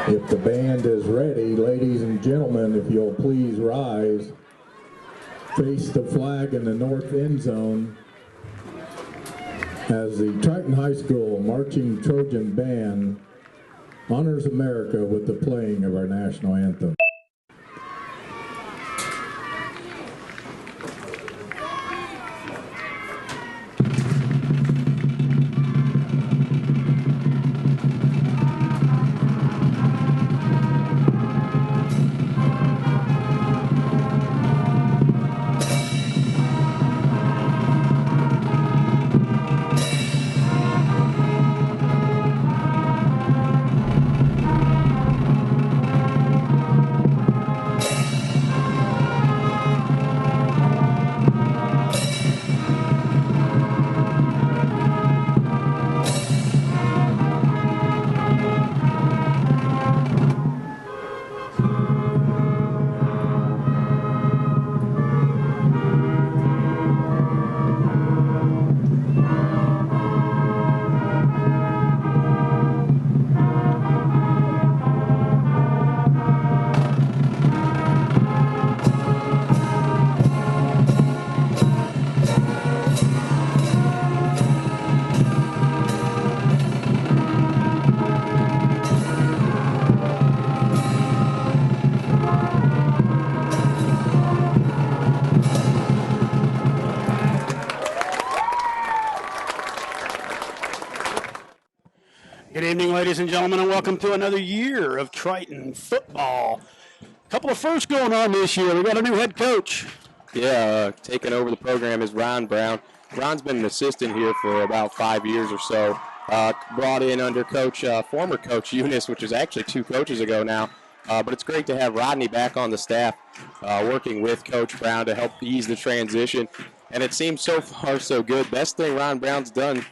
If the band is ready, ladies and gentlemen, if you'll please rise, face the flag in the north end zone as the Triton High School Marching Trojan Band honors America with the playing of our national anthem. Good evening, ladies and gentlemen, and welcome to another year of Triton football. A couple of firsts going on this year. We got a new head coach. Yeah, taking over the program is Ron Brown. Ron's been an assistant here for about 5 years or so. Brought in under former coach Eunice, which is actually 2 coaches ago now. But it's great to have Rodney back on the staff, working with Coach Brown to help ease the transition. And it seems so far so good. Best thing Ron Brown's done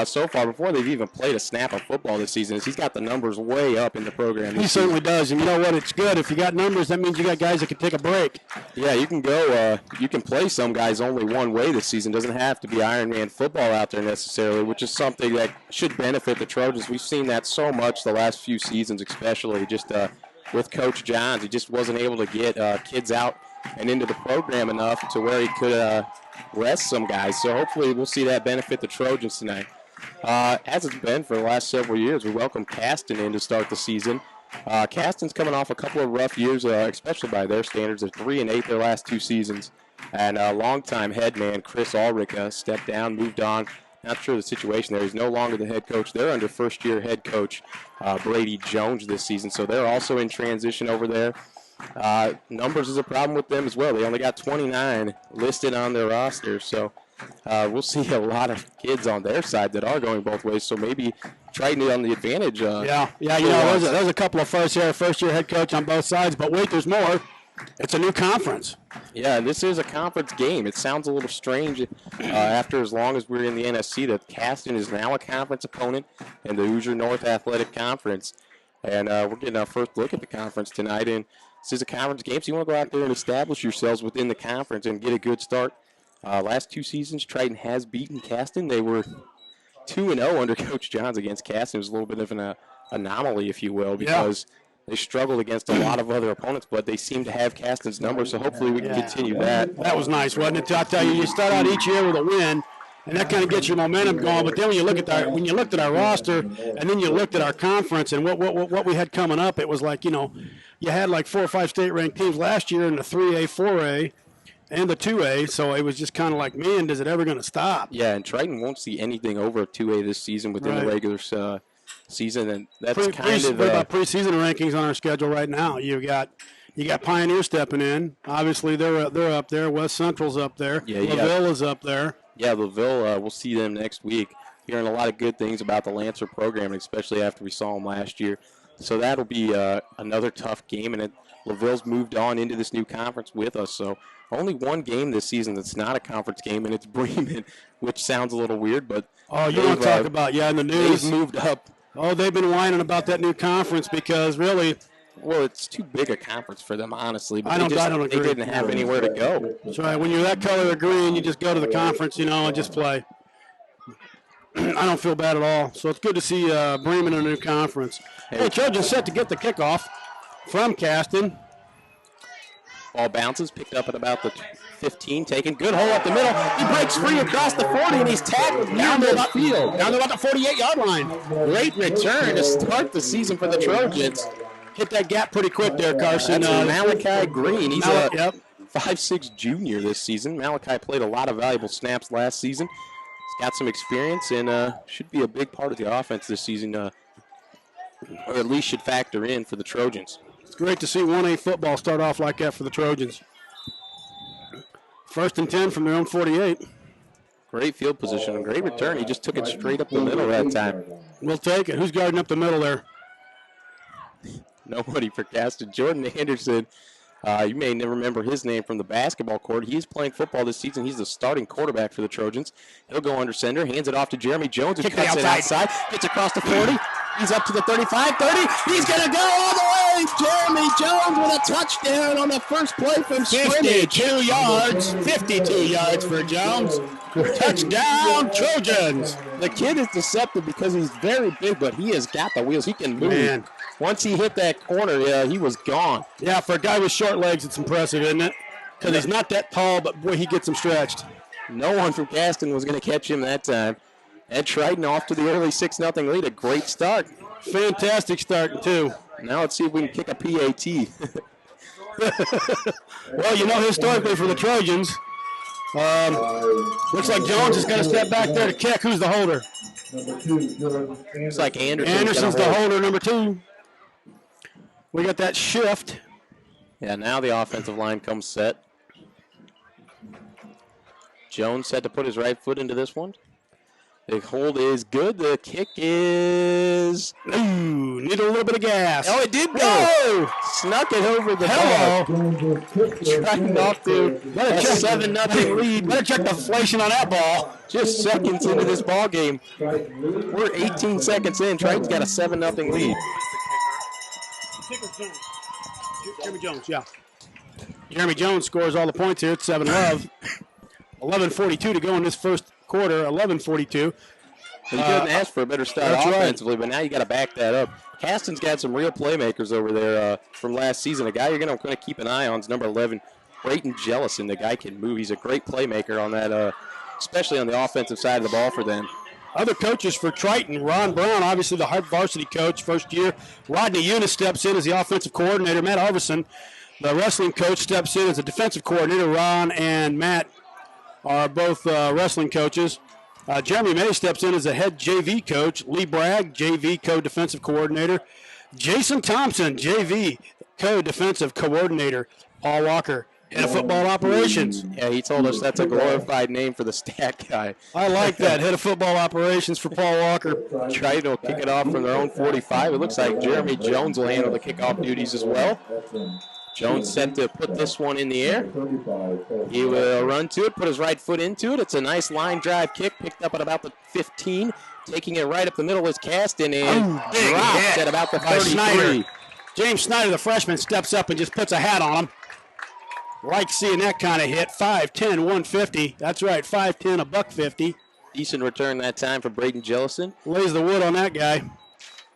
so far, before they've even played a snap of football this season, is he's got the numbers way up in the program. He certainly does, and you know what? It's good. If you got numbers, that means you got guys that can take a break. Yeah, you can go. You can play some guys only one way this season. Doesn't have to be Ironman football out there necessarily, which is something that should benefit the Trojans. We've seen that so much the last few seasons, especially just with Coach Johns. He just wasn't able to get kids out and into the program enough to where he could rest some guys. So hopefully we'll see that benefit the Trojans tonight. As it's been for the last several years, we welcome Caston in to start the season. Caston's coming off a couple of rough years, especially by their standards. They're 3-8 their last 2 seasons. And longtime head man Chris Ulrich stepped down, moved on. Not sure the situation there. He's no longer the head coach. They're under first-year head coach Brady Jones this season, so they're also in transition over there. Numbers is a problem with them as well. They only got 29 listed on their roster, so we'll see a lot of kids on their side that are going both ways, so maybe Triton on the advantage. You know, there's a couple of first-year head coach on both sides, but wait, there's more. It's a new conference. Yeah, this is a conference game. It sounds a little strange after as long as we're in the NSC that Caston is now a conference opponent in the Hoosier North Athletic Conference. And we're getting our first look at the conference tonight. And this is a conference game, so you want to go out there and establish yourselves within the conference and get a good start. Last 2 seasons, Triton has beaten Caston. They were 2-0 under Coach Johns against Caston. It was a little bit of an anomaly, if you will, because they struggled against a lot of other opponents, but they seem to have Caston's number, so hopefully we can continue that. That was nice, wasn't it? I tell you, you start out each year with a win, and that kind of gets your momentum going. But then when you looked at our roster, and then you looked at our conference and what we had coming up, it was like, you know, you had like 4 or 5 state-ranked teams last year in the 3A, 4A, and the 2A, so it was just kind of like, man, is it ever going to stop? Yeah, and Triton won't see anything over 2A this season within the regular season, and that's what about preseason rankings on our schedule right now? You got Pioneer stepping in. Obviously, they're up there. West Central's up there. LaVille is up there. Yeah, LaVille. We'll see them next week. Hearing a lot of good things about the Lancer program, especially after we saw them last year. So that'll be another tough game, and LaVille's moved on into this new conference with us. So only one game this season that's not a conference game, and it's Bremen, which sounds a little weird, but you want to talk about in the news? They've moved up. Oh, they've been whining about that new conference because really, well, it's too big a conference for them, honestly. But I don't agree. They didn't have anywhere to go. That's right. When you're that color of green, you just go to the conference, and just play. I don't feel bad at all. So it's good to see Bremen in a new conference. Hey, Trojans set to get the kickoff from Caston. Ball bounces, picked up at about the 15, taken. Good hole up the middle. He breaks free across the 40, and he's tackled down to the field. Down to about the 48-yard line. Great return to start the season for the Trojans. Hit that gap pretty quick there, Carson. That's Malachi Greene. He's a 5'6" junior this season. Malachi played a lot of valuable snaps last season. He's got some experience and should be a big part of the offense this season, or at least should factor in for the Trojans. It's great to see 1A football start off like that for the Trojans. 1st and 10 from their own 48. Great field position and great return. He just took it straight up the middle that time. We'll take it. Who's guarding up the middle there? Nobody for Caston. Jordan Anderson. You may never remember his name from the basketball court. He's playing football this season. He's the starting quarterback for the Trojans. He'll go under center, hands it off to Jeremy Jones, who cuts it outside, gets across the 40. He's up to the 35, 30. He's going to go all the way. Jeremy Jones with a touchdown on the first play from scrimmage. 52 yards. 52 yards for Jones. Touchdown, Trojans. The kid is deceptive because he's very big, but he has got the wheels. He can move. Man. Once he hit that corner, he was gone. Yeah, for a guy with short legs, it's impressive, isn't it? Because he's not that tall, but boy, he gets him stretched. No one from Caston was going to catch him that time. And Triton off to the early 6-0 lead. A great start. Fantastic start, too. Now let's see if we can kick a PAT. Well, historically for the Trojans, looks like Jones is going to step back there to kick. Who's the holder? Looks like Anderson's the holder, number 2. We got that shift. Yeah, now the offensive line comes set. Jones set to put his right foot into this one. The hold is good. The kick is... Ooh, need a little bit of gas. Oh, it did go. Snuck it over the ball. Trying off to a 7-0 lead. Better check the inflation on that ball. Just seconds into this ball game. We're 18 seconds in. Triton's got a 7-0 lead. Jeremy Jones, yeah. Jeremy Jones scores all the points here. It's 7-love. 11:42 to go in this first quarter. 11:42. You couldn't ask for a better start offensively, but now you got to back that up. Caston's got some real playmakers over there from last season. A guy you're going to keep an eye on is number 11, Braden Jellison. The guy can move. He's a great playmaker on that, especially on the offensive side of the ball for them. Other coaches for Triton, Ron Brown, obviously the varsity coach, first year. Rodney Eunice steps in as the offensive coordinator. Matt Arvison, the wrestling coach, steps in as a defensive coordinator. Ron and Matt are both wrestling coaches. Jeremy May steps in as a head JV coach. Lee Bragg, JV co-defensive coordinator. Jason Thompson, JV co-defensive coordinator. Paul Walker, head of football operations. Yeah, he told us that's a glorified name for the stat guy. I like that, head of football operations for Paul Walker. Triton will kick it off from their own 45. It looks like Jeremy Jones will handle the kickoff duties as well. Jones set to put this one in the air. He will run to it, put his right foot into it. It's a nice line drive kick, picked up at about the 15. Taking it right up the middle is Caston and dropped at about the 33. Snyder. James Snyder, the freshman, steps up and just puts a hat on him. Like seeing that kind of hit. 5'10", 150. That's right, 5'10", $150. Decent return that time for Braden Jellison. Lays the wood on that guy.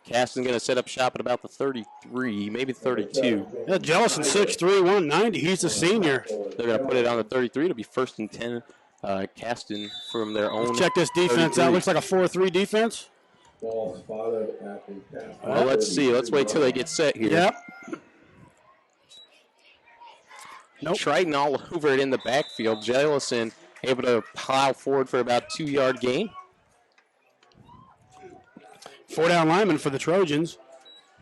Caston's going to set up shop at about the 33, maybe 32. Yeah, Jellison 6'3", 190. He's a senior. They're going to put it on the 33 to be 1st and 10. Caston from their own. Let's check this defense 33. out. Looks like a 4-3 defense. Ball spotted at the Well, let's see. Let's wait till they get set here. Yep. Nope. Triton all over it in the backfield. Jellison able to plow forward for about 2-yard gain. 4-down lineman for the Trojans.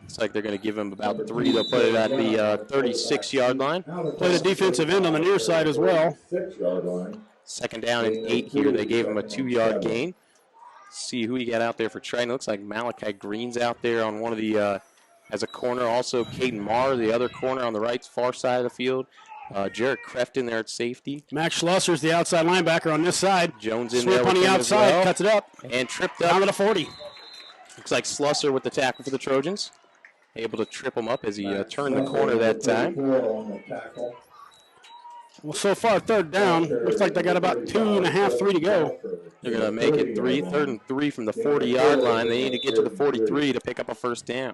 Looks like they're going to give him about 3. They'll put it at the 36-yard line. Play the defensive end on the near side as well. 6-yard line. 2nd down and 8 here. They gave him a 2-yard gain. See who he got out there for Triton. Looks like Malachi Greene's out there on one of the as a corner. Also Caden Marr, the other corner on the right far side of the field. Jarrett Kreft in there at safety. Max Schlusser's the outside linebacker on this side. Jones in Sweep there on with the him outside, as well. cuts it up. And tripped up. Down to the 40. Looks like Slusser with the tackle for the Trojans. Able to trip him up as he turned the corner that time. Well, so far, third down. Looks like they got about 2.5, 3 to go. They're going to make it 3rd and 3 from the 40-yard line. They need to get to the 43 to pick up a first down.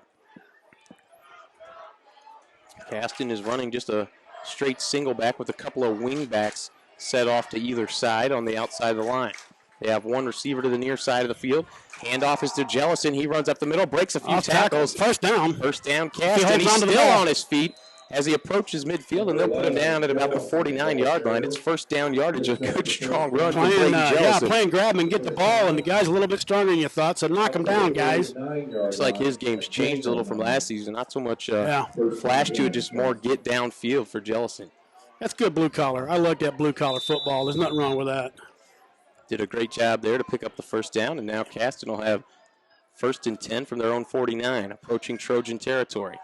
Caston is running just a straight single back with a couple of wing backs set off to either side on the outside of the line. They have one receiver to the near side of the field. Handoff is to Jellison. He runs up the middle, breaks a few tackles. First down. First down, Caston. He's still on his feet as he approaches midfield, and they'll put him down at about the 49-yard line. It's first down yardage, a good, strong run from Braden Jellison. Yeah, playing grab and get the ball, and the guy's a little bit stronger than you thought, so knock him down, guys. Looks like his game's changed a little from last season. Not so much flash to it, just more get downfield for Jellison. That's good blue-collar. I like that blue-collar football. There's nothing wrong with that. Did a great job there to pick up the first down, and now Caston will have 1st and 10 from their own 49, approaching Trojan territory.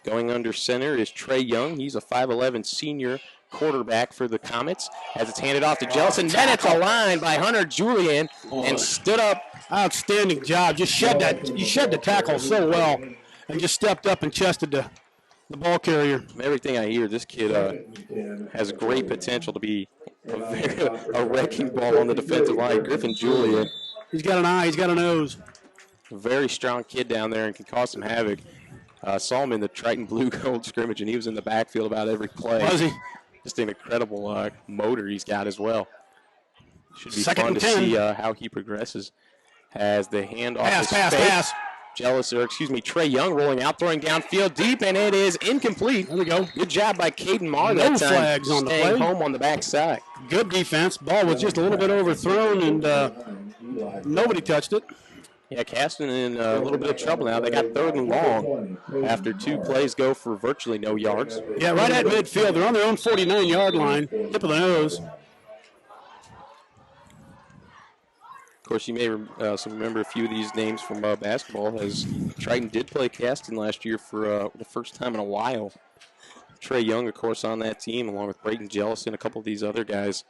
Going under center is Trey Young. He's a 5'11 senior quarterback for the Comets. As it's handed off to Jellison, then it's a line by Hunter Julian and stood up. Outstanding job. Just shed that. You shed the tackle so well and just stepped up and chested the ball carrier. From everything I hear, this kid has great potential to be a wrecking ball on the defensive line. Griffin Julian. He's got an eye. He's got a nose. A very strong kid down there and can cause some havoc. Saw him in the Triton Blue Gold scrimmage, and he was in the backfield about every play. Was he? Just an incredible motor he's got as well. Should be Second fun to 10. see how he progresses. As the handoff Pass. Trey Young rolling out, throwing downfield deep, and it is incomplete. There we go. Good job by Caden Marr No that time, flags on the staying play. home on the backside. Good defense. Ball was just a little bit overthrown, and nobody touched it. Yeah, Caston in a little bit of trouble now. They got 3rd and long after 2 plays go for virtually no yards. Yeah, right at midfield. They're on their own 49-yard line, tip of the nose. Of course, you may remember a few of these names from basketball, as Triton did play Caston last year for the first time in a while. Trey Young, of course, on that team, along with Braden Jellison, a couple of these other guys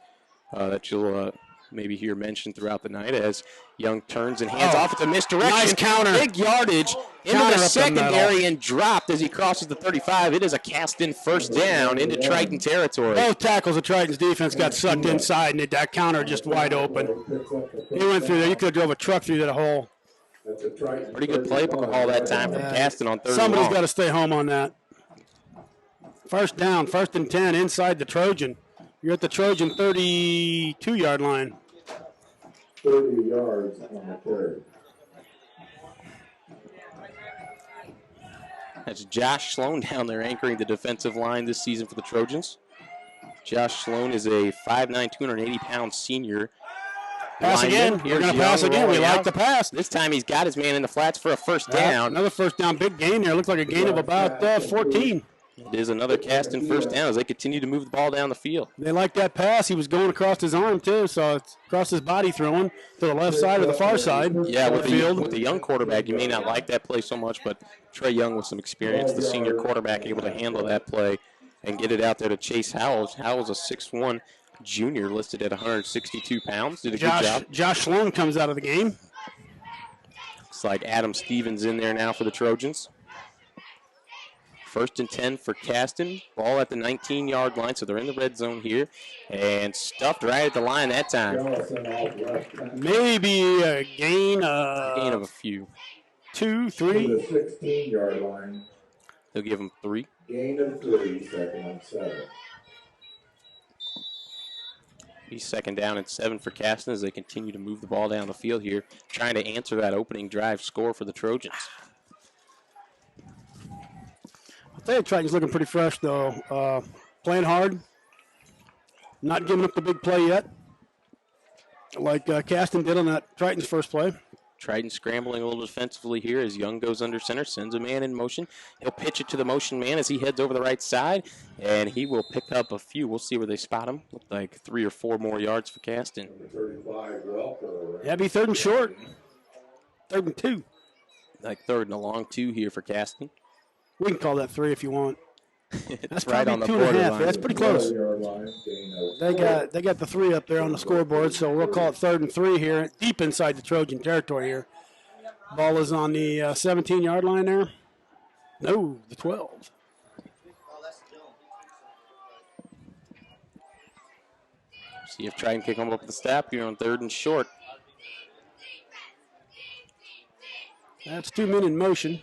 that you'll maybe hear mentioned throughout the night, as Young turns and hands off at the misdirection. Nice counter. Big yardage into Counter the up the secondary middle. and dropped as he crosses the 35. It is a Caston first down into Triton territory. Both tackles of Triton's defense got sucked inside, and that counter just wide open. He went through there. You could have drove a truck through that hole. Pretty good play call that time from Caston on 3rd and Somebody's long. got to stay home on that. First down, 1st and 10 inside the Trojan. You're at the Trojan 32-yard line. 30 yards on the carry. That's Josh Slone down there anchoring the defensive line this season for the Trojans. Josh Slone is a 5'9", 280-pound senior. Pass again. We're going to pass again. We like the pass. This time he's got his man in the flats for a first down. Another first down. Big gain there. Looks like a gain of about 14. It is another Caston first down as they continue to move the ball down the field. They like that pass. He was going across his arm, too, so it's across his body throwing to the left side or the far side. Yeah, of the field. with the young quarterback, you may not like that play so much, but Trey Young with some experience, the senior quarterback, able to handle that play and get it out there to Chase Howells. Howells, a 6'1", junior, listed at 162 pounds. Did a good job. Josh Sloan comes out of the game. Looks like Adam Stevens in there now for the Trojans. 1st and 10 for Caston. Ball at the 19-yard line, so they're in the red zone here. And stuffed right at the line that time. Maybe a gain of a few. 2, 3. To the 16-yard line. They'll give them 3. Gain of 3, 2nd and 7. He's 2nd down and 7 for Caston as they continue to move the ball down the field here, trying to answer that opening drive score for the Trojans. I think Triton's looking pretty fresh, though. Playing hard. Not giving up the big play yet, like Caston did on that Triton's first play. Triton scrambling a little defensively here as Young goes under center, sends a man in motion. He'll pitch it to the motion man as he heads over the right side, and he will pick up a few. We'll see where they spot him. Look like 3 or 4 more yards for Caston. 35, Yeah, be 3rd and short. 3rd and 2. Like 3rd and a long 2 here for Caston. We can call that 3 if you want. That's right on the 2.5. That's pretty close. They got the 3 up there on the scoreboard, so we'll call it 3rd and 3 here, deep inside the Trojan territory here. Ball is on the 17-yard line there. No, the 12. See if Triton can come up with the stop here on 3rd and short. That's 2 men in motion.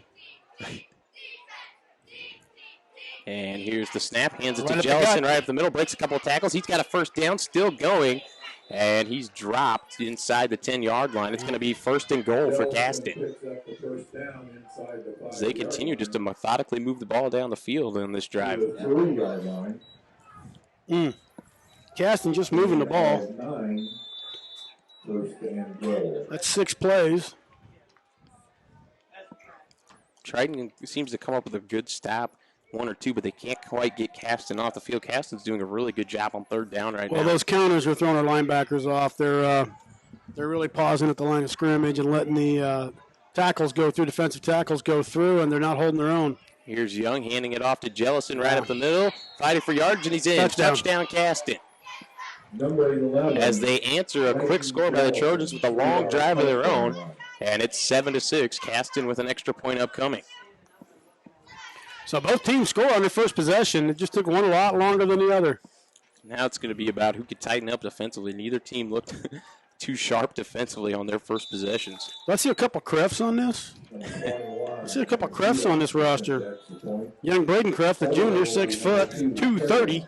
And here's the snap. Hands it Right to up the Jellison gut. right up the middle. Breaks a couple of tackles. He's got a first down. Still going. And he's dropped inside the 10-yard line. It's going to be 1st and goal for Caston. As they continue just to methodically move the ball down the field in this drive. Caston just moving the ball. That's 6 plays. Triton seems to come up with a good stop, 1 or 2, but they can't quite get Caston off the field. Caston's doing a really good job on 3rd down right now. Well, those counters are throwing our linebackers off. They're really pausing at the line of scrimmage and letting the tackles go through, defensive tackles go through, and they're not holding their own. Here's Young handing it off to Jellison right up the middle, fighting for yards, and he's in. Touchdown Caston. As they answer a quick score by the Trojans with a long drive of their own, and it's 7-6. Caston with an extra point upcoming. So both teams score on their first possession. It just took one a lot longer than the other. Now it's going to be about who can tighten up defensively. Neither team looked too sharp defensively on their first possessions. Let's see a couple Krefts on this. Let's see a couple Krefts on this roster. Young Braden Kreft, the junior, 6 foot, 230.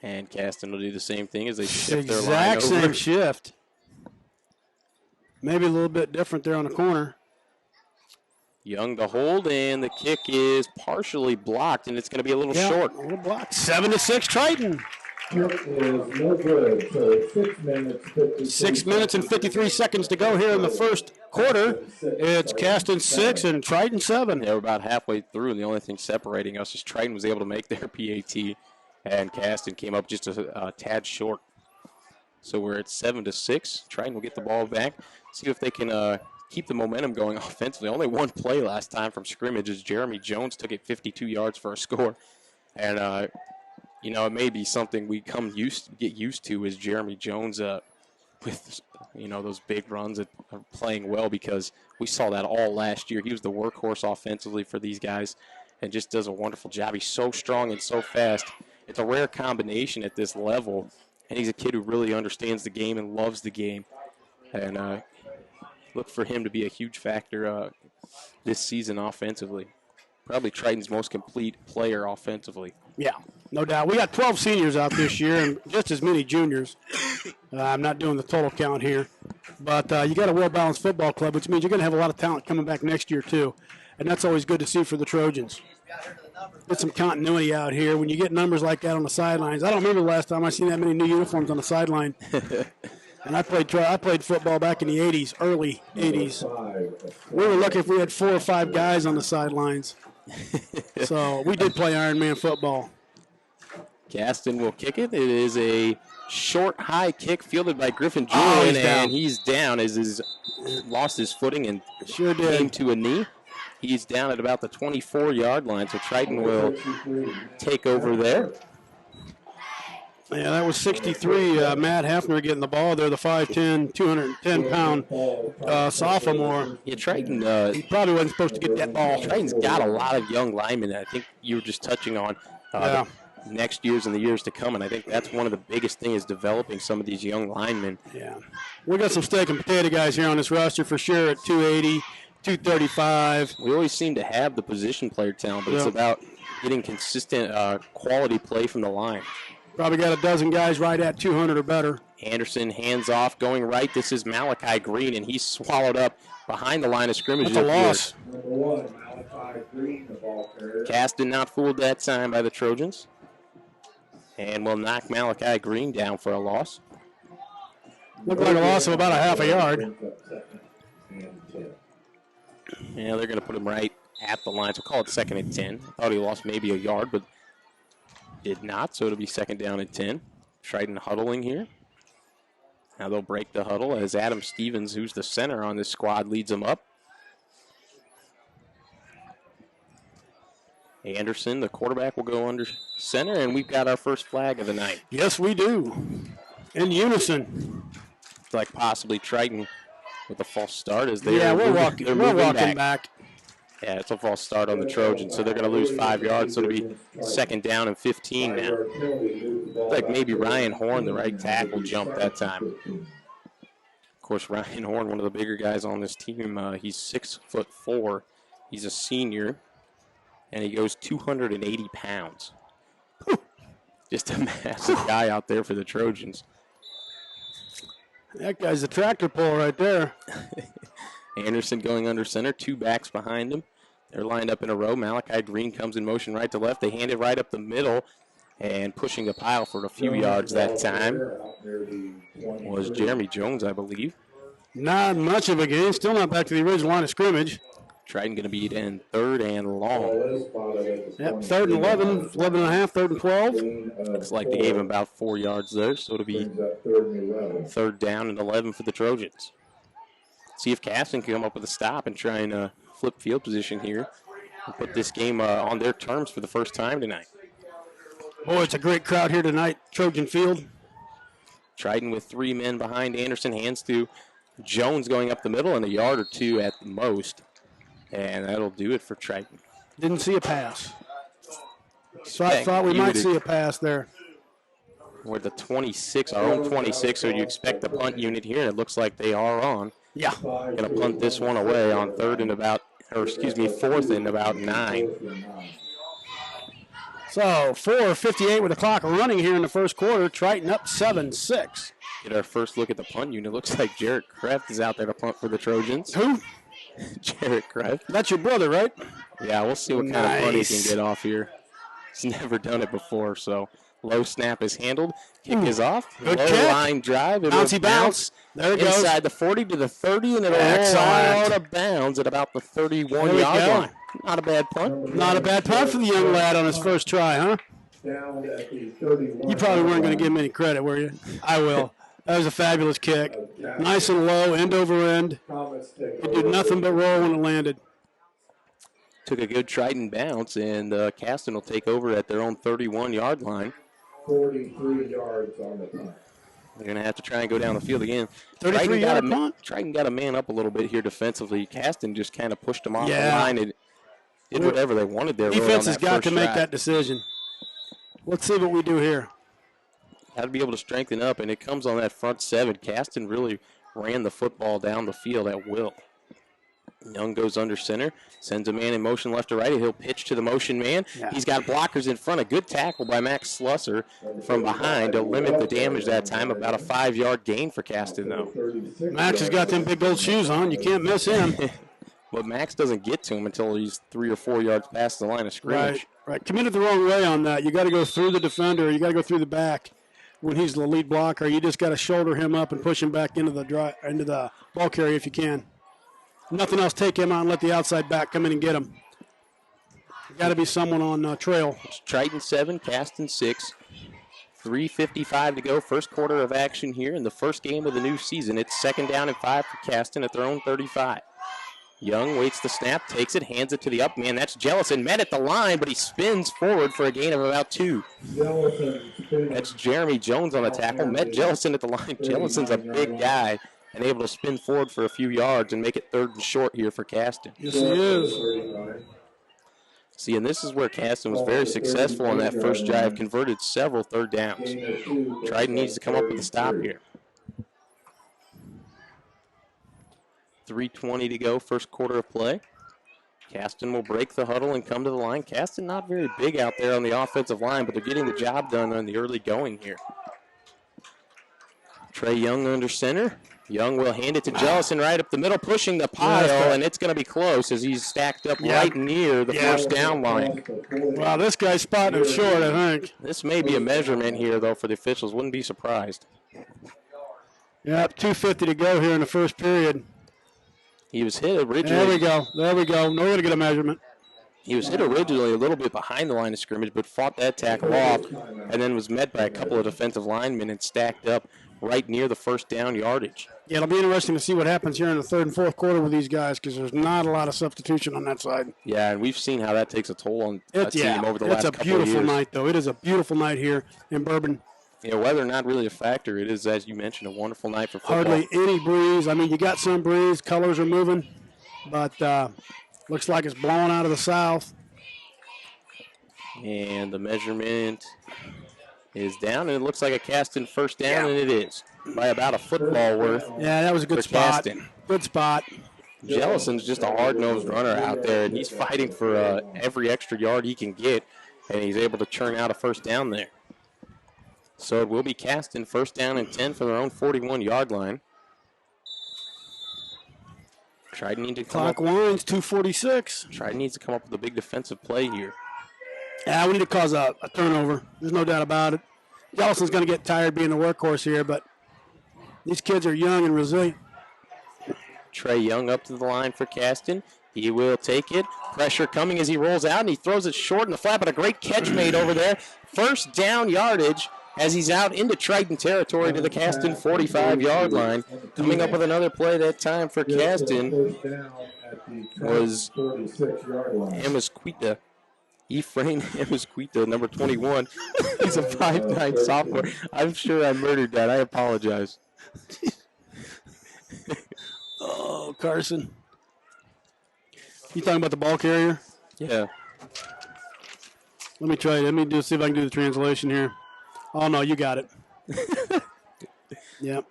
And Caston will do the same thing as they shift their line over. Exact same shift. Maybe a little bit different there on the corner. Young to hold, and the kick is partially blocked, and it's going to be a little short. A little blocked. 7-6 Triton. Is no good. So 6 minutes and 53 seconds to go here in the first quarter. It's Caston 6 and Triton 7. Yeah, we're about halfway through, and the only thing separating us is Triton was able to make their PAT, and Caston came up just a tad short. So we're at 7-6. Triton will get the ball back. See if they can keep the momentum going offensively. Only one play last time from scrimmage as Jeremy Jones took it 52 yards for a score. And, you know, it may be something we get used to is Jeremy Jones with, you know, those big runs that are playing well, because we saw that all last year. He was the workhorse offensively for these guys and just does a wonderful job. He's so strong and so fast. It's a rare combination at this level, and he's a kid who really understands the game and loves the game. And look for him to be a huge factor this season offensively. Probably Triton's most complete player offensively. Yeah, no doubt. We got 12 seniors out this year and just as many juniors. I'm not doing the total count here. But you got a well-balanced football club, which means you're going to have a lot of talent coming back next year too. And that's always good to see for the Trojans. Get some continuity out here. When you get numbers like that on the sidelines, I don't remember the last time I seen that many new uniforms on the sideline. And I played football back in the 80s, early 80s. We were lucky if we had 4 or 5 guys on the sidelines. So we did play Ironman football. Caston will kick it. It is a short, high kick fielded by Griffin Julian, and he's down as he's lost his footing and came to a knee. He's down at about the 24-yard line, so Triton will take over there. Yeah, that was 63. Matt Hefner getting the ball there, the 5'10", 210-pound sophomore. Yeah, Triton. He probably wasn't supposed to get that ball. Triton's got a lot of young linemen. I think you were just touching on next years and the years to come, and I think that's one of the biggest things is developing some of these young linemen. Yeah. We got some steak and potato guys here on this roster for sure at 280, 235. We always seem to have the position player talent, but it's about getting consistent quality play from the line. Probably got a dozen guys right at 200 or better. Anderson hands off, going right. This is Malachi Greene, and he's swallowed up behind the line of scrimmage. That's a loss. Number 1, Malachi Greene, the ball carrier. Caston not fooled that time by the Trojans. And will knock Malachi Greene down for a loss. Looked like a loss of about a half a yard. Yeah, they're going to put him right at the line. So call it 2nd and 10. I thought he lost maybe a yard, but did not, so it'll be 2nd down and 10. Triton huddling here. Now they'll break the huddle as Adam Stevens, who's the center on this squad, leads them up. Anderson, the quarterback, will go under center, and we've got our first flag of the night. Yes, we do. In unison. It's like possibly Triton with a false start as they we're walking back. Yeah, it's a false start on the Trojans, so they're going to lose 5 yards, so it'll be 2nd down and 15 now. Looks like maybe Ryan Horne, the right tackle, jumped that time. Of course, Ryan Horne, one of the bigger guys on this team, he's 6'4". He's a senior, and he goes 280 pounds. Just a massive guy out there for the Trojans. That guy's a tractor pull right there. Anderson going under center, 2 backs behind him. They're lined up in a row. Malachi Greene comes in motion right to left. They hand it right up the middle, and pushing the pile for a few yards that time was Jeremy Jones, I believe. Not much of a gain. Still not back to the original line of scrimmage. Triton going to be in 3rd and long. Yep, 3rd and 11, 11 and a half, 3rd and 12. Looks like they gave him about 4 yards there, so it'll be 3rd down and 11 for the Trojans. See if Caston can come up with a stop and try and flip field position here and put this game on their terms for the first time tonight. Boy, it's a great crowd here tonight, Trojan Field. Triton with 3 men behind Anderson, hands to Jones going up the middle and a yard or 2 at the most. And that'll do it for Triton. Didn't see a pass. So I thought we might see a pass there. We're at the 26, our own 26, so you expect the punt unit here, and it looks like they are on. Yeah. Going to punt this one away on 4th and about 9. So 4:58 with the clock running here in the first quarter. Triton up 7-6. Get our first look at the punt unit. Looks like Jarrett Kreft is out there to punt for the Trojans. Who? Jarrett Kreft. That's your brother, right? Yeah, we'll see what kind of punt he can get off here. He's never done it before, so low snap is handled. Kick is off. Good low kick. Line drive. Bouncy bounce. There it goes. Inside the 40 to the 30, and it'll roll out of bounds at about the 31-yard line. Not a bad punt. Not a bad punt for the young lad on his first try, huh? You probably weren't going to give him any credit, were you? I will. That was a fabulous kick. Nice and low, end over end. It did nothing but roll when it landed. Took a good Triton bounce, and Caston will take over at their own 31-yard line. 43 yards on the punt. They're going to have to try and go down the field again. 33-yard punt. Triton got a man up a little bit here defensively. Caston just kind of pushed them off the line and did whatever they wanted there. Defense has got to make that decision. Let's see what we do here. Got to be able to strengthen up, and it comes on that front 7. Caston really ran the football down the field at will. Young goes under center, sends a man in motion left to right. He'll pitch to the motion man. Yeah. He's got blockers in front. A good tackle by Max Slusser from behind to limit the damage that time. About a 5-yard gain for Caston, though. Max has got them big old shoes on. You can't miss him. But Max doesn't get to him until he's 3 or 4 yards past the line of scrimmage. Right. Committed the wrong way on that. You got to go through the defender. You got to go through the back when he's the lead blocker. You just got to shoulder him up and push him back into the ball carrier if you can. Nothing else, take him out and let the outside back come in and get him. Got to be someone on trail. It's Triton 7, Caston 6. 3:55 to go, first quarter of action here in the first game of the new season. It's 2nd down and 5 for Caston at their own 35. Young waits the snap, takes it, hands it to the up man. That's Jellison, met at the line, but he spins forward for a gain of about 2. That's Jeremy Jones on the tackle. Met Jellison at the line. Jellison's a big guy and able to spin forward for a few yards and make it 3rd and short here for Caston. Yes, he is. See, and this is where Caston was very successful on that first drive, converted several 3rd downs. Triton needs to come up with a stop here. 3:20 to go, first quarter of play. Caston will break the huddle and come to the line. Caston not very big out there on the offensive line, but they're getting the job done on the early going here. Trey Young under center. Young will hand it to Jellison right up the middle, pushing the pile, and it's going to be close as he's stacked up right near the first down line. Wow, this guy's spotting him short, I think. This may be a measurement here, though, for the officials. Wouldn't be surprised. Yep, 2:50 to go here in the first period. He was hit originally. There we go. No way to get a measurement. He was hit originally a little bit behind the line of scrimmage, but fought that tackle off, and then was met by a couple of defensive linemen and stacked up right near the first down yardage. Yeah, it'll be interesting to see what happens here in the 3rd and 4th quarter with these guys because there's not a lot of substitution on that side. Yeah, and we've seen how that takes a toll on a team over the last couple of years. It's a beautiful night, though. It is a beautiful night here in Bourbon. Yeah, weather not really a factor. It is, as you mentioned, a wonderful night for football. Hardly any breeze. I mean, you got some breeze. Colors are moving. But Looks like it's blowing out of the south. And the measurement is down, and it looks like a Caston first down, and it is by about a football worth. Yeah, that was a good for spot. Caston. Good spot. Jellison's just a hard-nosed runner out there, and he's fighting for every extra yard he can get, and he's able to churn out a first down there. So it will be Caston first down and 10 from their own 41-yard line. Triton needs to come Clock up. winds, 2:46. Triton needs to come up with a big defensive play here. Yeah, we need to cause a turnover. There's no doubt about it. Jellison's going to get tired being the workhorse here, but these kids are young and resilient. Trey Young up to the line for Caston. He will take it. Pressure coming as he rolls out, and he throws it short in the flat, but a great catch made over there. First down yardage as he's out into Triton territory to the Caston 45-yard line. Coming up with another play that time for Caston was Emasquita. Ephraim Emasquita, number 21. He's a 5'9 sophomore. I'm sure I murdered that. I apologize. Oh, Carson. You talking about the ball carrier? Yeah. Let me try it. Let me see if I can do the translation here. Oh, no, you got it. Yep.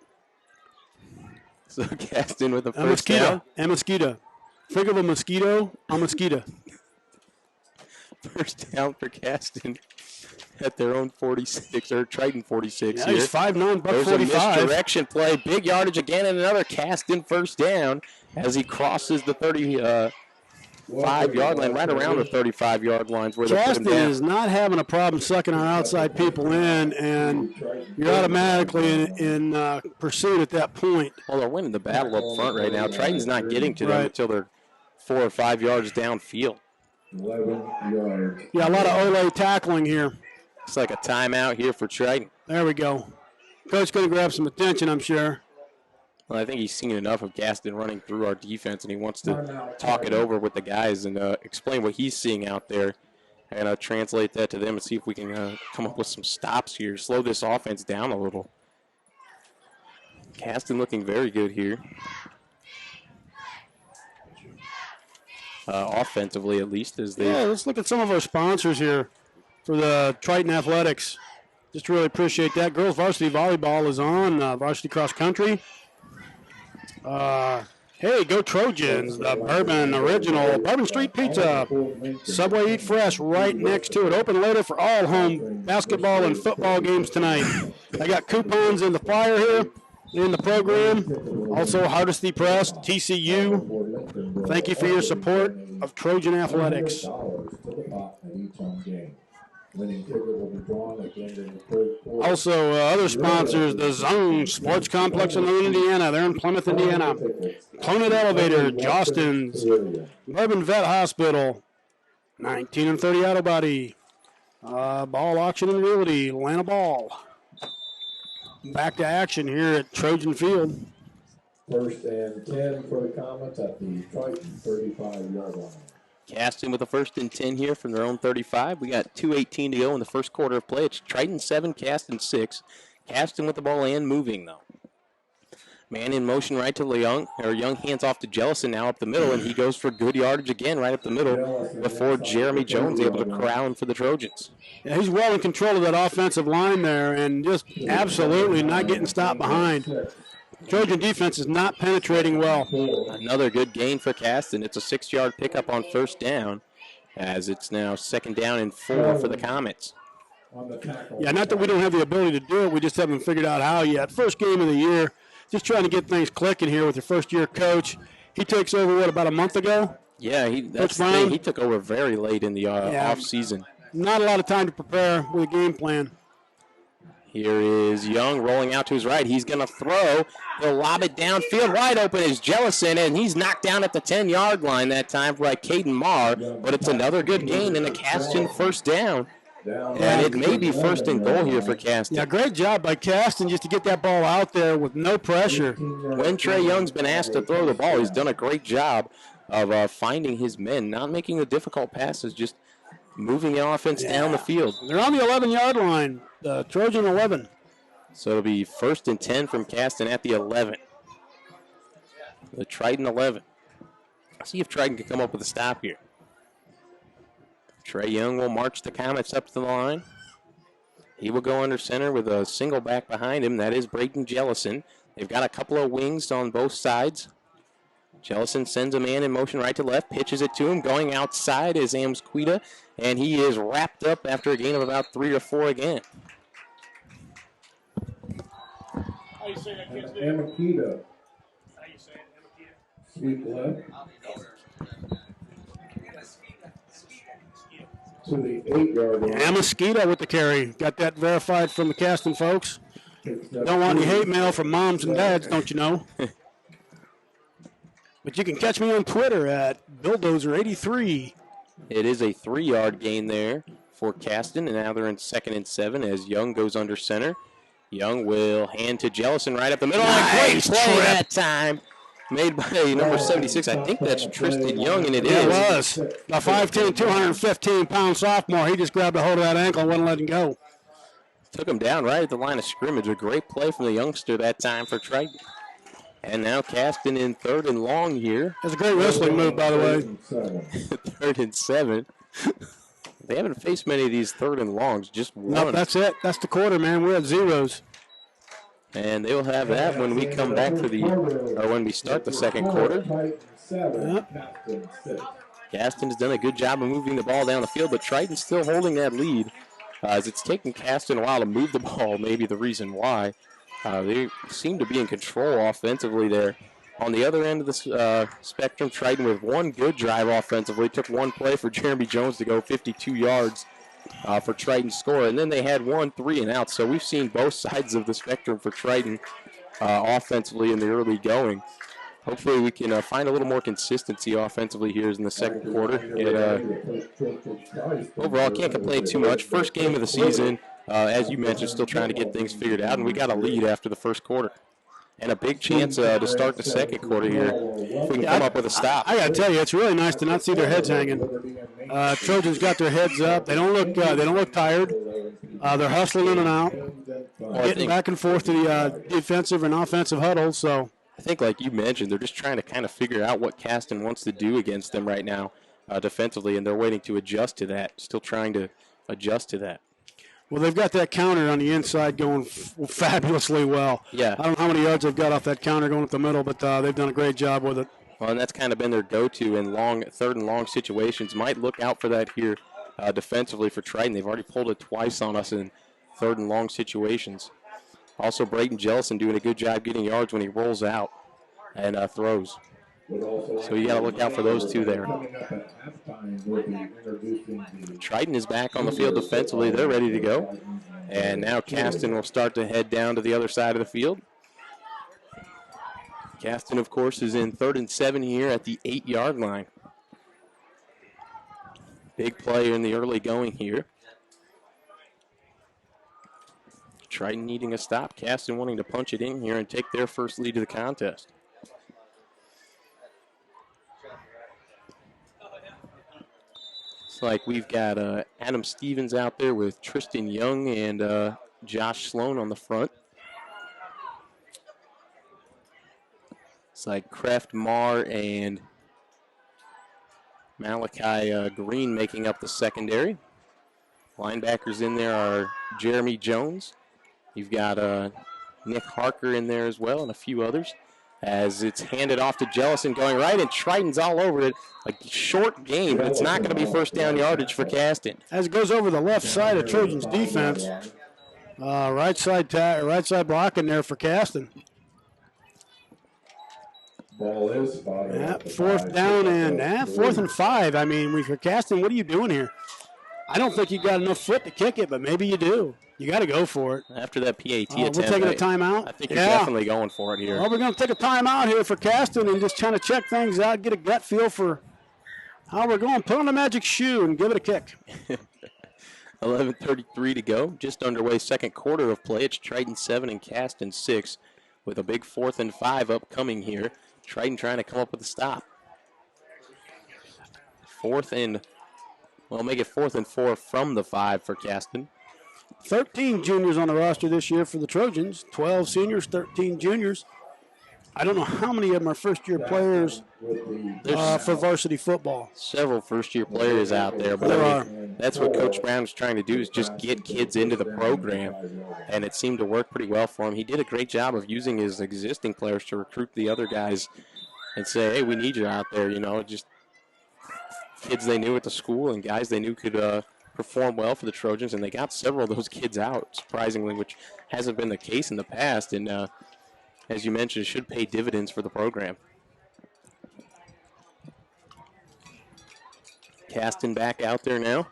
So Caston with the first down. A mosquito. Think of a mosquito, a mosquito. First down for Caston at their own 46, or Triton 46 Yeah, here. he's 5'9", There's 45. a misdirection play. Big yardage again, and another Caston first down as he crosses the 35-yard line, right around the 35-yard lines where they put him Caston down. is not having a problem sucking our outside people in, and you're automatically in pursuit at that point. Well, they're winning the battle up front right now. Triton's not getting to them Right. until they're 4 or 5 yards downfield. 11 yards. Yeah, a lot of Ole tackling here. It's like a timeout here for Triton. There we go. Coach going to grab some attention, I'm sure. Well, I think he's seen enough of Caston running through our defense, and he wants to talk it over with the guys and explain what he's seeing out there and translate that to them and see if we can come up with some stops here, slow this offense down a little. Caston looking very good here. Offensively, at least, as they. Yeah, let's look at some of our sponsors here for the Triton Athletics. Just really appreciate that. Girls varsity volleyball is on. Varsity cross country. Hey, go Trojans. The Bourbon Original. Bourbon Street Pizza. Subway Eat Fresh right next to it. Open later for all home basketball and football games tonight. I got coupons in the flyer here in the program. Also, Hardesty Press, TCU. Thank you for your support of Trojan Athletics. Also, other sponsors, the Zone Sports Complex in Loon, Indiana. They're in Plymouth, Indiana. Conant Elevator, Jostens, Bourbon Vet Hospital, 19 and 30 Auto Body, Ball Auction and Realty, Atlanta Ball. Back to action here at Trojan Field. First and 10 for the Comets at the Triton 35-yard line. Caston with a first and 10 here from their own 35. We got 2:18 to go in the first quarter of play. It's Triton 7, Caston 6. Caston with the ball and moving, though. Man in motion right to Young. Young hands off to Jellison now up the middle, and he goes for good yardage again right up the middle before Jeremy Jones able to corral him for the Trojans. Yeah, he's well in control of that offensive line there and just absolutely not getting stopped behind. Trojan defense is not penetrating well. Another good gain for Caston. It's a 6-yard pickup on first down as it's now 2nd down and 4 for the Comets. Yeah, not that we don't have the ability to do it. We just haven't figured out how yet. First game of the year, just trying to get things clicking here with your first-year coach. He takes over, about a month ago? Yeah, that's the thing. He took over very late in the off season. Not a lot of time to prepare with a game plan. Here is Young rolling out to his right. He's going to throw. He'll lob it downfield. Wide open is Jellison, and he's knocked down at the 10-yard line that time by Caden Marr. But it's another good gain and a Caston first down. And it may be first and goal here for Caston. Yeah, great job by Caston just to get that ball out there with no pressure. When Trey Young's been asked to throw the ball, he's done a great job of finding his men, not making the difficult passes, just moving the offense down the field. They're on the 11-yard line, the Trojan 11. So it'll be first and 10 from Caston at the 11. The Triton 11. See if Triton can come up with a stop here. Trey Young will march the Comets up to the line. He will go under center with a single back behind him. That is Braden Jellison. They've got a couple of wings on both sides. Jellison sends a man in motion right to left, pitches it to him. Going outside is Amsquita, and he is wrapped up after a gain of about 3 or 4 again. How you say that kid's name? Amakita. How you say it, Amakita? Sweep left. To the 8-yard line. Amasquita with the carry. Got that verified from the Caston folks. Don't want any hate mail from moms and dads, don't you know? But you can catch me on Twitter at Bulldozer83. It is a 3-yard gain there for Caston, and now they're in 2nd and 7 as Young goes under center. Young will hand to Jellison right up the middle. Nice Great play trip. that time. Made by number 76. I think that's Tristan Young, and it It is. was. A 5'10", 215-pound sophomore. He just grabbed a hold of that ankle and wouldn't let him go. Took him down right at the line of scrimmage. A great play from the youngster that time for Triton. And now Caston in 3rd and long here. That's a great wrestling move, by the way. 3rd and 7. They haven't faced many of these 3rd and longs, just one. Nope, that's it. That's the quarter, man. We're at zeros. And they will have that when we come back to or when we start the 2nd quarter. Caston has done a good job of moving the ball down the field, but Triton's still holding that lead. As it's taken Caston a while to move the ball, maybe the reason why. They seem to be in control offensively there. On the other end of the spectrum, Triton with one good drive offensively. Took one play for Jeremy Jones to go 52 yards for Triton's score. And then they had 1 3-and-out. So we've seen both sides of the spectrum for Triton offensively in the early going. Hopefully we can find a little more consistency offensively here in the 2nd quarter. Overall, can't complain too much. First game of the season, as you mentioned, still trying to get things figured out, and we got a lead after the 1st quarter. And a big chance to start the 2nd quarter here if we can come up with a stop. I got to tell you, it's really nice to not see their heads hanging. Trojans got their heads up. They don't look tired. They're hustling in and out, getting back and forth to the defensive and offensive huddles. So I think, like you mentioned, they're just trying to kind of figure out what Caston wants to do against them right now defensively, and they're waiting to adjust to that, still trying to adjust to that. Well, they've got that counter on the inside going fabulously well. Yeah. I don't know how many yards they've got off that counter going up the middle, but they've done a great job with it. Well, and that's kind of been their go-to in 3rd and long situations. Might look out for that here defensively for Triton. They've already pulled it twice on us in 3rd and long situations. Also, Braden Jellison doing a good job getting yards when he rolls out and throws. So you got to look out for those two there. Triton is back on the field defensively. They're ready to go. And now Caston will start to head down to the other side of the field. Caston, of course, is in 3rd and 7 here at the 8-yard line. Big play in the early going here. Triton needing a stop. Caston wanting to punch it in here and take their first lead of the contest. It's like we've got Adam Stevens out there with Tristan Young and Josh Slone on the front. It's like Kreft, Marr, and Malachi Greene making up the secondary. Linebackers in there are Jeremy Jones. You've got Nick Harker in there as well and a few others. As it's handed off to Jellison going right, and Triton's all over it. A short game, but it's not going to be first down yardage for Caston. As it goes over the left side of Trojans defense, right side blocking there for Caston. Ball is spotted. Yeah, 4th down and 4th and 5. I mean, for Caston, what are you doing here? I don't think you got enough foot to kick it, but maybe you do. You got to go for it. After that PAT attempt, we're taking a timeout. I think you're definitely going for it here. Well, we're going to take a timeout here for Caston and just trying to check things out, get a gut feel for how we're going. Put on the magic shoe and give it a kick. 11:33 to go. Just underway 2nd quarter of play. It's Triton 7 and Caston 6 with a big 4th and 5 upcoming here. Triton trying to come up with a stop. Make it 4th and 4 from the 5 for Caston. 13 juniors on the roster this year for the Trojans. 12 seniors, 13 juniors. I don't know how many of them are first-year players for varsity football. Several first-year players out there, but I mean, that's what Coach Brown is trying to do, is just get kids into the program, and it seemed to work pretty well for him. He did a great job of using his existing players to recruit the other guys and say, hey, we need you out there, just kids they knew at the school and guys they knew could perform well for the Trojans, and they got several of those kids out, surprisingly, which hasn't been the case in the past, and as you mentioned, it should pay dividends for the program. Caston back out there now.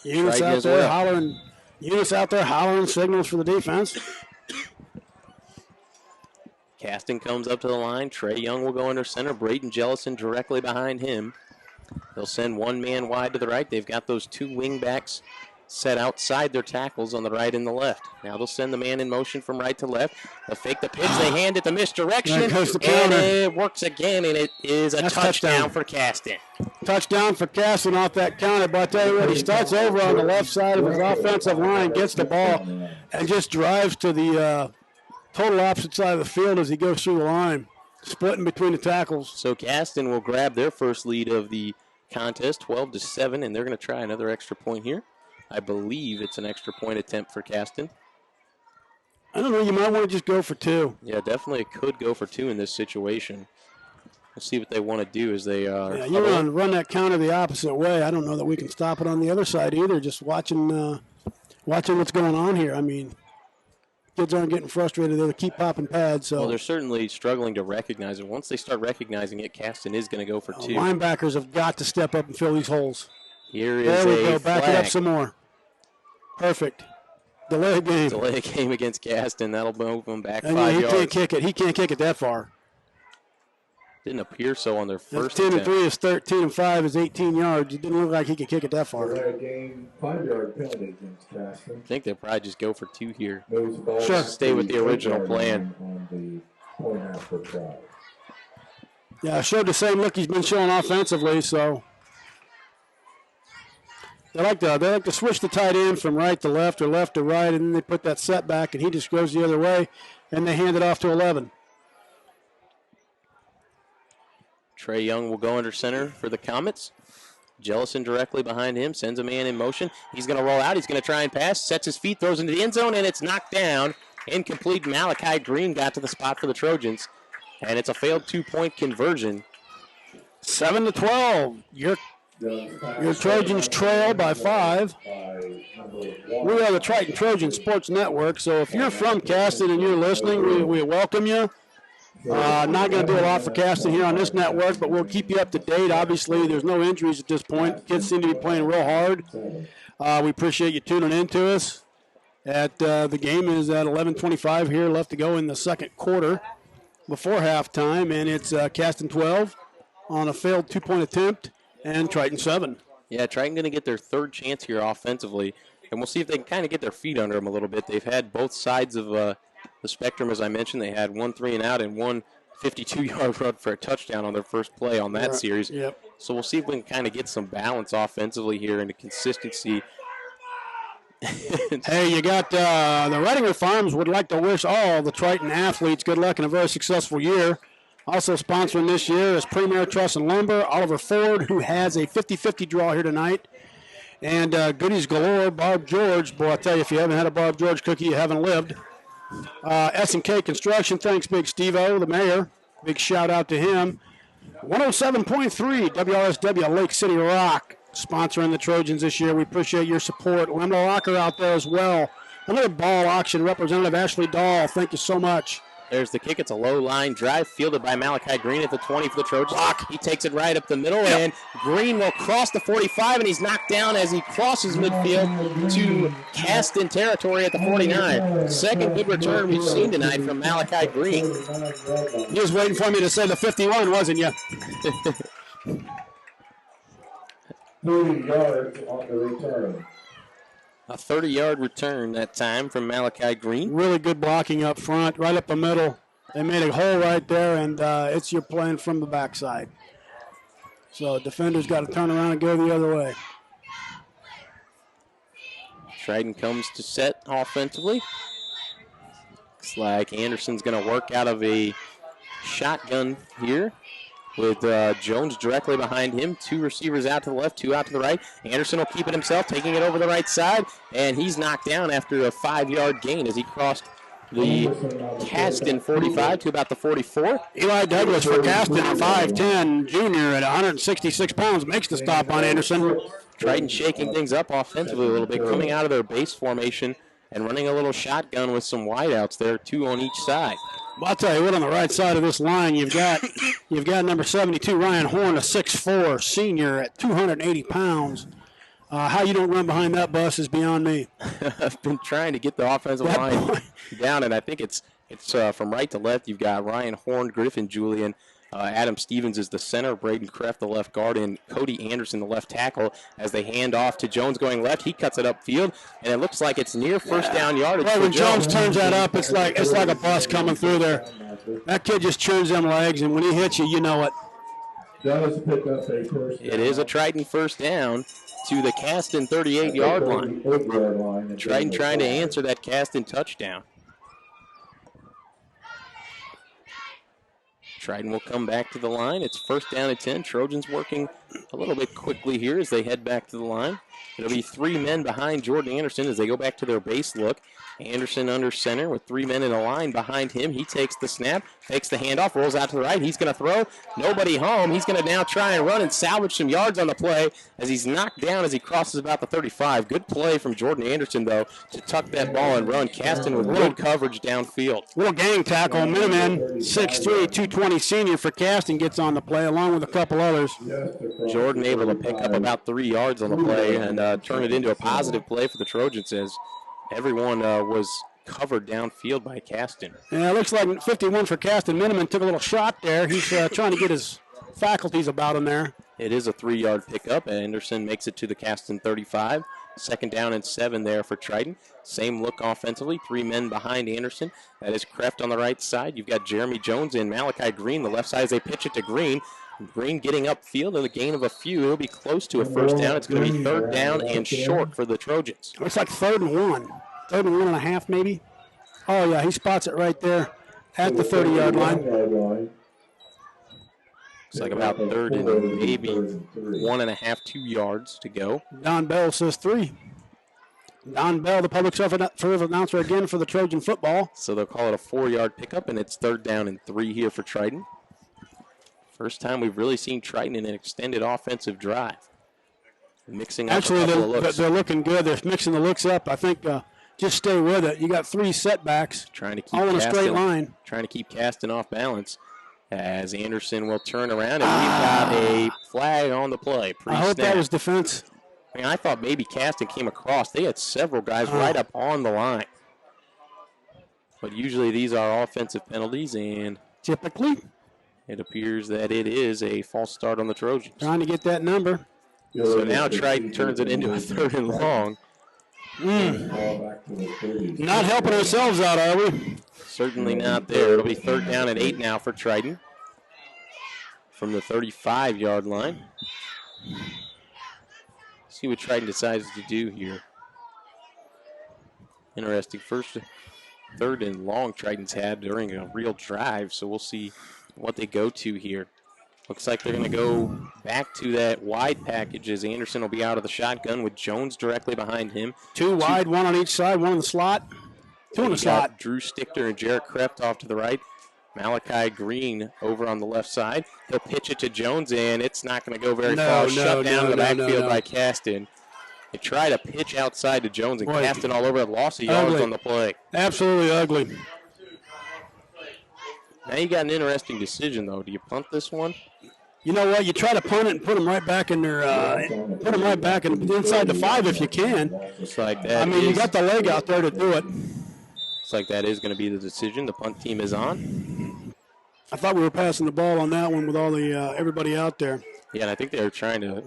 Eunice out there hollering. Eunice out there hollering signals for the defense. Caston comes up to the line. Trey Young will go under center. Braden Jellison directly behind him. They'll send one man wide to the right. They've got those two wing backs set outside their tackles on the right and the left. Now they'll send the man in motion from right to left. They'll fake the pitch. They hand it the misdirection. And it works again, and it is a touchdown for Caston. Touchdown for Caston off that counter. But I tell you what, he starts over on the left side of his offensive line, gets the ball, and just drives to the total opposite side of the field as he goes through the line, splitting between the tackles. So Caston will grab their first lead of the contest, 12-7, and they're going to try another extra point here. I believe it's an extra point attempt for Caston. I don't know. You might want to just go for two. Yeah, definitely it could go for two in this situation. We'll see what they want to do as they are. Yeah, you want to run that counter the opposite way. I don't know that we can stop it on the other side either. Just watching what's going on here. I mean, kids aren't getting frustrated. They'll keep popping pads. So. Well, they're certainly struggling to recognize it. Once they start recognizing it, Caston is going to go for two. Linebackers have got to step up and fill these holes. Here is there we go. flag. Back it up some more. Perfect. Delay game. Delay game against Caston. That'll move them back and 5 he yards. Can't kick it. He can't kick it that far. Didn't appear so on their first 10 attempt. and 3 is 13 and 5 is 18 yards. It didn't look like he could kick it that far. Delay game, 5-yard penalty against Caston. I think they'll probably just go for two here. Sure. Stay with the original plan. On the point after try. Yeah, showed the same look he's been showing offensively, so. They like to switch the tight end from right to left or left to right, and then they put that setback, and he just goes the other way, and they hand it off to 11. Trey Young will go under center for the Comets. Jellison directly behind him, sends a man in motion. He's going to roll out. He's going to try and pass, sets his feet, throws into the end zone, and it's knocked down. Incomplete. Malachi Greene got to the spot for the Trojans, and it's a failed 2-point conversion. 7-12. Your Trojans trail by 5. We are the Triton Trojans Sports Network, so if you're from Caston and you're listening, we welcome you. Not going to do a lot for Caston here on this network, but we'll keep you up to date. Obviously, there's no injuries at this point. Kids seem to be playing real hard. We appreciate you tuning in to us. The game is at 11:25 here, left to go in the second quarter before halftime, and it's Caston 12 on a failed 2-point attempt. And Triton 7. Yeah, Triton going to get their third chance here offensively, and we'll see if they can kind of get their feet under them a little bit. They've had both sides of the spectrum, as I mentioned. They had one 3-and-out and one 52-yard run for a touchdown on their first play on that series. Yep. So we'll see if we can kind of get some balance offensively here and a consistency. Hey, you got the Rettinger Farms would like to wish all the Triton athletes good luck and a very successful year. Also sponsoring this year is Premier Truss and Lumber, Oliver Ford, who has a 50-50 draw here tonight. And goodies galore, Barb George. Boy, I tell you, if you haven't had a Barb George cookie, you haven't lived. S&K Construction, thanks Big Steve-O, the mayor. Big shout out to him. 107.3 WRSW Lake City Rock, sponsoring the Trojans this year. We appreciate your support. Lemlo Locker out there as well. Another ball auction, Representative Ashley Dahl, thank you so much. There's the kick. It's a low line drive fielded by Malachi Greene at the 20 for the Trojans. Block. He takes it right up the middle, and Greene will cross the 45, and he's knocked down as he crosses midfield to Caston territory at the 49. Second good return we've seen tonight from Malachi Greene. He was waiting for me to say the 51, wasn't you? 30 yards on the return. A 30-yard return that time from Malachi Greene. Really good blocking up front, right up the middle. They made a hole right there, and it's your playing from the backside. So defender's got to turn around and go the other way. Triton comes to set offensively. Looks like Anderson's going to work out of a shotgun here with Jones directly behind him. 2 receivers out to the left, 2 out to the right. Anderson will keep it himself, taking it over the right side, and he's knocked down after a 5-yard gain as he crossed the Caston 45 to about the 44. Eli Douglas for Caston, a 5'10 junior at 166 pounds, makes the stop on Anderson. Triton shaking things up offensively a little bit, coming out of their base formation and running a little shotgun with some wideouts there, 2 on each side. Well, I'll tell you what, on the right side of this line, you've got number 72, Ryan Horne, a 6'4 senior at 280 pounds. How you don't run behind that bus is beyond me. I've been trying to get the offensive line down, and I think it's from right to left. You've got Ryan Horne, Griffin Julian, Adam Stevens is the center, Braden Kreft, the left guard, and Cody Anderson, the left tackle, as they hand off to Jones going left. He cuts it upfield, and it looks like it's near first down yardage. Well, when Jones turns that up, it's like a bus coming through there. That kid just churns them legs, and when he hits you, you know it. It is a Triton first down to the Caston 38-yard line. Triton trying to answer that Caston touchdown. Triton will come back to the line. It's first down at 10. Trojans working a little bit quickly here as they head back to the line. It'll be 3 men behind Jordan Anderson as they go back to their base look. Anderson under center with 3 men in a line behind him. He takes the snap, takes the handoff, rolls out to the right. He's going to throw. Nobody home. He's going to now try and run and salvage some yards on the play as he's knocked down as he crosses about the 35. Good play from Jordan Anderson, though, to tuck that ball and run. Caston with good coverage downfield. Little gang tackle. Minuteman, 6'3", 220 senior for Caston gets on the play along with a couple others. Jordan able to pick up about 3 yards on the play and turn it into a positive play for the Trojans as everyone was covered downfield by Caston. Yeah, it looks like 51 for Caston. Miniman took a little shot there. He's trying to get his faculties about him there. It is a 3-yard pickup. Anderson makes it to the Caston 35. Second down and 7 there for Triton. Same look offensively. 3 men behind Anderson. That is Kreft on the right side. You've got Jeremy Jones and Malachi Greene. The left side as they pitch it to Greene. Greene getting upfield and a gain of a few. It'll be close to a first down. It's going to be 3rd down and short for the Trojans. Looks like 3rd and 1. 3rd and 1.5 maybe. Oh, yeah, he spots it right there at the 30-yard line. Looks like about 3rd and maybe 1.5, 2 yards to go. Don Bell says 3. Don Bell, the public service announcer again for the Trojan football. So they'll call it a 4-yard pickup, and it's 3rd down and 3 here for Triton. First time we've really seen Triton in an extended offensive drive. Mixing up a couple of looks. They're looking good. They're mixing the looks up. I think just stay with it. You got 3 setbacks trying to keep all in a straight line. Trying to keep Caston off balance as Anderson will turn around, and we've got a flag on the play. I hope that was defense. I mean, I thought maybe Caston came across. They had several guys right up on the line. But usually these are offensive penalties, and typically it appears that it is a false start on the Trojans. Trying to get that number. So now Triton turns it into a 3rd and long. Not helping ourselves out, are we? Certainly not there. It'll be 3rd down and 8 now for Triton from the 35-yard line. See what Triton decides to do here. Interesting. First, 3rd and long Triton's had during a real drive, so we'll see what they go to here. Looks like they're going to go back to that wide package as Anderson will be out of the shotgun with Jones directly behind him. 2 wide, 1 on each side, 1 in the slot. 2 in the slot. Drew Stichter and Jarrett Kreft off to the right. Malachi Greene over on the left side. He'll pitch it to Jones, and it's not going to go very far. Shut down in the backfield by Caston. They try to pitch outside to Jones, and Caston all over it. Loss of yards on the play. Absolutely ugly. Now you got an interesting decision, though. Do you punt this one? You know what? You try to punt it and put them right back in their, put them right back inside the 5 if you can. Looks like that. I mean, you got the leg out there to do it. Looks like that is going to be the decision. The punt team is on. I thought we were passing the ball on that one with all the everybody out there. Yeah, and I think they were trying to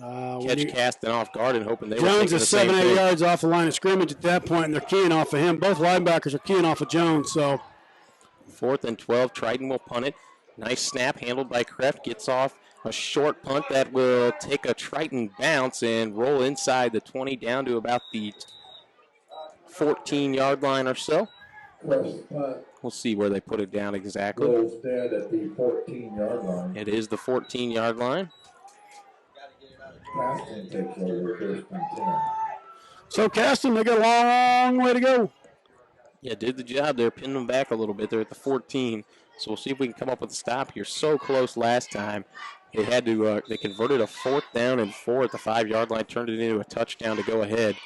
catch Caston off guard and hoping they were Jones taking is 7-8 yards off the line of scrimmage at that point, and they're keying off of him. Both linebackers are keying off of Jones, so. 4th and 12. Triton will punt it. Nice snap handled by Kreft. Gets off a short punt that will take a Triton bounce and roll inside the 20 down to about the 14-yard line or so. We'll see where they put it down exactly. Goals dead at the 14-yard line. It is the 14-yard line. Caston takes over first and 10. So Caston, they got a long way to go. Yeah, did the job there, pinned them back a little bit. They're at the 14, so we'll see if we can come up with a stop here. So close last time. They had to. They converted a 4th down and 4 at the 5-yard line, turned it into a touchdown to go ahead.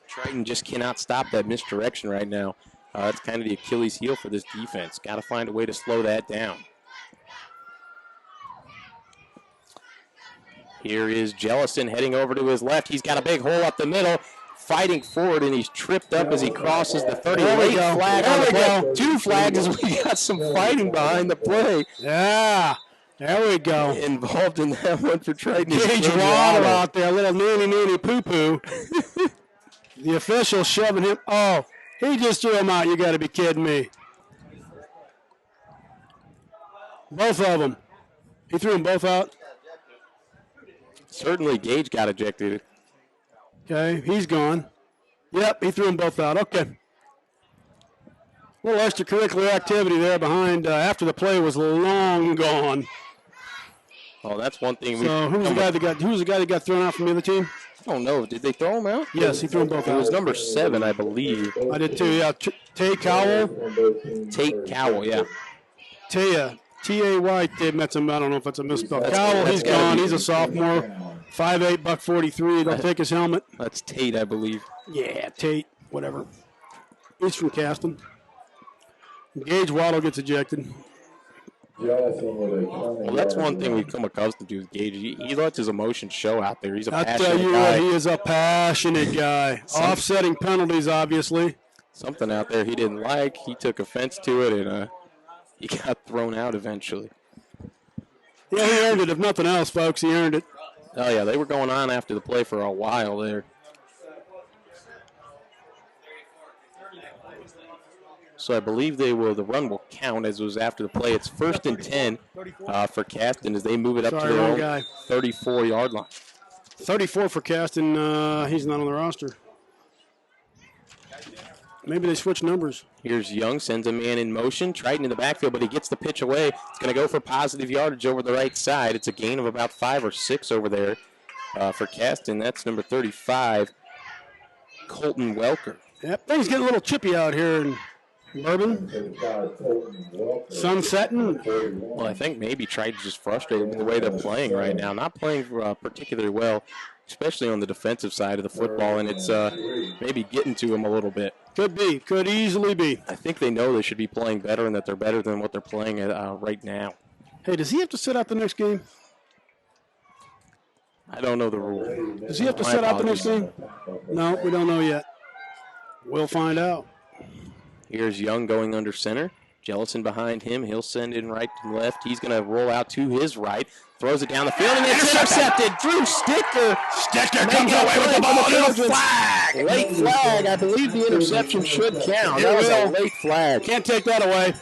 Triton just cannot stop that misdirection right now. That's kind of the Achilles heel for this defense. Got to find a way to slow that down. Here is Jellison heading over to his left. He's got a big hole up the middle, fighting forward, and he's tripped up as he crosses the 30. Late flag on the play. 2 flags as we got some fighting behind the play. Yeah, there we go. Involved in that one for Triton. Gage Waddle out there, a little nanny poo-poo. The official shoving him. Oh, he just threw him out. You got to be kidding me. Both of them. He threw them both out. Certainly Gage got ejected. Okay, he's gone. Yep, he threw them both out. Okay. A little extracurricular activity there behind after the play was long gone. Oh, that's one thing. So who's the guy that got thrown out from the other team? I don't know. Did they throw him out? Yes, he threw them both out. It was number 7, I believe. I did too, yeah. Tate Cowell, yeah. Taya. T-A-Y, Dave Metzum. I don't know if it's a misspell. That's Cowell, he's gone. He's a sophomore. 5'8", $143. They'll take his helmet. That's Tate, I believe. Yeah, Tate, whatever. He's from Caston. Gage Waddle gets ejected. Well, that's one thing we've come accustomed to with Gage. He lets his emotions show out there. He's a passionate guy. I tell you what, he is a passionate guy. Offsetting penalties, obviously. Something out there he didn't like. He took offense to it, and he got thrown out eventually. Yeah, he earned it. If nothing else, folks, he earned it. Oh, yeah, they were going on after the play for a while there. So I believe the run will count as it was after the play. It's 1st and 10 for Caston as they move it up to their own 34-yard line. 34 for Caston. He's not on the roster. Maybe they switch numbers. Here's Young, sends a man in motion. Triton in the backfield, but he gets the pitch away. It's going to go for positive yardage over the right side. It's a gain of about 5 or 6 over there for Caston. That's number 35, Colton Welker. Yep, things getting a little chippy out here in Bourbon. Sun setting. Well, I think maybe Triton's just frustrated with the way they're playing right now. Not playing particularly well, especially on the defensive side of the football, and it's maybe getting to them a little bit. Could be. Could easily be. I think they know they should be playing better and that they're better than what they're playing right now. Hey, does he have to sit out the next game? I don't know the rule. Does he have to sit out the next game? No, we don't know yet. We'll find out. Here's Young going under center. Jellison behind him. He'll send in right and left. He's going to roll out to his right. Throws it down the field, and it's intercepted. Drew Stichter. Stichter comes away with the ball. There's a flag. Late flag. I believe the interception should count. That was a late flag. Can't take that away.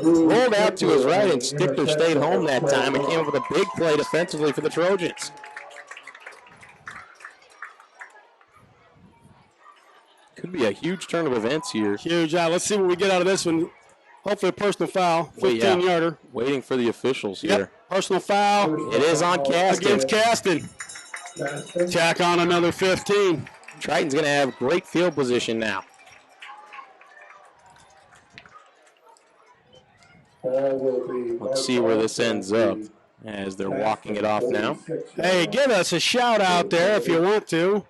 Rolled out to his right, and Stichter stayed home that time and came up with a big play defensively for the Trojans. Could be a huge turn of events here. Huge. Let's see what we get out of this one. Hopefully a personal foul, 15-yarder. Waiting for the officials here. Yep. Personal foul. It is on Caston. Against Caston. Tack on another 15. Triton's going to have great field position now. Let's see where this ends up as they're walking it off now. Hey, give us a shout out there if you want to.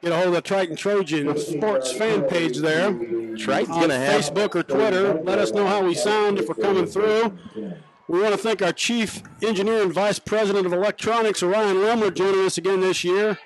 Get a hold of the Triton Trojans sports fan page there. Triton's on Facebook or Twitter. Let us know how we sound if we're coming through. We want to thank our Chief Engineer and Vice President of Electronics, Orion Lemler, joining us again this year.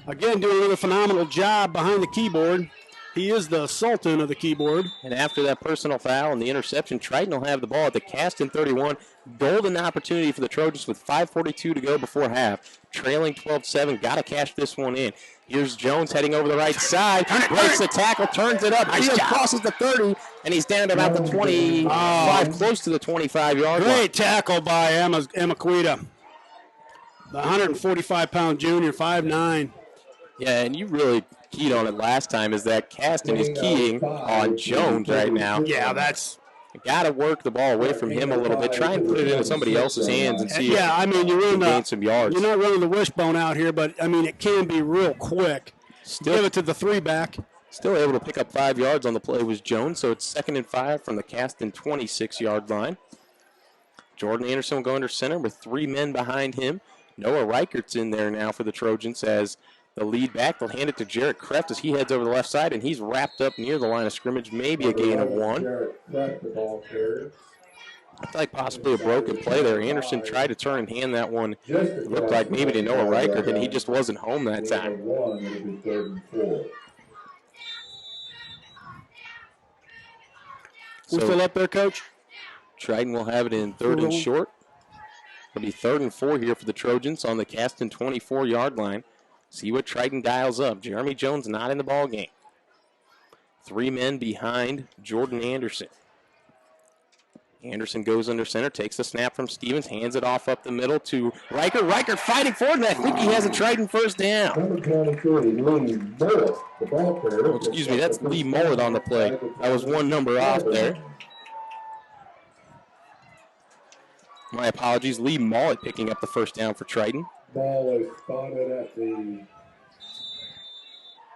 Again, doing another phenomenal job behind the keyboard. He is the sultan of the keyboard. And after that personal foul and the interception, Triton will have the ball at the Caston 31. Golden opportunity for the Trojans with 5:42 to go before half. Trailing 12-7. Got to cash this one in. Here's Jones heading over the right side. Breaks the tackle, turns it up. Field crosses the 30, and he's down to about the 25, close to the 25-yard line. Great tackle by Amaquita. The 145-pound junior, 5'9". Yeah, and you really keyed on it last time, is that Caston is keying on Jones right now. Yeah, that's. Got to work the ball away from him a little bit. Try and put it into somebody else's hands and see Yeah, I mean, if he can gain some yards. You're not running the wishbone out here, but, I mean, it can be real quick. Still, give it to the 3-back. Still able to pick up 5 yards on the play was Jones, so it's 2nd and 5 from the Caston 26-yard line. Jordan Anderson will go under center with 3 men behind him. Noah Reichert's in there now for the Trojans as the lead back. They'll hand it to Jarrett Kreft as he heads over the left side, and he's wrapped up near the line of scrimmage, maybe a gain of 1. I feel like possibly a broken play there. Anderson tried to turn and hand that one. It looked like maybe to Noah Reichert, and he just wasn't home that time. We still up there, Coach? Triton will have it in 3rd and short. It'll be 3rd and 4 here for the Trojans on the Caston 24-yard line. See what Triton dials up. Jeremy Jones not in the ball game. 3 men behind Jordan Anderson. Anderson goes under center, takes the snap from Stevens, hands it off up the middle to Reichert. Reichert fighting for it, and I think he has a Triton first down. Oh, excuse me, that's Lee Mullet on the play. That was 1 number off there. My apologies. Lee Mullet picking up the first down for Triton. Ball is spotted at the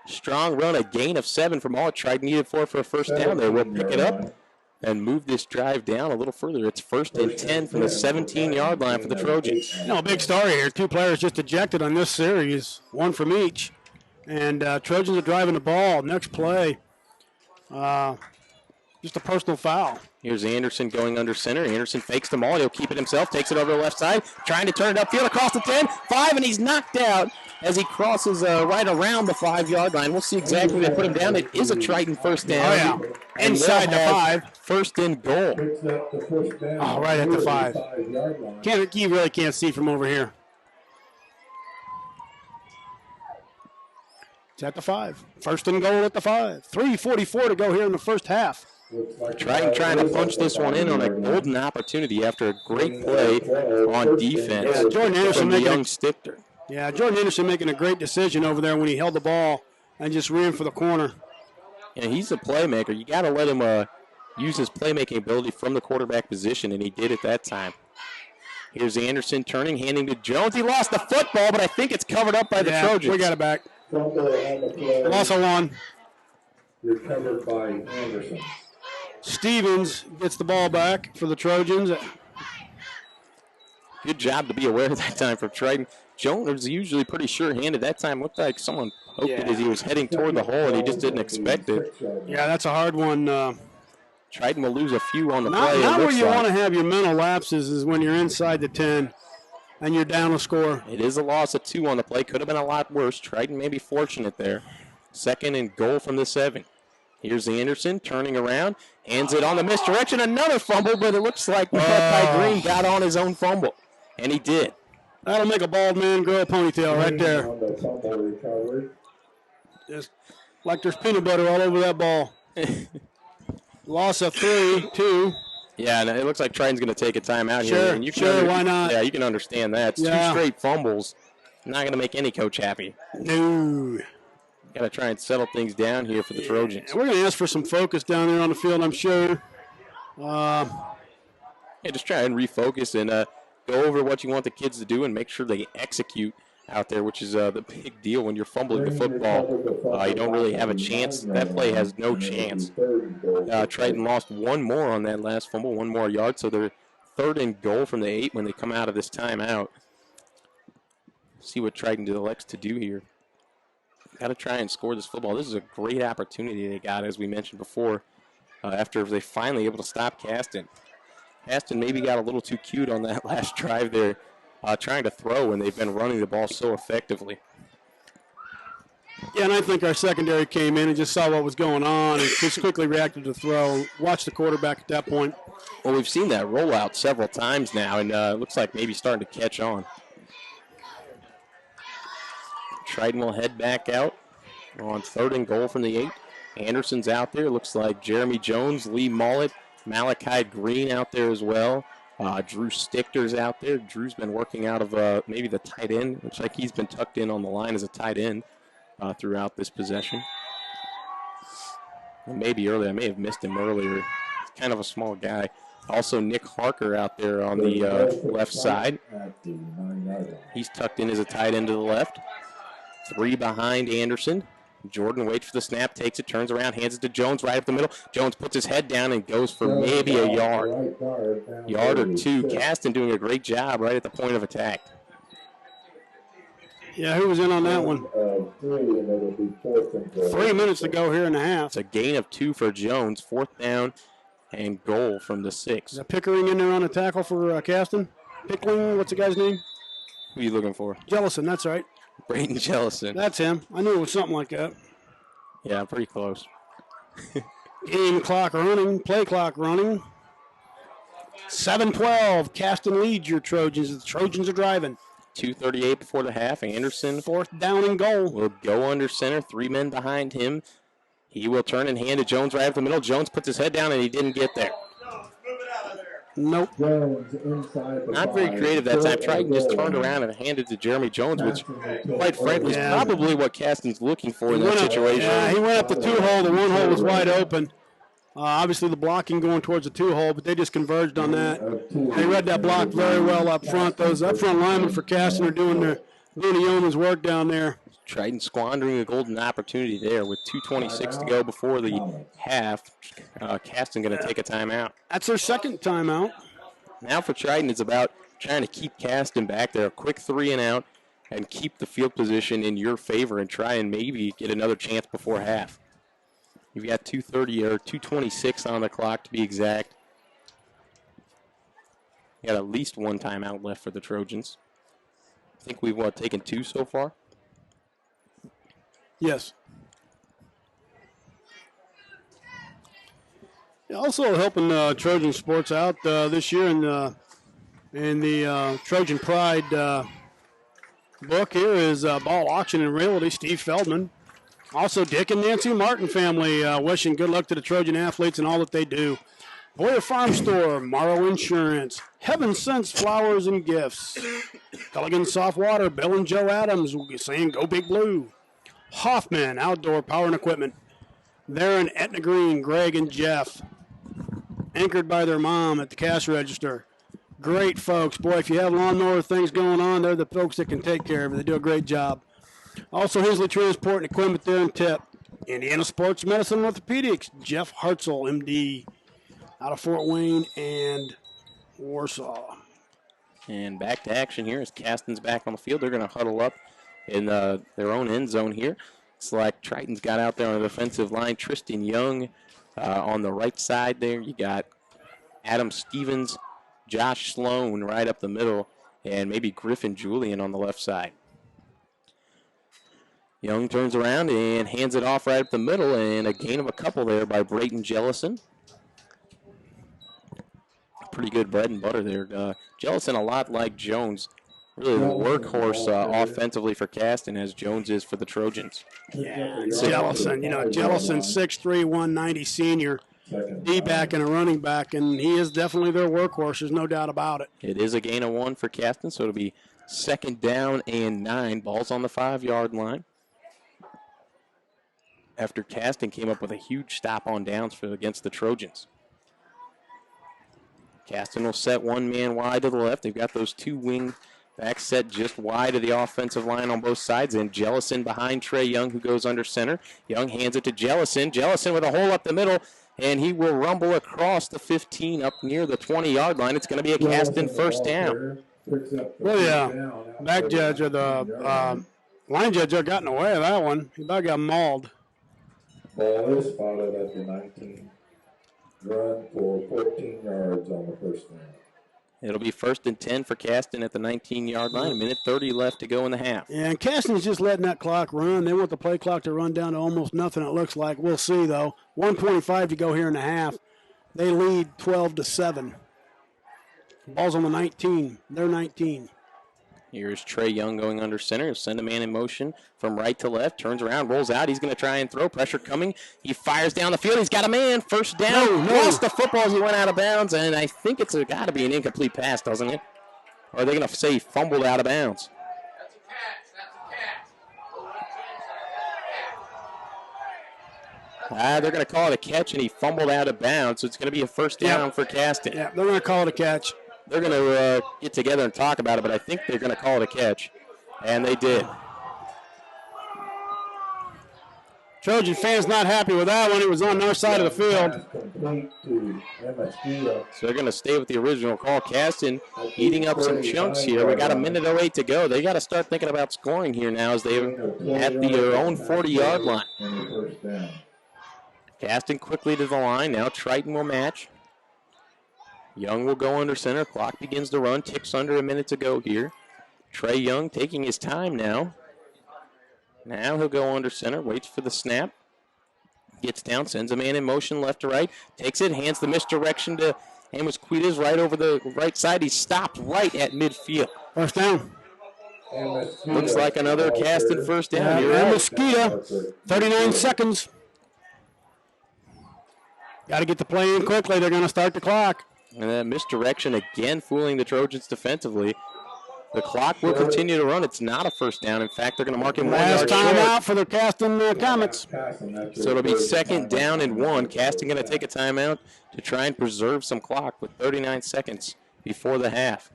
strong run, a gain of 7 from Mullet. Triton needed 4 for a first down there. We'll pick it up and move this drive down a little further. It's 1st and 10 from the 17-yard line for the Trojans. A big story here. 2 players just ejected on this series, 1 from each. And Trojans are driving the ball. Next play, just a personal foul. Here's Anderson going under center. Anderson fakes the ball. He'll keep it himself. Takes it over the left side. Trying to turn it upfield across the 10. 5, and he's knocked out as he crosses right around the 5-yard line. We'll see exactly where they put him down. It is a Triton first down. Oh, yeah. Inside the 5. 1st and goal. Oh, right at the 5. You really can't see from over here. It's at the 5. 1st and goal at the 5. 3:44 to go here in the first half. Triton trying to punch this one in on a golden opportunity after a great play on defense. Yeah, Jordan Anderson from the making young Stichter. Yeah, Jordan Anderson making a great decision over there when he held the ball and just ran for the corner. Yeah, he's a playmaker. You got to let him use his playmaking ability from the quarterback position, and he did it that time. Here's Anderson turning, handing to Jones. He lost the football, but I think it's covered up by the Trojans. We got it back. Loss of 1. Recovered by Anderson. Stevens gets the ball back for the Trojans. Good job to be aware of that time from Triton. Jones was usually pretty sure-handed. That time looked like someone poked it as he was heading toward the hole, and he just didn't expect it. Yeah, that's a hard one. Triton will lose a few on the play. Not where you want to have your mental lapses is when you're inside the 10 and you're down a score. It is a loss of 2 on the play. Could have been a lot worse. Triton may be fortunate there. 2nd and goal from the 7. Here's Anderson turning around, hands it on the misdirection. Another fumble, but it looks like Malachi Greene got on his own fumble, and he did. That'll make a bald man grow a ponytail right there. Just like there's peanut butter all over that ball. Loss of 3, 2. Yeah, and it looks like Triton's going to take a timeout here. And you can why not? Yeah, you can understand that. It's 2 straight fumbles. Not going to make any coach happy. No. Got to try and settle things down here for the Trojans. We're going to ask for some focus down there on the field, I'm sure. Just try and refocus and go over what you want the kids to do and make sure they execute out there, which is the big deal when you're fumbling the football. You don't really have a chance. That play has no chance. Triton lost 1 more on that last fumble, 1 more yard, so they're 3rd and goal from the 8 when they come out of this timeout. See what Triton elects to do here. Got to try and score this football. This is a great opportunity they got, as we mentioned before, after they finally able to stop Caston. Caston maybe got a little too cute on that last drive there, trying to throw when they've been running the ball so effectively. Yeah, and I think our secondary came in and just saw what was going on and just quickly reacted to the throw. Watched the quarterback at that point. Well, we've seen that rollout several times now, and it looks like maybe starting to catch on. Triton will head back out on 3rd and goal from the 8. Anderson's out there. Looks like Jeremy Jones, Lee Mullet, Malachi Greene out there as well. Drew Stichter's out there. Drew's been working out of maybe the tight end. Looks like he's been tucked in on the line as a tight end. throughout this possession. And maybe earlier, I may have missed him earlier. He's kind of a small guy. Also, Nick Harker out there on the left side. He's tucked in as a tight end to the left. 3 behind Anderson. Jordan waits for the snap, takes it, turns around, hands it to Jones right up the middle. Jones puts his head down and goes for maybe a yard or 2. Caston doing a great job right at the point of attack. Yeah, who was in on that one? 3 minutes to go here in the half. It's a gain of 2 for Jones. 4th down and goal from the 6. Is that Pickering in there on a tackle for Caston? Pickling, what's the guy's name? Who are you looking for? Jellison, that's right. Braden Jellison. That's him. I knew it was something like that. Yeah, pretty close. Game clock running, play clock running. 7-12. Caston leads your Trojans. The Trojans are driving. 2:38 before the half. Anderson, 4th down and goal. will go under center. 3 men behind him. He will turn and hand to Jones right up the middle. Jones puts his head down, and he didn't get there. Nope. Not very creative that time. Triton just turned around and handed to Jeremy Jones, which, quite frankly, is probably what Caston's looking for in that situation. Yeah, he went up the 2-hole. The 1 hole was wide open. Obviously, the blocking going towards the 2-hole, but they just converged on that. They read that block very well up front. Those up front linemen for Caston are doing the yeoman's work down there. Triton squandering a golden opportunity there with 2:26 to go before the half. Caston going to take a timeout. That's their 2nd timeout. Now for Triton, it's about trying to keep Caston back there. A quick 3 and out and keep the field position in your favor and try and maybe get another chance before half. You've got 2:30 or 2:26 on the clock to be exact. You got at least 1 timeout left for the Trojans. I think we've taken 2 so far. Yes. Also helping Trojan sports out this year in the Trojan Pride book here is Ball Auction and Realty, Steve Feldman. Also Dick and Nancy Martin family wishing good luck to the Trojan athletes and all that they do. Boyer Farm Store, Morrow Insurance, Heaven Sense Flowers and Gifts, Culligan Soft Water, Bill and Joe Adams saying go Big Blue. Hoffman Outdoor Power and Equipment. They're in Etna Green, Greg and Jeff. Anchored by their mom at the cash register. Great folks. Boy, if you have lawnmower things going on, they're the folks that can take care of it. They do a great job. Also, Hensley Transport and Equipment there in Tip. Indiana Sports Medicine and Orthopedics. Jeff Hartzell, MD, out of Fort Wayne and Warsaw. And back to action here as Caston's back on the field. They're going to huddle up in their own end zone here. It's like Triton's got out there on the defensive line. Tristan Young on the right side there. You got Adam Stevens, Josh Slone right up the middle, and maybe Griffin Julian on the left side. Young turns around and hands it off right up the middle, and a gain of a couple there by Braden Jellison. Pretty good bread and butter there. Jellison a lot like Jones. Really the workhorse offensively for Caston as Jones is for the Trojans. Yeah, Jellison. Jellison, 6'3", 190 senior, D-back and a running back, and he is definitely their workhorse. There's no doubt about it. It is a gain of 1 for Caston, so it'll be 2nd down and 9. Ball's on the 5-yard line. After Caston came up with a huge stop on downs against the Trojans. Caston will set 1 man wide to the left. They've got those 2 wing backs set just wide of the offensive line on both sides. And Jellison behind Trey Young, who goes under center. Young hands it to Jellison. Jellison with a hole up the middle, and he will rumble across the 15 up near the 20-yard line. It's going to be a Caston 1st down. Well, yeah, back judge or the line judge got in the way of that one. He about got mauled. Ball is spotted at the 19. Run for 14 yards on the 1st down. It'll be 1st and 10 for Caston at the 19-yard line. 1:30 left to go in the half. Yeah, and Caston's just letting that clock run. They want the play clock to run down to almost nothing, it looks like. We'll see, though. 1:25 to go here in the half. They lead 12-7. Ball's on the 19. They're 19. Here's Trey Young going under center. He'll send a man in motion from right to left. Turns around, rolls out. He's going to try and throw. Pressure coming. He fires down the field. He's got a man. 1st down. Lost the football as he went out of bounds, and I think it's got to be an incomplete pass, doesn't it? Or are they going to say he fumbled out of bounds? They're going to call it a catch, and he fumbled out of bounds, so it's going to be a first down for Caston. Yeah, they're going to call it a catch. They're going to get together and talk about it, but I think they're going to call it a catch, and they did. Trojan fans not happy with that one. It was on our side of the field. So they're going to stay with the original call. Caston eating up some chunks here. We got 1:08 to go. They got to start thinking about scoring here now as they're at their own 40-yard line. Caston quickly to the line. Now Triton will match. Young will go under center. Clock begins to run. Ticks under a minute to go here. Trey Young taking his time now. Now he'll go under center, waits for the snap, gets down, sends a man in motion left to right, takes it, hands the misdirection to Amos-Quitas right over the right side. He's stopped right at midfield. First down. Looks like another Caston first down. Amos-Quita, 39 seconds. Got to get the play in quickly. They're going to start the clock. And that misdirection again fooling the Trojans defensively. The clock will continue to run. It's not a first down. In fact, they're going to mark him 1 yard short. Last time out for the Caston Comets. So it'll be 2nd down and 1. Caston going to take a timeout to try and preserve some clock with 39 seconds before the half.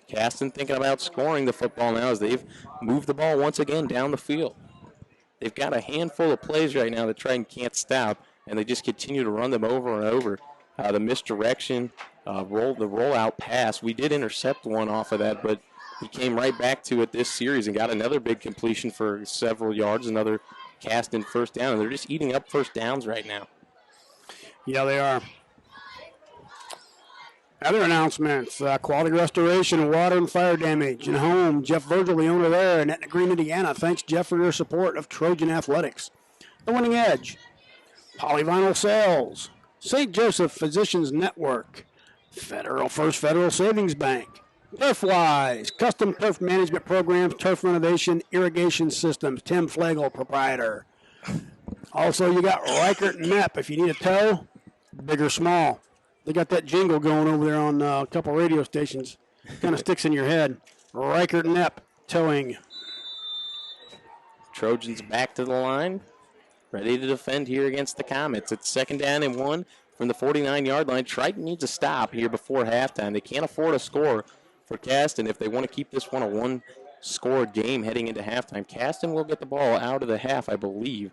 Caston thinking about scoring the football now as they've moved the ball once again down the field. They've got a handful of plays right now that Triton can't stop, and they just continue to run them over and over. The misdirection, the rollout pass. We did intercept one off of that, but he came right back to it this series and got another big completion for several yards, another Caston first down. And they're just eating up first downs right now. Yeah, they are. Other announcements, quality restoration, water and fire damage, and home. Jeff Virgil, the owner there in Etna Green, Indiana. Thanks, Jeff, for your support of Trojan Athletics. The Winning Edge, Polyvinyl Sales, St. Joseph Physicians Network, First Federal Savings Bank, Turfwise, Custom Turf Management Programs, Turf Renovation, Irrigation Systems, Tim Flagel, proprietor. Also, you got Reichert Nepp if you need a tow, big or small. They got that jingle going over there on a couple radio stations. Kind of sticks in your head. Reichert Nepp towing. Trojans back to the line. Ready to defend here against the Comets. It's 2nd down and 1 from the 49-yard line. Triton needs a stop here before halftime. They can't afford a score for Caston if they want to keep this one a one-score game heading into halftime. Caston will get the ball out of the half, I believe.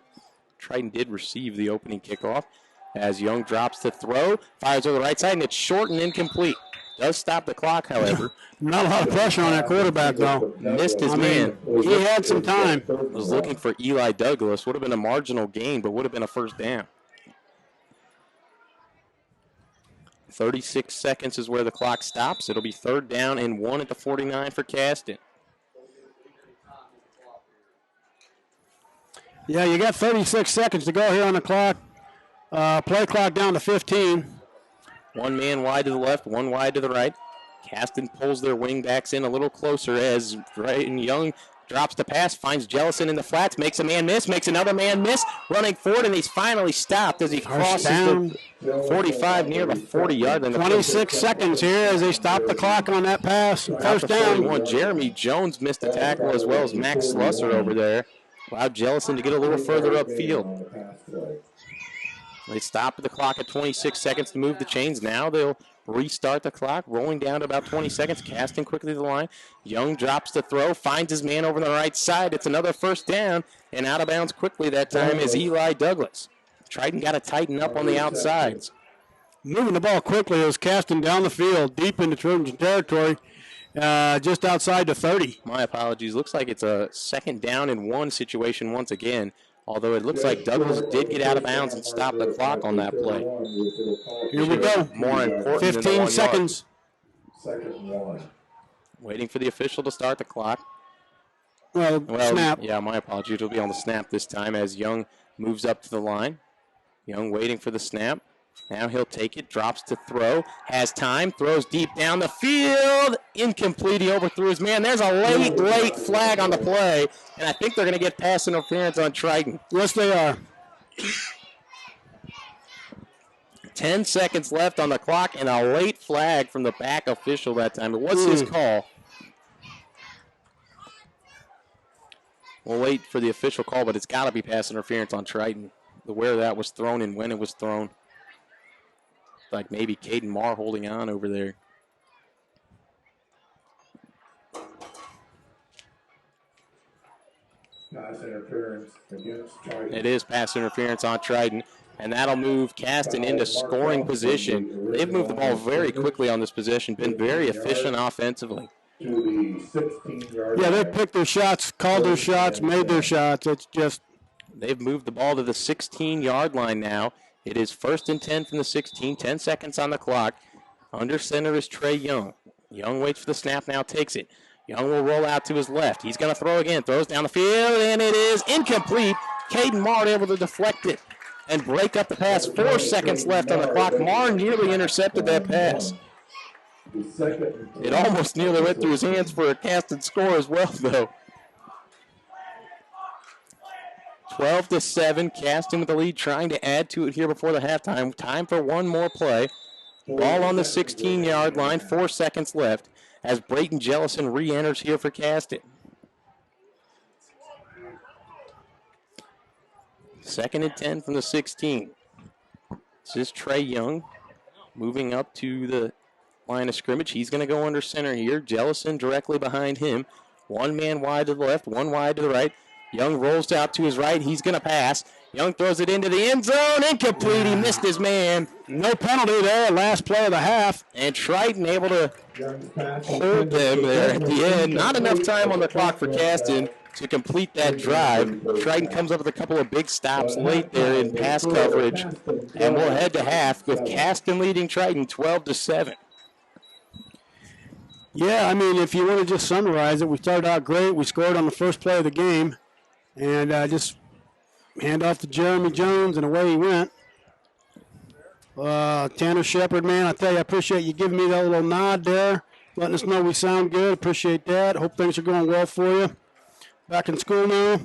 Triton did receive the opening kickoff as Young drops to throw, fires over the right side, and it's short and incomplete. Does stop the clock, however. Not a lot of pressure on that quarterback, though. Missed his man. He had some time. Was looking for Eli Douglas. Would have been a marginal gain, but would have been a first down. 36 seconds is where the clock stops. It'll be 3rd down and 1 at the 49 for Caston. Yeah, you got 36 seconds to go here on the clock. Play clock down to 15. 1 man wide to the left, 1 wide to the right. Caston pulls their wingbacks in a little closer as Braden Young drops the pass, finds Jellison in the flats, makes a man miss, makes another man miss, running forward, and he's finally stopped as he crosses the 45 near the 40-yard line. 26 seconds here as they stop the clock on that pass. First down. Jeremy Jones missed a tackle as well as Max Slusser over there. Allowed Jellison to get a little further upfield. They stop the clock at 26 seconds to move the chains. Now they'll restart the clock, rolling down to about 20 seconds. Caston quickly to the line. Young drops to throw, finds his man over the right side. It's another first down, and out of bounds quickly that time is Eli Douglas. Triton got to tighten up on the outsides. Moving the ball quickly as Caston down the field, deep into Trojan territory, just outside the 30. My apologies. Looks like it's a 2nd down and 1 situation once again. Although it looks like Douglas did get out of bounds and stop the clock on that play. Here we go. More important 15 seconds. Waiting for the official to start the clock. Well, snap. Yeah, my apologies. It'll be on the snap this time as Young moves up to the line. Young waiting for the snap. Now he'll take it, drops to throw, has time, throws deep down the field. Incomplete, he overthrew his man. There's a late flag on the play, and I think they're going to get pass interference on Triton. Yes, they are. 10 seconds left on the clock, and a late flag from the back official that time. It was his call. We'll wait for the official call, but it's got to be pass interference on Triton. The where that was thrown and when it was thrown. Like maybe Caden Marr holding on over there. Pass interference against Triton. It is pass interference on Triton, and that'll move Caston into scoring position. They've moved the ball very quickly on this possession, been very efficient offensively. To the 16-yard Yeah, they line. picked their shots, called their shots, made their shots. It's just They've moved the ball to the 16-yard line now. It is 1st and 10 from the 16, 10 seconds on the clock. Under center is Trey Young. Young waits for the snap, now takes it. Young will roll out to his left. He's going to throw again, throws down the field, and it is incomplete. Caden Marr able to deflect it and break up the pass. 4 seconds left on the clock. Marr nearly intercepted that pass. It almost nearly went through his hands for a casted score as well, though. 12-7, Caston with the lead, trying to add to it here before the halftime. Time for one more play. Ball on the 16-yard line, 4 seconds left as Braden Jellison re-enters here for Caston. 2nd and 10 from the 16. This is Trey Young moving up to the line of scrimmage. He's going to go under center here. Jellison directly behind him. One man wide to the left, one wide to the right. Young rolls out to his right. He's going to pass. Young throws it into the end zone. Incomplete. He missed his man. no penalty there. Last play of the half. And Triton able to hold them there at the end. Not enough time on the clock for Caston to complete that drive. Triton comes up with a couple of big stops late there in pass coverage. And we'll head to half with Caston leading Triton 12-7. Yeah, I mean, if you want to just summarize it, we started out great. We scored on the first play of the game. And just hand off to Jeremy Jones, and away he went. Tanner Shepard, man, I tell you, I appreciate you giving me that little nod there, letting us know we sound good. Appreciate that. Hope things are going well for you. Back in school now.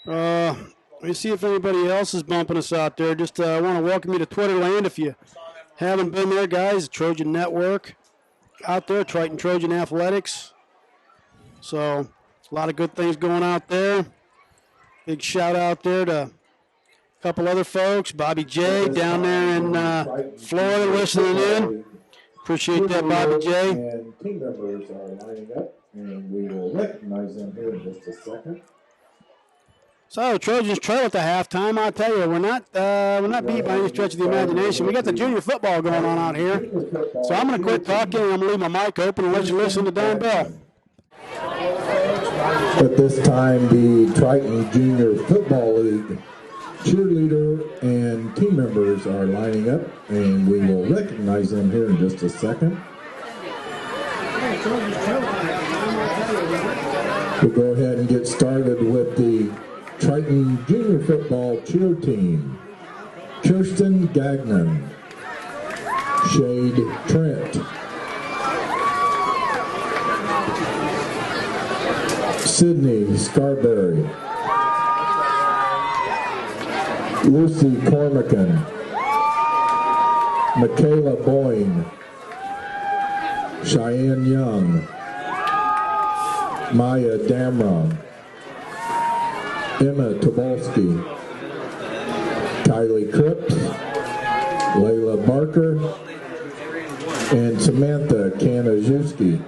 Let me see if anybody else is bumping us out there. Just want to welcome you to Twitter Land. If you haven't been there, guys, Trojan Network out there, Triton Trojan Athletics. So a lot of good things going out there. Big shout out there to a couple other folks. Bobby J down there in Florida listening in. Appreciate that, Bobby J. And team members are lining up, and we will recognize them here in just a second. So Trojans trail at the halftime. I'll tell you, we're not beat by any stretch of the imagination. We got the junior football going on out here. So I'm going to quit talking, and I'm going to leave my mic open and let you listen to Don Bell. At this time, the Triton Junior Football League cheerleader and team members are lining up, and we will recognize them here in just a second. We'll go ahead and get started with the Triton Junior Football cheer team. Kirsten Gagnon, Shade Trent, Sydney Scarberry, Lucy Cormican, Michaela Boyne, Cheyenne Young, Maya Damron, Emma Tobolsky, Kylie Cripps, Layla Barker, and Samantha Kanajewski.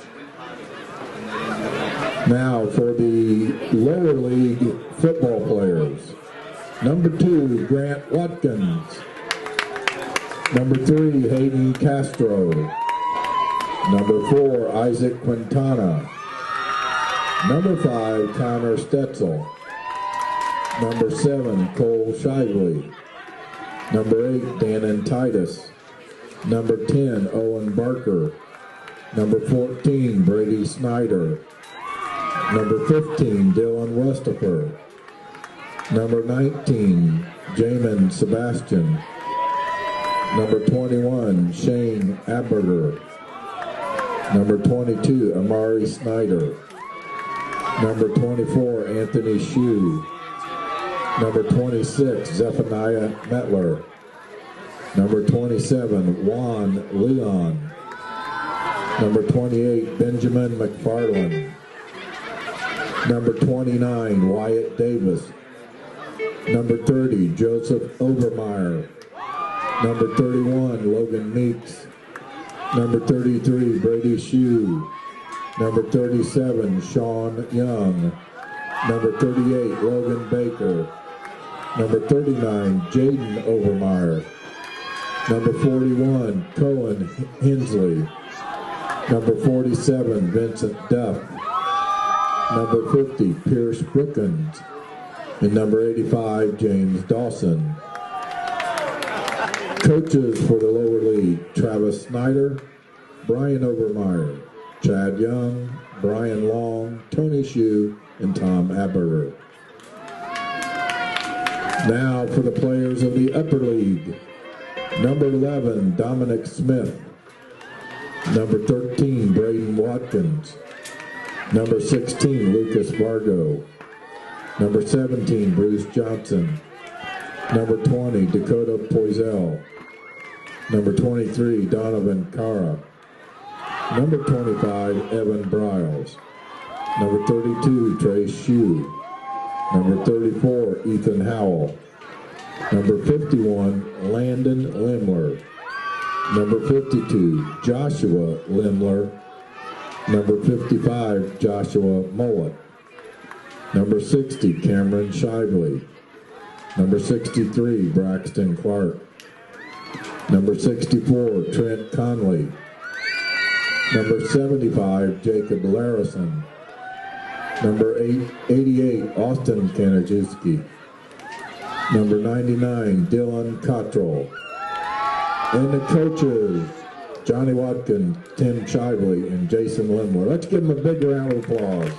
Now for the lower league football players. Number 2, Grant Watkins. Number 3, Hayden Castro. Number 4, Isaac Quintana. Number 5, Connor Stetzel. Number 7, Cole Shively. Number 8, Dannon Titus. Number 10, Owen Barker. Number 14, Brady Snyder. Number 15, Dylan Westifer. Number 19, Jamin Sebastian. Number 21, Shane Aberger. Number 22, Amari Snyder. Number 24, Anthony Shue. Number 26, Zephaniah Metler. Number 27, Juan Leon. Number 28, Benjamin McFarland. Number 29, Wyatt Davis. Number 30, Joseph Obermeyer. Number 31, Logan Meeks. Number 33, Brady Shue. Number 37, Sean Young. Number 38, Logan Baker. Number 39, Jaden Obermeyer. Number 41, Cohen Hensley. Number 47, Vincent Duff. Number 50, Pierce Brookins. And number 85, James Dawson. Coaches for the lower league, Travis Snyder, Brian Obermeyer, Chad Young, Brian Long, Tony Shue, and Tom Aberger. Now for the players of the upper league. Number 11, Dominic Smith. Number 13, Braden Watkins. Number 16, Lucas Vargo. Number 17, Bruce Johnson. Number 20, Dakota Poisel. Number 23, Donovan Cara. Number 25, Evan Briles. Number 32, Trey Shue. Number 34, Ethan Howell. Number 51, Landon Limler. Number 52, Joshua Limler. Number 55, Joshua Mullet. Number 60, Cameron Shively. Number 63, Braxton Clark. Number 64, Trent Conley. Number 75, Jacob Larison. Number 88, Austin Kanajewski. Number 99, Dylan Cottrell. And the coaches, Johnny Watkins, Tim Shively, and Jason Limler. Let's give them a big round of applause.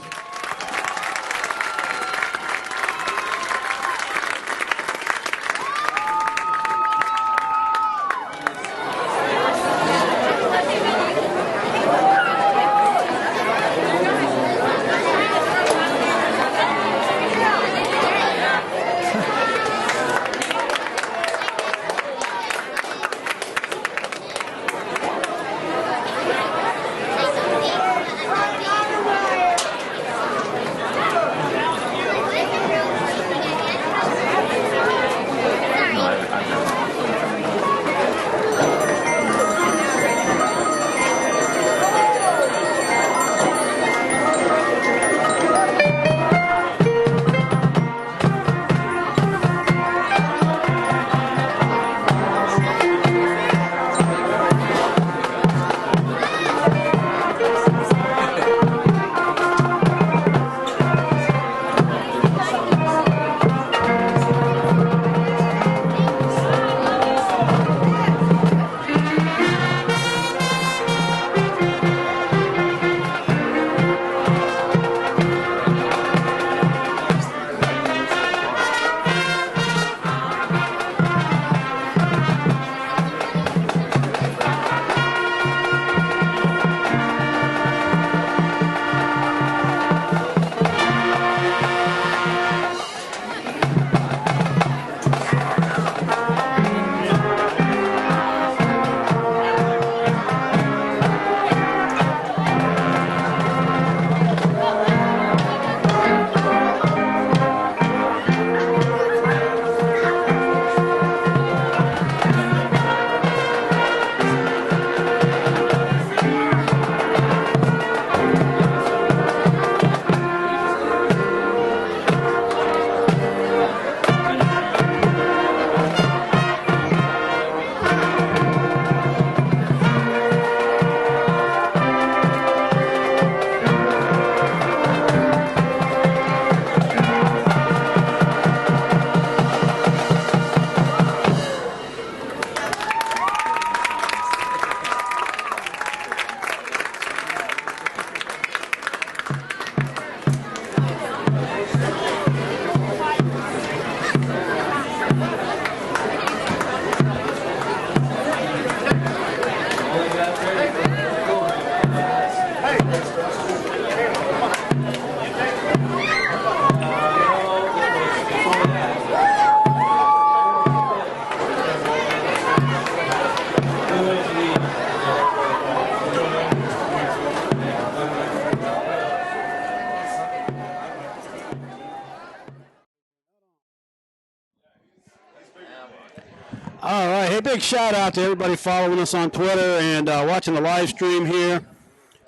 All right. Hey, big shout out to everybody following us on Twitter and watching the live stream here.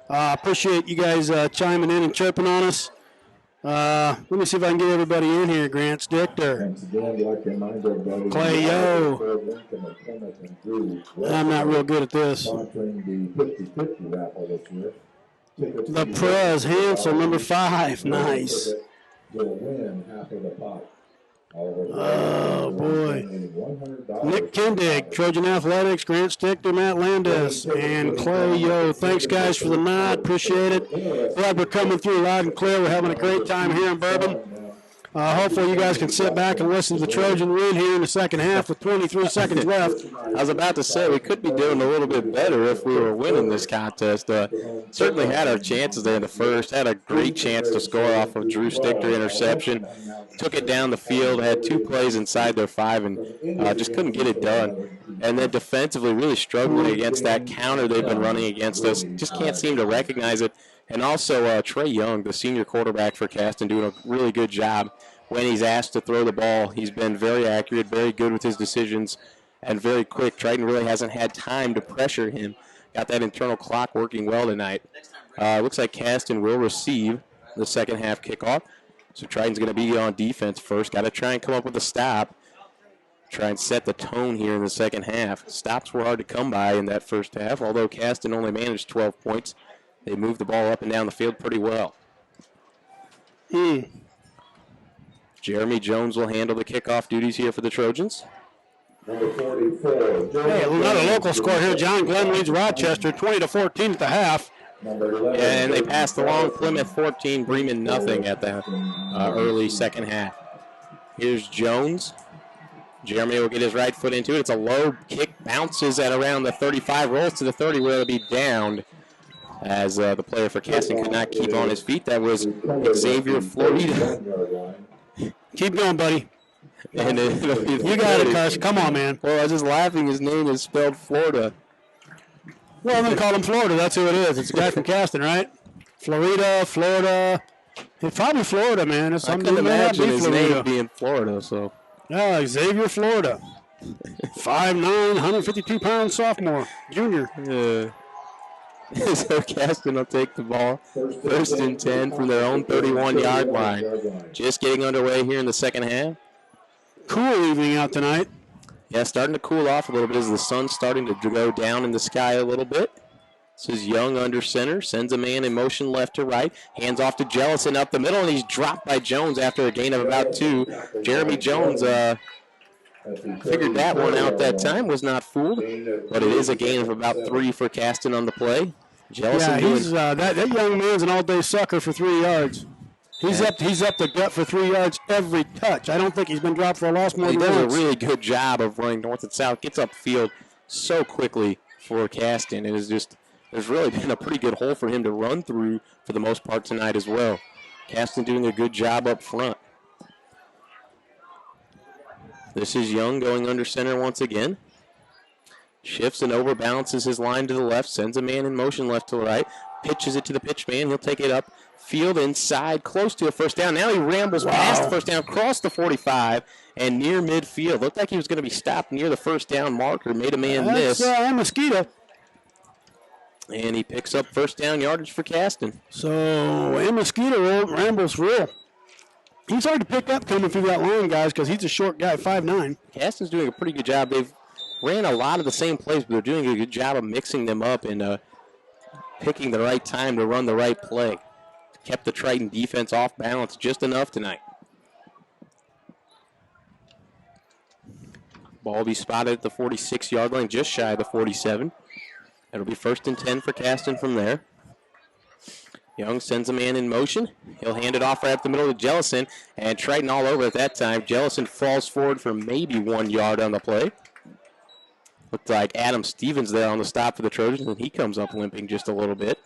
Appreciate you guys chiming in and chirping on us. Let me see if I can get everybody in here. Grant Stichter. Clay Yeo. I'm not real good at this. The Prez Hansel, number 5. Nice. Oh, boy. Nick Kindig, Trojan Athletics, Grant Stichter, Matt Landis, and Clay Yeo. Thanks, guys, for the nod. Appreciate it. Glad we're coming through loud and clear. We're having a great time here in Bourbon. Hopefully you guys can sit back and listen to the Trojan win here in the second half with 23 seconds left. I was about to say we could be doing a little bit better if we were winning this contest. Certainly had our chances there in the first. Had a great chance to score off of Drew Stichter interception. Took it down the field, had 2 plays inside their 5, and just couldn't get it done. And then defensively really struggling against that counter they've been running against us. Just can't seem to recognize it. And also Trey Young, the senior quarterback for Caston, doing a really good job. When he's asked to throw the ball, he's been very accurate, very good with his decisions, and very quick. Triton really hasn't had time to pressure him. Got that internal clock working well tonight. Looks like Caston will receive the second half kickoff. So Triton's going to be on defense first. Got to try and come up with a stop. Try and set the tone here in the second half. Stops were hard to come by in that first half, although Caston only managed 12 points. They moved the ball up and down the field pretty well. Jeremy Jones will handle the kickoff duties here for the Trojans. Number 44. Hey, another local score here. John Glenn leads Rochester 20-14 at the half. And they passed along Plymouth 14, Bremen nothing at the early second half. Here's Jones. Jeremy will get his right foot into it. It's a low kick, bounces at around the 35, rolls to the 30 where it'll be downed as the player for Caston could not keep on his feet. That was Xavier Florida. Keep going, buddy. And you got it, Cuss. Come on, man. Well, I was just laughing. His name is spelled Florida. Well, I'm going to call him Florida. That's who it is. It's a guy from Caston, right? Florida. It's probably Florida, man. It's I couldn't imagine his name being Florida, so. Yeah, Xavier Florida. 5'9", 152-pound sophomore, junior. Yeah. So Caston will take the ball. First and 10 from their own 31-yard line. Just getting underway here in the second half. Cool evening out tonight. Yeah, starting to cool off a little bit as the sun's starting to go down in the sky a little bit. This is Young under center. Sends a man in motion left to right. Hands off to Jellison up the middle, and he's dropped by Jones after a gain of about 2. Jeremy Jones figured that one out that time, was not fooled. But it is a gain of about 3 for Caston on the play. Jellison he's, that young man's an all-day sucker for 3 yards. He's up the gut for 3 yards every touch. I don't think he's been dropped for a loss more than once. He does a really good job of running north and south. Gets upfield so quickly for Caston. It is just, there's really been a pretty good hole for him to run through for the most part tonight as well. Caston doing a good job up front. This is Young going under center once again. Shifts and overbalances his line to the left. Sends a man in motion left to the right. Pitches it to the pitch man. He'll take it up field inside, close to a first down. Now he rambles past the first down, across the 45, and near midfield. Looked like he was going to be stopped near the first down marker. Made a man miss. That's Mosquito. And he picks up first down yardage for Caston. So, Mosquito rambles real. He's hard to pick up coming through that line, guys, because he's a short guy, 5'9". Caston's doing a pretty good job. They've ran a lot of the same plays, but they're doing a good job of mixing them up and picking the right time to run the right play. Kept the Triton defense off balance just enough tonight. Ball will be spotted at the 46-yard line, just shy of the 47. It'll be first and 10 for Caston from there. Young sends a man in motion. He'll hand it off right up the middle to Jellison, and Triton all over at that time. Jellison falls forward for maybe 1 yard on the play. Looked like Adam Stevens there on the stop for the Trojans, and he comes up limping just a little bit.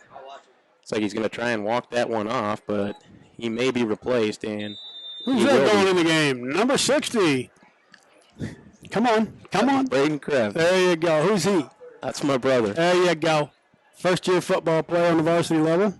Looks like he's going to try and walk that one off, but he may be replaced. And who's that going in the game? Number 60. Come on. Braden Kreft. There you go. Who's he? That's my brother. There you go. First-year football player on the varsity level.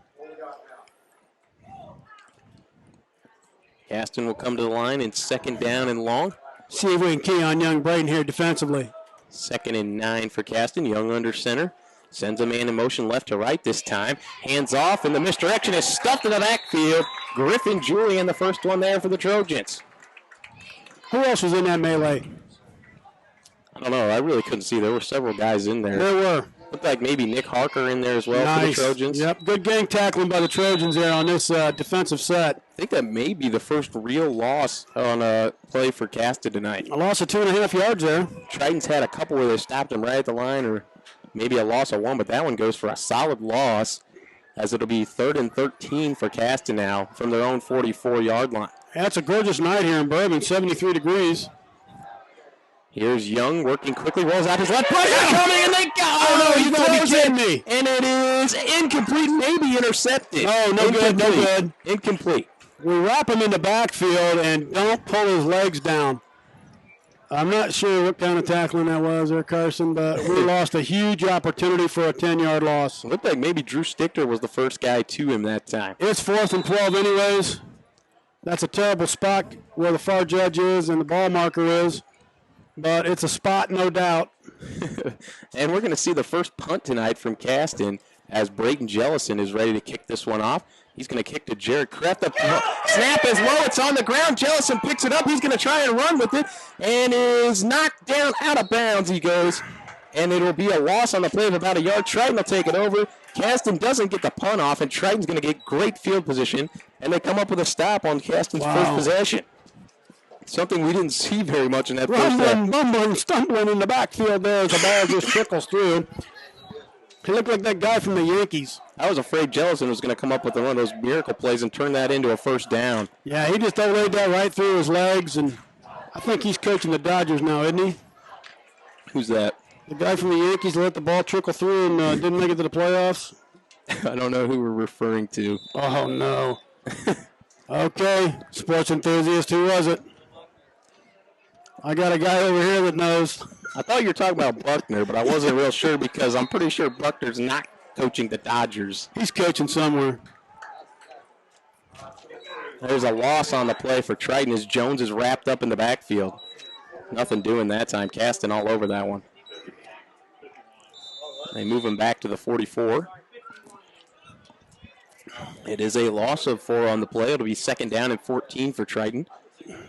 Caston will come to the line in second down and long. See if we can key on young Braden here defensively. 2nd and 9 for Caston. Young under center. Sends a man in motion left to right this time. Hands off, and the misdirection is stuffed in the backfield. Griffin Julian, the first one there for the Trojans. Who else was in that melee? I don't know. I really couldn't see. There were several guys in there. There were. Looked like maybe Nick Harker in there as well for the Trojans. Yep, good gang tackling by the Trojans there on this defensive set. I think that may be the first real loss on a play for Caston tonight. A loss of 2.5 yards there. Triton's had a couple where they stopped him right at the line, or maybe a loss of 1, but that one goes for a solid loss, as it'll be 3rd and 13 for Caston now from their own 44-yard line. That's a gorgeous night here in Bourbon, 73 degrees. Here's Young working quickly, rolls out his left foot, coming, and they got you gotta be kidding me. And it is incomplete, maybe intercepted. Oh, no good, no good. Incomplete. We wrap him in the backfield and don't pull his legs down. I'm not sure what kind of tackling that was there, Carson, but we lost a huge opportunity for a 10-yard loss. It looked like maybe Drew Stichter was the first guy to him that time. It's 4th and 12 anyways. That's a terrible spot where the far judge is and the ball marker is. But it's a spot, no doubt. And we're going to see the first punt tonight from Caston as Braden Jellison is ready to kick this one off. He's going to kick to Jarrett Kreft. The snap is low. It's on the ground. Jellison picks it up. He's going to try and run with it and is knocked down out of bounds. He goes, and it'll be a loss on the play of about a yard. Triton will take it over. Caston doesn't get the punt off, and Triton's going to get great field position, and they come up with a stop on Caston's first possession. Something we didn't see very much in that first half. Mumbling, stumbling in the backfield there as the ball just trickles through. He looked like that guy from the Yankees. I was afraid Jellison was going to come up with one of those miracle plays and turn that into a first down. Yeah, he just laid that right through his legs, and I think he's coaching the Dodgers now, isn't he? Who's that? The guy from the Yankees let the ball trickle through and didn't make it to the playoffs. I don't know who we're referring to. Oh, no. Okay, sports enthusiast, who was it? I got a guy over here that knows. I thought you were talking about Buckner, but I wasn't real sure because I'm pretty sure Buckner's not coaching the Dodgers. He's coaching somewhere. There's a loss on the play for Triton as Jones is wrapped up in the backfield. Nothing doing that time. Caston all over that one. They move him back to the 44. It is a loss of 4 on the play. It'll be 2nd down and 14 for Triton.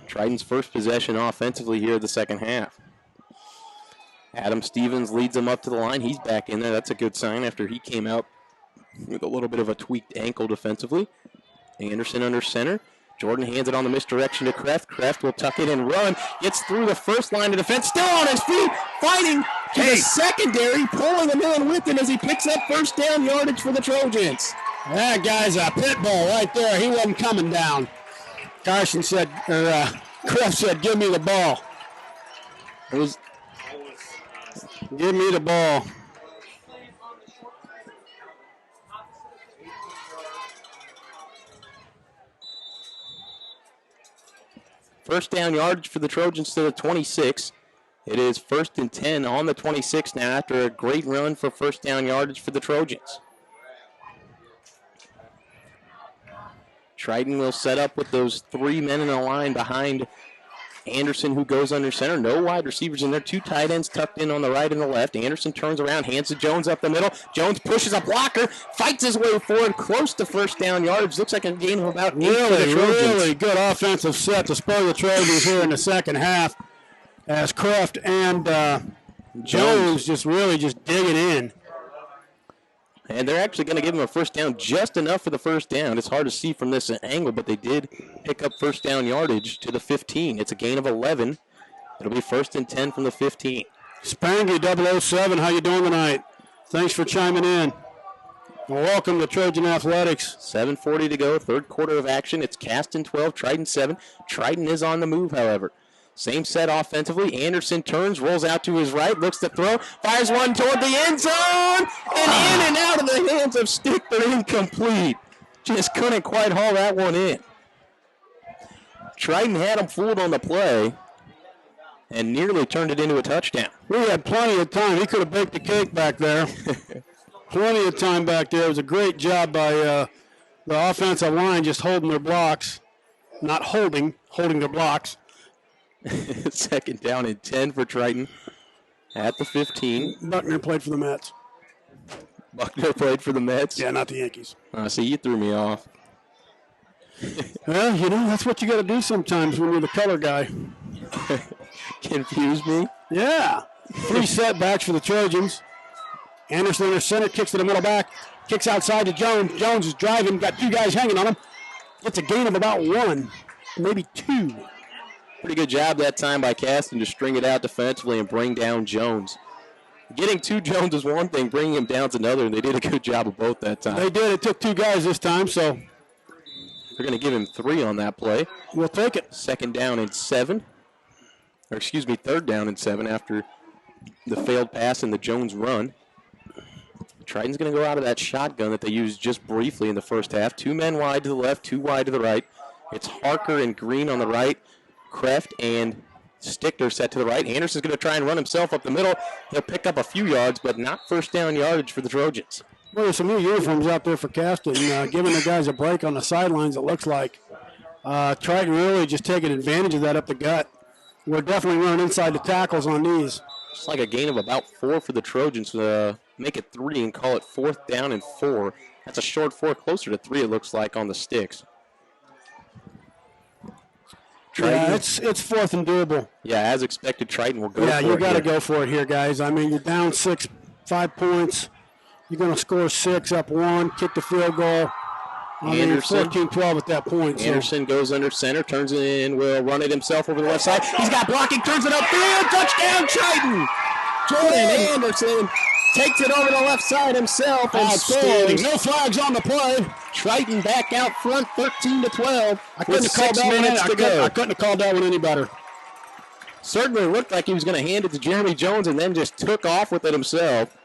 Triton's first possession offensively here the second half. Adam Stevens leads him up to the line. He's back in there. That's a good sign after he came out with a little bit of a tweaked ankle defensively. Anderson under center. Jordan hands it on the misdirection to Kreft. Kreft will tuck it and run. Gets through the first line of defense. Still on his feet. Fighting to the secondary. Pulling him in with him as he picks up first down yardage for the Trojans. That guy's a pit bull right there. He wasn't coming down. Carson said, Kreft said, give me the ball. Give me the ball. First down yardage for the Trojans to the 26. It is 1st and 10 on the 26 now after a great run for first down yardage for the Trojans. Triton will set up with those 3 men in a line behind Anderson, who goes under center. No wide receivers in there. 2 tight ends tucked in on the right and the left. Anderson turns around, hands to Jones up the middle. Jones pushes a blocker, fights his way forward, close to first down yardage. Looks like a gain of about 8 for the Trojans. Really good offensive set to spoil the Trojans here in the second half as Kreft and Jones just digging in. And they're actually going to give him a first down, just enough for the first down. It's hard to see from this angle, but they did pick up first down yardage to the 15. It's a gain of 11. It'll be 1st and 10 from the 15. Spangy 007, how you doing tonight? Thanks for chiming in. Well, welcome to Trojan Athletics. 7:40 to go, 3rd quarter of action. It's Caston 12, Triton 7. Triton is on the move, however. Same set offensively. Anderson turns, rolls out to his right, looks to throw, fires one toward the end zone, and in and out of the hands of Stichter, incomplete. Just couldn't quite haul that one in. Triton had him fooled on the play and nearly turned it into a touchdown. We had plenty of time. He could have baked the cake back there. Plenty of time back there. It was a great job by the offensive line just holding their blocks. Not holding their blocks. 2nd down and 10 for Triton. at the 15. Buckner played for the Mets. Buckner played for the Mets? Yeah, not the Yankees. See, you threw me off. Well, that's what you got to do sometimes when you're the color guy. Confuse me? Yeah. 3 setbacks for the Trojans. Anderson in the center, kicks to the middle back, kicks outside to Jones. Jones is driving, got 2 guys hanging on him. Gets a gain of about 1, maybe 2. Pretty good job that time by Caston to string it out defensively and bring down Jones. Getting 2 Jones is one thing, bringing him down is another, and they did a good job of both that time. They did. It took 2 guys this time, so they're going to give him 3 on that play. We'll take it. 3rd down and 7 after the failed pass and the Jones run. Triton's going to go out of that shotgun that they used just briefly in the first half. 2 men wide to the left, 2 wide to the right. It's Harker and Greene on the right. Kreft and Stichter set to the right. Anderson's going to try and run himself up the middle. He'll pick up a few yards, but not first down yardage for the Trojans. Well, there's some new uniforms out there for Caston, giving the guys a break on the sidelines, it looks like. Triton really just taking advantage of that up the gut. We're definitely running inside the tackles on these. Just like a gain of about 4 for the Trojans. Make it 3 and call it 4th down and 4. That's a short 4, closer to 3 it looks like on the sticks. Triton. Yeah, it's 4th and doable. Yeah, as expected, Triton will go for it. Yeah, you got to go for it here, guys. I mean, you're down 5 points. You're going to score 6, up 1, kick the field goal. Anderson. 14-12 at that point. Anderson goes under center, turns it in, will run it himself over the left side. He's got blocking, turns it upfield, touchdown, Triton! Jordan Anderson takes it over the left side himself and scores. No flags on the play. Triton back out front, 13-12. I couldn't have called that one any better. Certainly looked like he was going to hand it to Jeremy Jones and then just took off with it himself.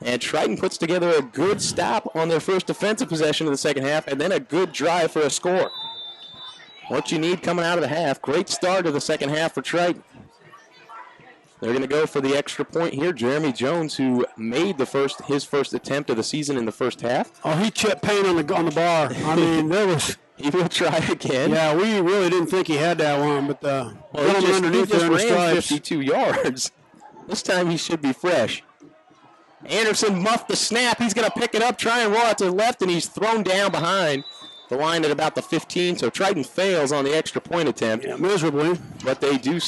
And Triton puts together a good stop on their first defensive possession of the second half and then a good drive for a score. What you need coming out of the half. Great start of the second half for Triton. They're going to go for the extra point here. Jeremy Jones, who made his first attempt of the season in the first half. Oh, he chipped paint on the bar. I mean, there was... He will try again. Yeah, we really didn't think he had that one, but he just ran 52 yards. This time he should be fresh. Anderson muffed the snap. He's going to pick it up, try and roll out to the left, and he's thrown down behind the line at about the 15. So Triton fails on the extra point attempt. Yeah, miserably. But they do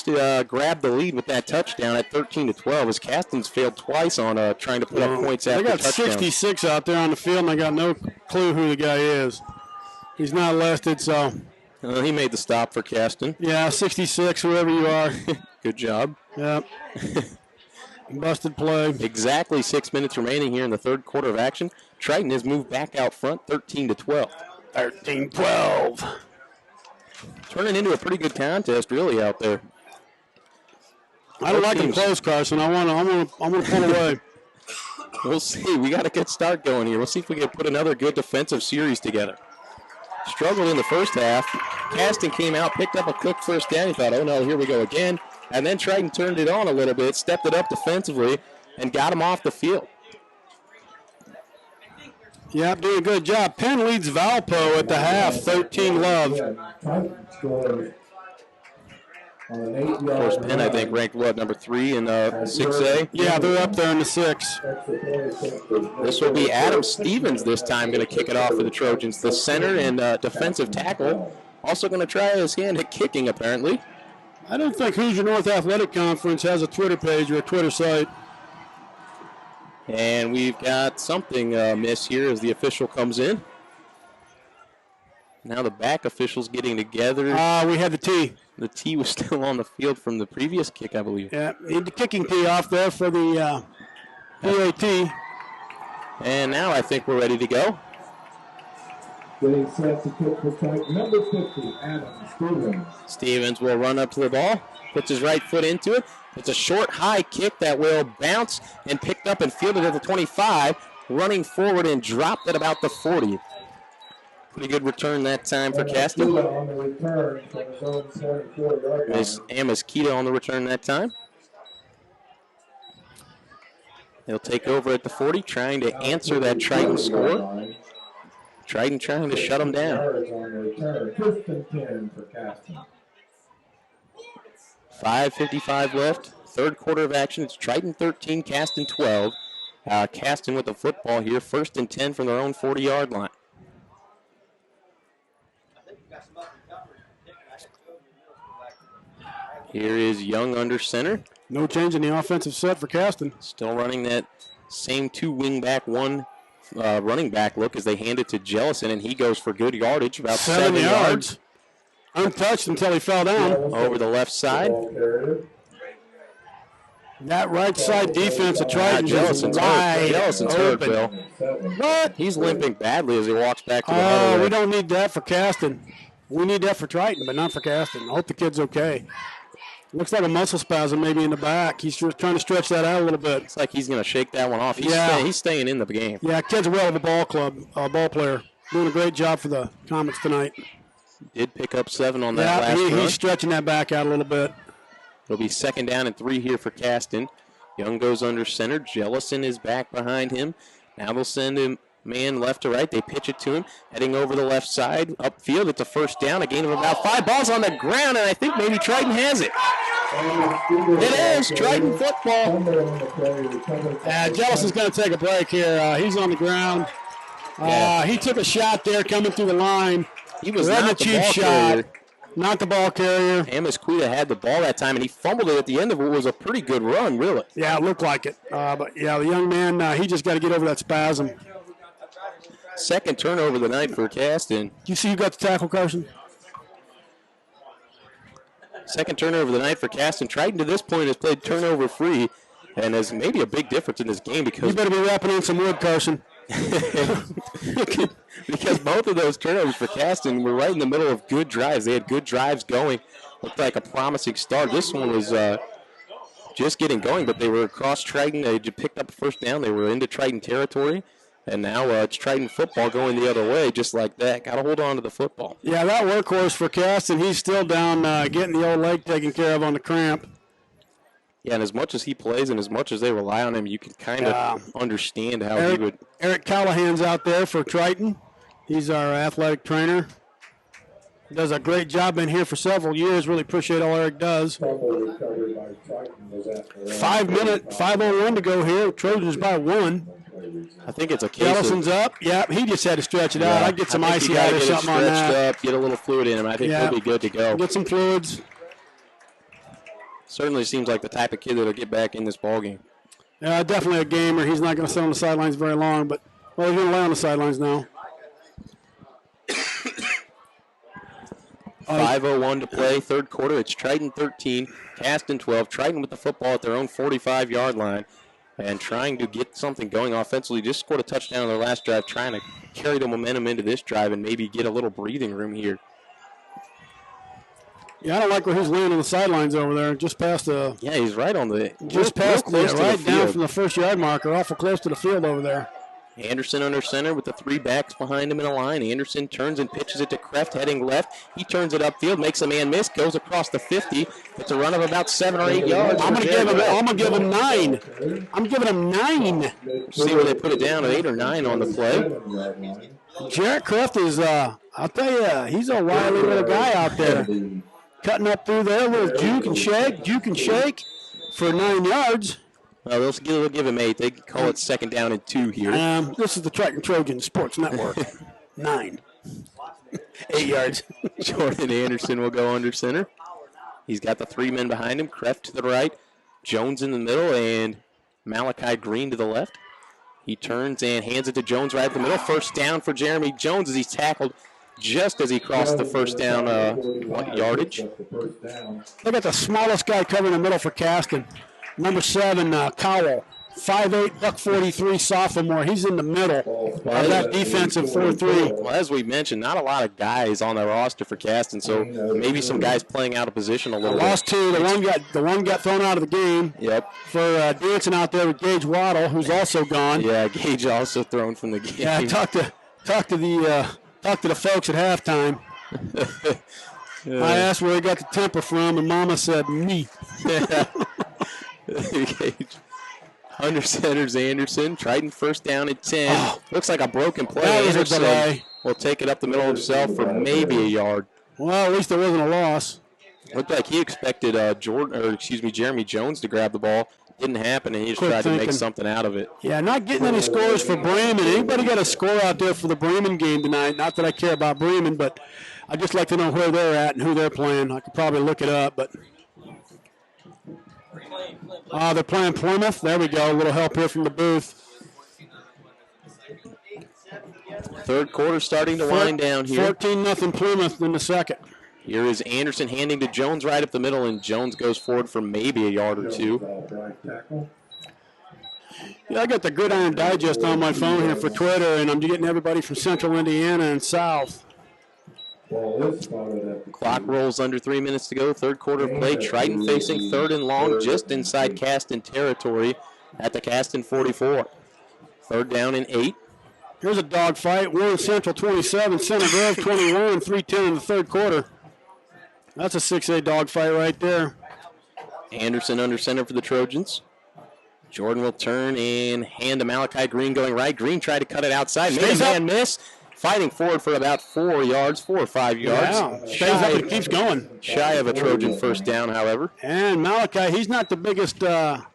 grab the lead with that touchdown at 13-12 as Caston's failed twice on trying to put up points after touchdown. They got 66 out there on the field, and they got no clue who the guy is. He's not listed, so. He made the stop for Caston. Yeah, 66, whoever you are. Good job. Yep. Busted play. Exactly 6 minutes remaining here in the third quarter of action. Triton has moved back out front, 13-12. 13-12. Turning into a pretty good contest, really, out there. I don't like them close, Carson. I want to pull away. We'll see. We got a good start going here. We'll see if we can put another good defensive series together. Struggled in the first half. Caston came out, picked up a quick first down. He thought, oh no, here we go again. And then Triton turned it on a little bit, stepped it up defensively, and got him off the field. Yep, doing a good job. Penn leads Valpo at the half, 13-love. Of course, Penn, I think, ranked, number 3 in 6A? Yeah, they're up there in the 6. This will be Adam Stevens this time going to kick it off for the Trojans. The center and defensive tackle also going to try his hand at kicking, apparently. I don't think Hoosier North Athletic Conference has a Twitter page or a Twitter site. And we've got something miss here as the official comes in. Now the back officials getting together. We had the tee. The tee was still on the field from the previous kick, I believe. Yeah, need the kicking tee off there for the PAT. And now I think we're ready to go. Getting set to kick for Triton, number 50, Adam Stevens. Stevens will run up to the ball, puts his right foot into it. It's a short, high kick that will bounce and picked up and fielded at the 25, running forward and dropped at about the 40. Pretty good return that time for Caston. Miss Amos-Kita on the return that time. He'll take over at the 40, trying to answer that Triton score. Triton trying to shut him down. 5:55 left, Third quarter of action. It's Triton 13, Caston 12. Caston with the football here. 1st and 10 from their own 40-yard line. Here is Young under center. No change in the offensive set for Caston. Still running that same 2 wing back, 1 running back look as they hand it to Jellison, and he goes for good yardage, about 7 yards. Untouched until he fell down. Over the left side. That right side defense of Triton is wide Jellison's hurt, Bill. What? He's limping badly as he walks back to the huddle. Oh, we don't need that for Caston. We need that for Triton, but not for Caston. I hope the kid's okay. Looks like a muscle spasm maybe in the back. He's just trying to stretch that out a little bit. Looks like he's going to shake that one off. He's staying in the game. Yeah, kid's well of a ball player. Doing a great job for the Comets tonight. Did pick up 7 on that last run. He's stretching that back out a little bit. It'll be 2nd down and 3 here for Caston. Young goes under center. Jellison is back behind him. Now they'll send him man left to right. They pitch it to him. Heading over the left side. Upfield, it's a 1st down. A gain of about 5. Balls on the ground, and I think maybe Triton has it. It is Triton football. Jellison's going to take a break here. He's on the ground. He took a shot there coming through the line. He was not the cheap shot. Not the ball carrier. Amisquita had the ball that time, and he fumbled it at the end of what was a pretty good run, really. Yeah, it looked like it. But, yeah, the young man, he just got to get over that spasm. 2nd turnover of the night for Caston. You see who got the tackle, Carson? 2nd turnover of the night for Caston. Triton to this point has played turnover free, and has maybe a big difference in this game because you better be wrapping in some wood, Carson. Because both of those turnovers for Caston were right in the middle of good drives. They had good drives going. Looked like a promising start. This one was just getting going, but they were across Triton. They just picked up a 1st down. They were into Triton territory. And now it's Triton football going the other way, just like that. Got to hold on to the football. Yeah, that workhorse for Caston, he's still down getting the old leg taken care of on the cramp. Yeah, and as much as he plays and as much as they rely on him, you can kind of understand how he would. Eric Callahan's out there for Triton. He's our athletic trainer. Does a great job, been here for several years. Really appreciate all Eric does. 5 minutes, 5:01 to go here. Trojans by 1. I think it's a case Jellison's up. Yeah, he just had to stretch it out. I'd get some icy out or something on that. Get a little fluid in him. I think he'll be good to go. Get some fluids. Certainly seems like the type of kid that'll get back in this ballgame. Yeah, definitely a gamer. He's not going to sit on the sidelines very long, but, well, he's going to lay on the sidelines now. 5:01 to play, 3rd quarter. It's Triton 13, Caston 12. Triton with the football at their own 45-yard line and trying to get something going offensively. Just scored a touchdown on their last drive, trying to carry the momentum into this drive and maybe get a little breathing room here. Yeah, I don't like where he's laying on the sidelines over there. Just past the. Yeah, he's right on the. Just past the right down from the 1st-yard marker, awful close to the field over there. Anderson under center with the 3 backs behind him in a line. Anderson turns and pitches it to Kreft, heading left. He turns it upfield, makes a man miss, goes across the 50. It's a run of about 7 or 8 yards. I'm gonna give him 9. I'm giving him 9. See where they put it down at 8 or 9 on the play. Jarrett Kreft is, I'll tell you, he's a wily little guy out there. Cutting up through there, little juke and shake for 9 yards. Well, they'll give him 8. They call it 2nd down and 2 here. This is the Triton Trojans Sports Network. 9. 8 yards. Jordan Anderson will go under center. He's got the 3 men behind him. Kreft to the right, Jones in the middle, and Malachi Greene to the left. He turns and hands it to Jones right at the middle. 1st down for Jeremy Jones as he's tackled just as he crossed the 1st down yardage. Look at the smallest guy covering the middle for Caston. Number 7, Cowell. 5'8", $143 sophomore. He's in the middle of that defensive 4-3. Well, as we mentioned, not a lot of guys on the roster for Caston, so maybe some guys playing out of position a little bit. Lost 2. The one got thrown out of the game. Yep. For dancing out there with Gage Waddle, who's also gone. Yeah, Gage also thrown from the game. Yeah, I talked to the folks at halftime. I asked where he got the temper from, and Mama said me. Under center's Anderson. Triton 1st down at 10. Looks like a broken play. Anderson will take it up the middle himself for maybe a yard. Well, at least there wasn't a loss. Looked like he expected Jeremy Jones to grab the ball. Didn't happen, and he just tried to make something out of it. Yeah, not getting any scores for Bremen. Anybody got a score out there for the Bremen game tonight? Not that I care about Bremen, but I'd just like to know where they're at and who they're playing. I could probably look it up, but they're playing Plymouth. There we go. A little help here from the booth. Third quarter starting to wind down here. 14-0 Plymouth in the second. Here is Anderson handing to Jones right up the middle, and Jones goes forward for maybe a yard or two. Yeah, I got the Gridiron Digest on my phone here for Twitter, and I'm getting everybody from Central Indiana and South. Clock rolls under 3 minutes to go. Third quarter of play. Triton facing third and long just inside Caston territory at the Caston 44. Third down and 8. Here's a dogfight. Warren Central 27, Center Grove 21, 3:10 in the third quarter. That's a 6A dogfight right there. Anderson under center for the Trojans. Jordan will turn and hand to Malachi Greene going right. Greene tried to cut it outside. Made a man miss. Fighting forward for about 4 or 5 yards. Yeah, stays up and keeps going. Shy of a Trojan first down, however. And Malachi, he's not the biggest pencil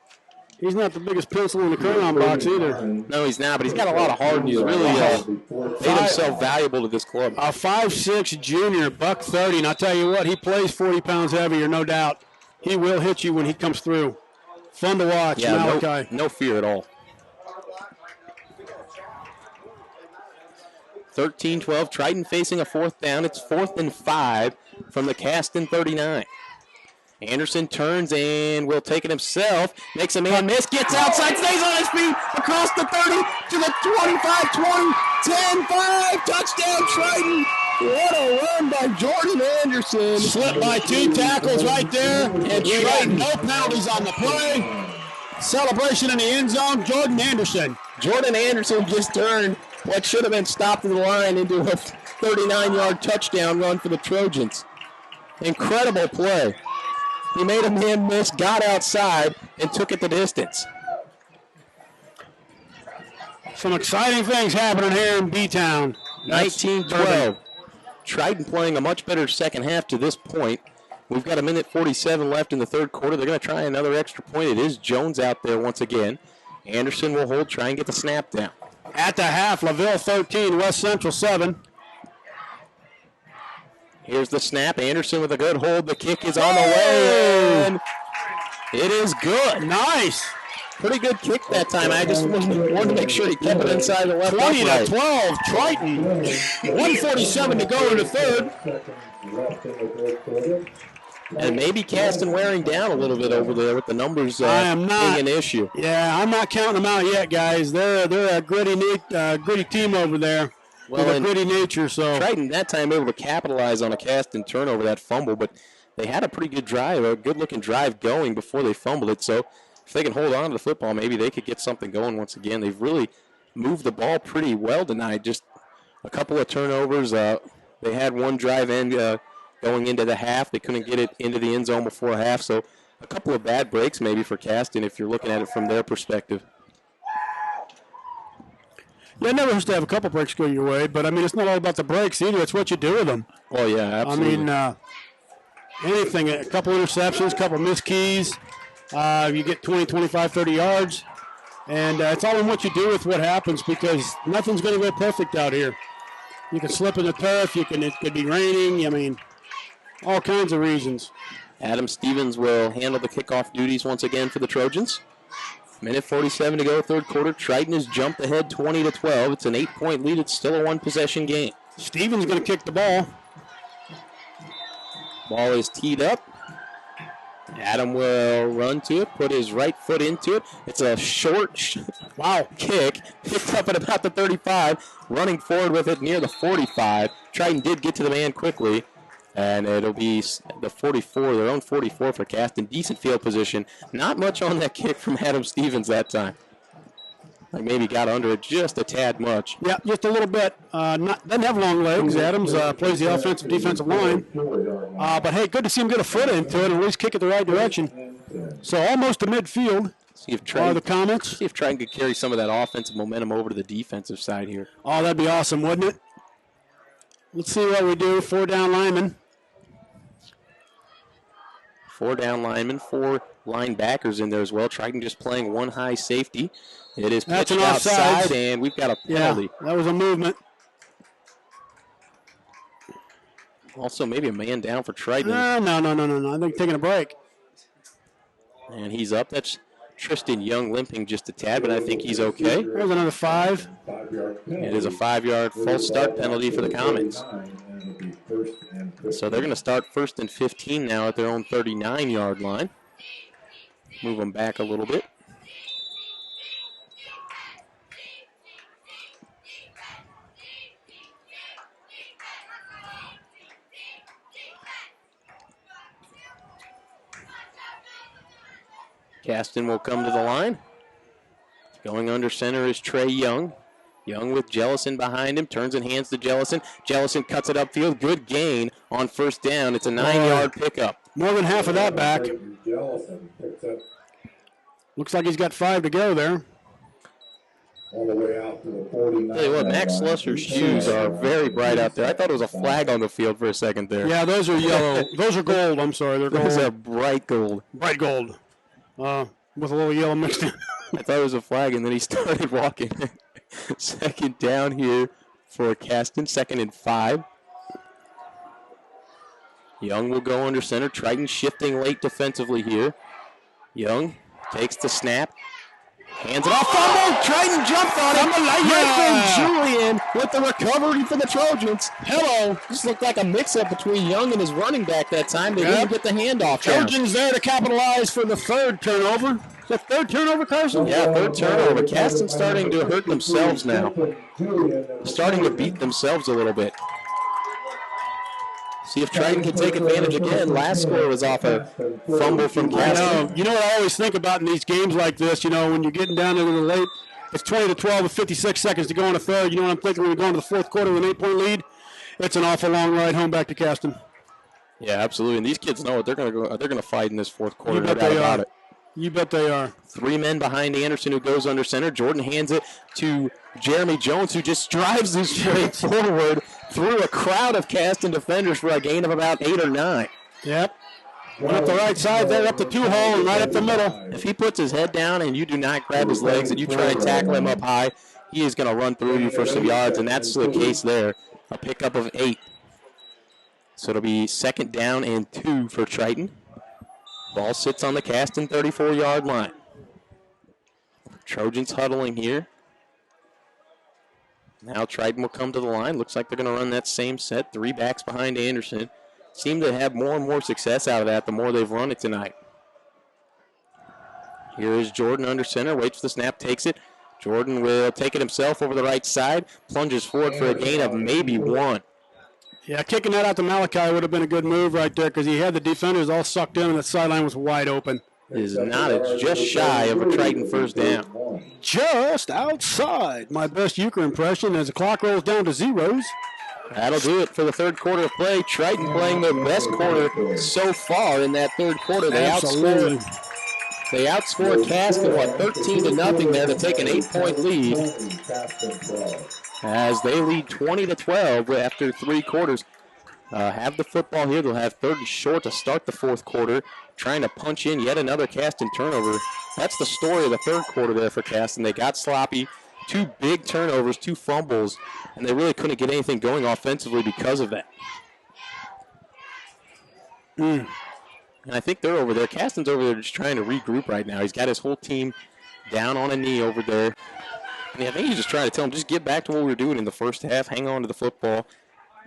in the crayon box either. No, he's not, but he's got a lot of heart, and he's really made himself valuable to this club. A 5'6" junior, $130, and I tell you what, he plays 40 pounds heavier, no doubt. He will hit you when he comes through. Fun to watch, Malachi. No fear at all. 13-12, Triton facing a fourth down. It's 4th and 5 from the Caston 39. Anderson turns and will take it himself. Makes a man miss. Gets outside. Stays on his feet. Across the 30 to the 25, 20, 10, 5. Touchdown, Triton. What a run by Jordan Anderson. Slipped by 2 tackles right there. And Triton, no penalties on the play. Celebration in the end zone, Jordan Anderson. Jordan Anderson just turned what should have been stopped at the line into a 39-yard touchdown run for the Trojans. Incredible play. He made a man miss, got outside, and took it the distance. Some exciting things happening here in B-Town. 19-12. Triton playing a much better second half to this point. We've got 1:47 left in the third quarter. They're going to try another extra point. It is Jones out there once again. Anderson will hold, try and get the snap down. At the half, LaVille 13, West Central 7. Here's the snap. Anderson with a good hold. The kick is on the way, and it is good. Nice. Pretty good kick that time. I just wanted to make sure he kept it inside the left. 20-12, Triton. 1:47 to go in the third. And maybe Caston wearing down a little bit over there with the numbers being an issue. Yeah, I'm not counting them out yet, guys. They're a gritty team over there. With a gritty nature. So Triton that time able to capitalize on a Caston turnover, that fumble, but they had a pretty good drive, a good-looking drive going before they fumbled it. So if they can hold on to the football, maybe they could get something going once again. They've really moved the ball pretty well tonight. Just a couple of turnovers. They had one drive end going into the half. They couldn't get it into the end zone before half. So a couple of bad breaks maybe for Caston if you're looking at it from their perspective. Yeah, it never hurts to have a couple breaks go your way, but, I mean, it's not all about the breaks either. It's what you do with them. Oh, yeah, absolutely. I mean, anything, a couple interceptions, a couple missed keys, you get 20, 25, 30 yards, and it's all in what you do with what happens because nothing's going to go perfect out here. You can slip in the turf. It could be raining. I mean, all kinds of reasons. Adam Stevens will handle the kickoff duties once again for the Trojans. 1:47 to go, third quarter. Triton has jumped ahead 20-12. It's an 8-point lead. It's still a one-possession game. Stevens going to kick the ball. Ball is teed up. Adam will run to it, put his right foot into it. It's a short kick. Picked up at about the 35. Running forward with it near the 45. Triton did get to the man quickly. And it'll be the 44, their own 44 for Caston. Decent field position. Not much on that kick from Adam Stevens that time. Like maybe got under it just a tad much. Yeah, just a little bit. Doesn't have long legs. Adams plays the offensive, defensive line. But, hey, good to see him get a foot into it and at least kick it the right direction. So almost to midfield. See if Trey, the comments. See if Triton could carry some of that offensive momentum over to the defensive side here. Oh, that'd be awesome, wouldn't it? Let's see what we do. 4 down linemen. 4 down linemen, 4 linebackers in there as well. Triton just playing one high safety. It is pitched outside, and we've got a penalty. Yeah, that was a movement. Also, maybe a man down for Triton. No. I think taking a break. And he's up. That's Tristan Young limping just a tad, but I think he's okay. There's another 5. It is a 5-yard false start penalty for the Comets. So they're going to start 1st and 15 now at their own 39-yard line. Move them back a little bit. Caston will come to the line. Going under center is Trey Young. Young with Jellison behind him, turns and hands to Jellison. Jellison cuts it upfield. Good gain on 1st down. It's a 9-yard pickup. More than half of that back. Looks like he's got 5 to go there. All the way out to the 49. Tell you what, Max Slusser's shoes are very bright out there. I thought it was a flag on the field for a second there. Yeah, those are yellow. Those are gold. I'm sorry, they're gold. Those are bright gold. Bright gold. With a little yellow mixed in. I thought it was a flag, and then he started walking. 2nd down here for Caston, 2nd and 5. Young will go under center. Triton shifting late defensively here. Young takes the snap. Hands it off. Fumble! Triton jumped on it. Griffin Julian with the recovery for the Trojans. Hello. This looked like a mix-up between Young and his running back that time. They didn't get the handoff. Trojans there to capitalize for the 3rd turnover. Is that 3rd turnover, Carson? Yeah, 3rd turnover. Caston's starting to hurt themselves now. Starting to beat themselves a little bit. See if Triton can take advantage again. Last score was off a fumble from Caston. You know what I always think about in these games like this, when you're getting down into the late, it's 20-12 with 56 seconds to go in the 3rd. You know what I'm thinking when we go into the 4th quarter with an 8-point lead? It's an awful long ride home back to Caston. Yeah, absolutely. And these kids know it. They're going to fight in this 4th quarter. No doubt about it. You bet they are. 3 men behind Anderson, who goes under center. Jordan hands it to Jeremy Jones, who just drives this straight forward through a crowd of Caston defenders for a gain of about 8 or 9. Yep. Went up the right side there, up the 2-hole, and right up the middle. If he puts his head down and you do not grab his legs and you try and tackle him up high, he is going to run through you for some yards, and that's the case there. A pickup of 8. So it'll be 2nd down and 2 for Triton. Ball sits on the Caston 34-yard line. Trojans huddling here. Now Triton will come to the line. Looks like they're going to run that same set. 3 backs behind Anderson. Seem to have more and more success out of that the more they've run it tonight. Here is Jordan under center. Waits for the snap, takes it. Jordan will take it himself over the right side. Plunges forward for a gain of maybe 1. Yeah, kicking that out to Malachi would have been a good move right there because he had the defenders all sucked in and the sideline was wide open. It is not. It's just shy of a Triton 1st down. Just outside. My best Euchre impression as the clock rolls down to 0s. That'll do it for the 3rd quarter of play. Triton playing their best quarter so far in that 3rd quarter. They outscored Caston, 13-0 there to take an 8-point lead. As they lead 20-12 after 3 quarters. Have the football here. They'll have 3rd and short to start the 4th quarter. Trying to punch in yet another Caston turnover. That's the story of the 3rd quarter there for Caston. They got sloppy. 2 big turnovers, 2 fumbles, and they really couldn't get anything going offensively because of that. And I think they're over there. Caston's over there just trying to regroup right now. He's got his whole team down on a knee over there. And I think he's just trying to tell them, just get back to what we were doing in the first half, hang on to the football,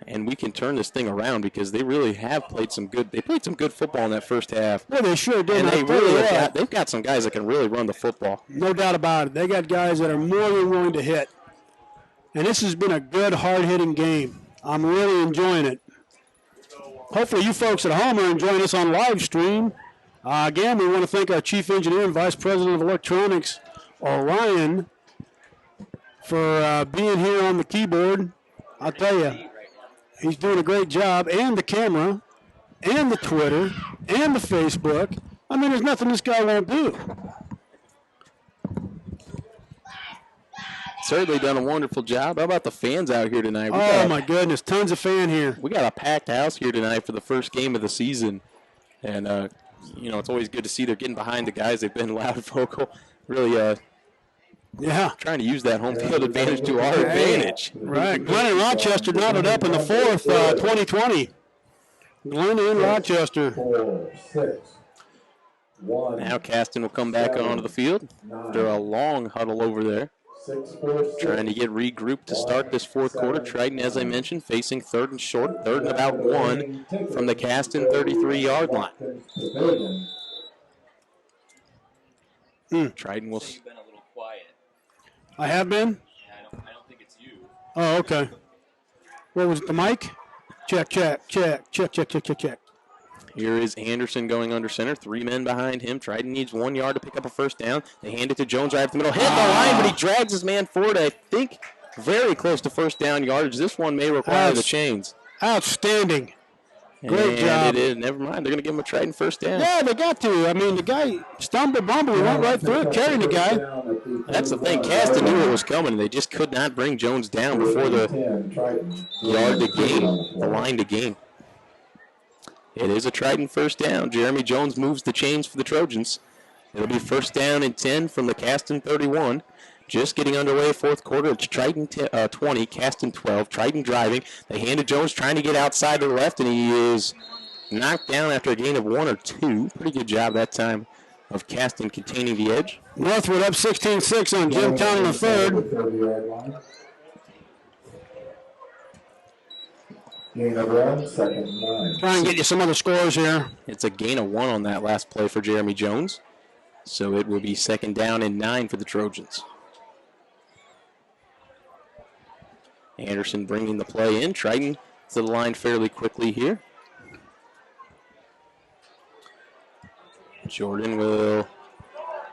and we can turn this thing around because they really have played some good. They played some good football in that first half. Well, they sure did. And they really they've got some guys that can really run the football. No doubt about it. They got guys that are more than willing to hit. And this has been a good, hard-hitting game. I'm really enjoying it. Hopefully you folks at home are enjoying this on live stream. Again, we want to thank our Chief Engineer and Vice President of Electronics, Orion, for being here on the keyboard. I'll tell you, he's doing a great job, and the camera, and the Twitter, and the Facebook. I mean, there's nothing this guy won't do. Certainly done a wonderful job. How about the fans out here tonight? My goodness, tons of fan here. We got a packed house here tonight for the first game of the season. And you know, it's always good to see they're getting behind the guys. They've been loud and vocal, really trying to use that home field advantage to our advantage. Right. Glenn and Rochester knotted up in the fourth, 2020. Glenn and Rochester. 4, 6, 1. Now Caston will come back onto the field. They're a long huddle over there, 6, 4, 6. trying to get regrouped to start this fourth quarter. Triton, as I mentioned, facing third and short, third and about 1 from the Caston 33-yard line. Triton will. You've been a little quiet. I have been? I don't think it's you. Oh, okay. What was it, the mic? Check. Here is Anderson going under center. 3 men behind him. Triton needs 1 yard to pick up a first down. They hand it to Jones right up the middle. Hit the line, but he drags his man forward. I think very close to first down yardage. This one may require the chains. Outstanding. Great job. It is. Never mind. They're going to give him a Triton first down. Yeah, they got to. I mean, the guy stumbled, bumbled, he went right through it, carrying the guy. That's the thing. Caston knew it was coming, and they just could not bring Jones down before the yard to gain, the line to gain. It is a Triton first down. Jeremy Jones moves the chains for the Trojans. It'll be first down and 10 from the Caston 31. Just getting underway, fourth quarter. It's Triton 20, Caston 12. Triton driving. They hand to Jones, trying to get outside to the left, and he is knocked down after a gain of 1 or 2. Pretty good job that time of Caston containing the edge. Northwood up 16-6 on Jimtown in the third. Gain of 1, second 9. Try and get you some other scores here. It's a gain of 1 on that last play for Jeremy Jones. So it will be second down and 9 for the Trojans. Anderson bringing the play in. Triton to the line fairly quickly here. Jordan will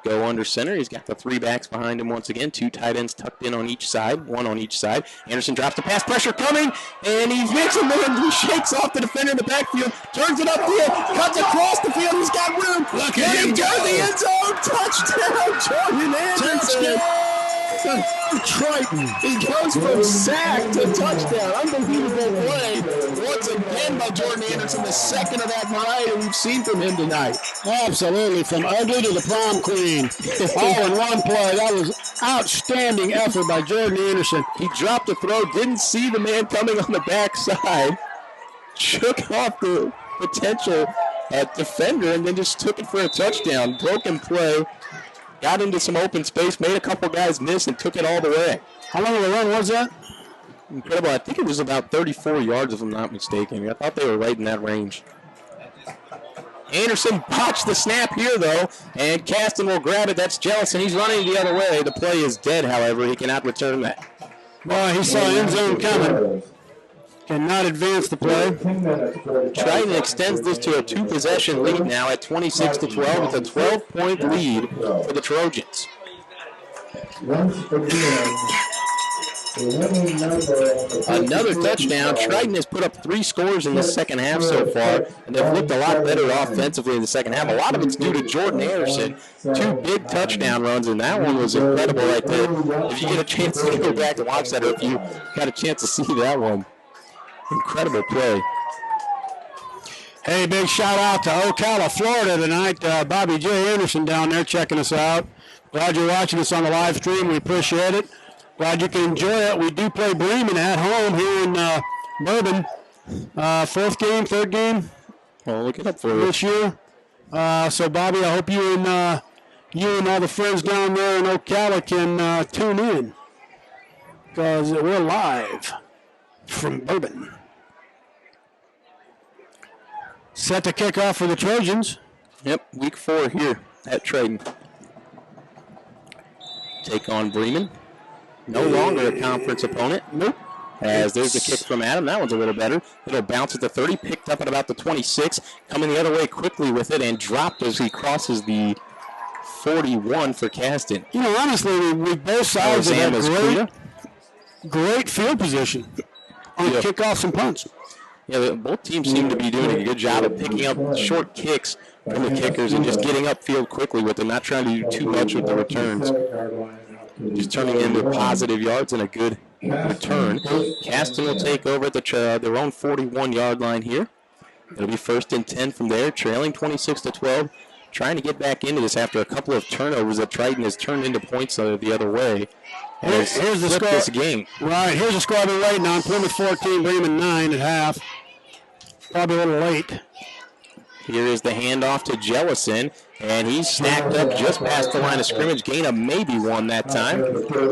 go under center. He's got the 3 backs behind him once again. 2 tight ends tucked in on each side, 1 on each side. Anderson drops the pass, pressure coming, and he makes a man. He shakes off the defender in the backfield, turns it upfield, cuts across the field. He's got room. Look at him turn the end zone. Touchdown, Jordan Anderson. Triton. He goes from sack to touchdown. Unbelievable play. Once again by Jordan Anderson, the second of that variety we've seen from him tonight. Absolutely. From ugly to the prom queen. All in one play. That was outstanding effort by Jordan Anderson. He dropped the throw, didn't see the man coming on the backside, shook off the potential defender, and then just took it for a touchdown. Broken play. Got into some open space, made a couple guys miss, and took it all the way. How long of a run was that? Incredible. I think it was about 34 yards, if I'm not mistaken. I thought they were right in that range. Anderson botched the snap here, though, and Caston will grab it. That's Jealous, and he's running the other way. The play is dead, however. He cannot return that. Boy, he saw end zone coming. Cannot advance the play. Triton extends this to a 2-possession lead now at 26-12 with a 12-point lead for the Trojans. Another touchdown. Triton has put up 3 scores in the second half so far, and they've looked a lot better offensively in the second half. A lot of it's due to Jordan Anderson. 2 big touchdown runs, and that one was incredible right there. If you get a chance to go back and watch that, or if you got a chance to see that one, incredible play. Hey, big shout out to Ocala, Florida tonight. Bobby J. Anderson down there checking us out. Glad you're watching us on the live stream. We appreciate it. Glad you can enjoy it. We do play Bremen at home here in Bourbon. 4th game, 3rd game. Well, look it up for you. This year. So, Bobby, I hope you and all the friends down there in Ocala can tune in, because we're live from Bourbon. Set to kick off for the Trojans. Yep, week 4 here at Triton. Take on Bremen. No longer a conference opponent. Nope. As there's a kick from Adam. That one's a little better. It'll bounce at the 30, picked up at about the 26, coming the other way quickly with it, and dropped as he crosses the 41 for Caston. You know, honestly, we both sides have had great field position on kickoffs and punts. Yeah, both teams seem to be doing a good job of picking up short kicks from the kickers and just getting upfield quickly with them, not trying to do too much with the returns. Just turning into positive yards and a good return. Caston will take over at their own 41-yard line here. It'll be 1st and 10 from there, trailing 26-12. Trying to get back into this after a couple of turnovers that Triton has turned into points the other way. And Here's the score. This game. Right, here's the score I've been waiting on. Plymouth 14, Bremen 9 at half. Probably a little late. Here is the handoff to Jellison, and he's snapped up just past the line of scrimmage. Gain of maybe 1 that time.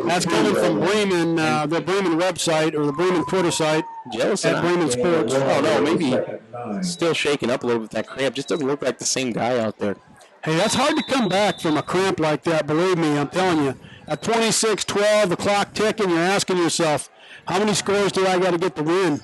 That's coming from Bremen, the Bremen website or the Bremen Twitter site. Jellison at Bremen Sports. Oh, no, maybe still shaking up a little bit with that cramp. Just doesn't look like the same guy out there. Hey, that's hard to come back from a cramp like that, believe me, I'm telling you. At 26-12, the clock ticking, you're asking yourself, how many scores do I got to get to win?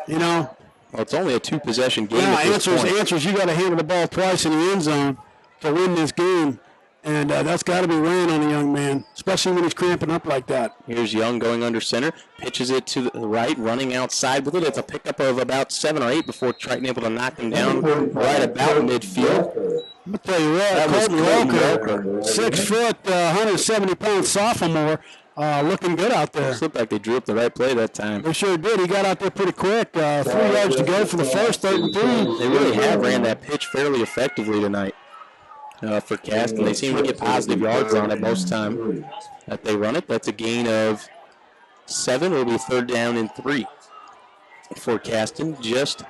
You know? Well, it's only a 2-possession game. Yeah, answers, you got to handle the ball twice in the end zone to win this game. And that's got to be weighing on a young man, especially when he's cramping up like that. Here's Young going under center, pitches it to the right, running outside with it. It's a pickup of about 7 or 8 before Triton able to knock him down right about midfield. I'm going to tell you what, Colton Lenker, 6 foot, 170-pound sophomore, looking good out there. It looked like they drew up the right play that time. They sure did. He got out there pretty quick. 3 yards to go for the first, 3rd and 3. They really have ran that pitch fairly effectively tonight. For Caston, they seem to get positive yards on it most time that they run it. That's a gain of 7. It'll be 3rd down and 3 for Caston. Just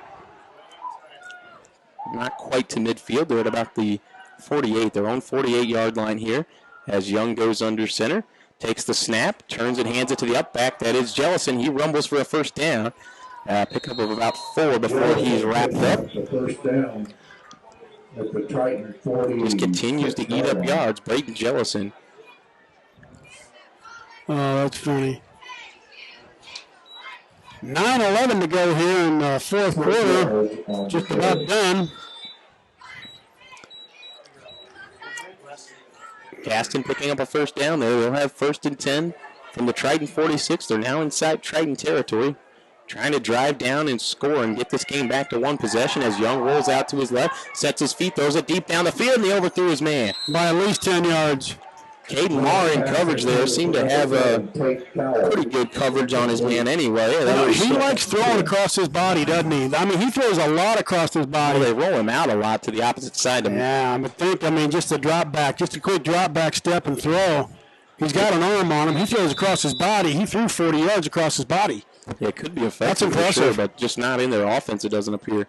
not quite to midfield. They're at about the 48, their own 48-yard line here as Young goes under center, takes the snap, turns and hands it to the up back. That is Jellison. He rumbles for a 1st down. Pickup of about 4 before he's wrapped up. The 1st down. At the Triton 40. Just continues to eat up yards. Braden Jellison. Oh, that's funny. 9:11 to go here in the 4th quarter. Just about done. Caston picking up a 1st down there. They'll have 1st and 10 from the Triton 46. They're now inside Triton territory. Trying to drive down and score and get this game back to 1 possession as Young rolls out to his left, sets his feet, throws it deep down the field, and he overthrew his man. By at least 10 yards. Caden Marr in coverage there seemed to have a pretty good coverage on his man anyway. He likes throwing across his body, doesn't he? I mean, he throws a lot across his body. Well, they roll him out a lot to the opposite side of him. Yeah, I mean, just a drop back, just a quick drop back step and throw. He's got an arm on him. He throws across his body. He threw 40 yards across his body. Yeah, it could be effective. That's impressive. For sure, but just not in their offense, it doesn't appear.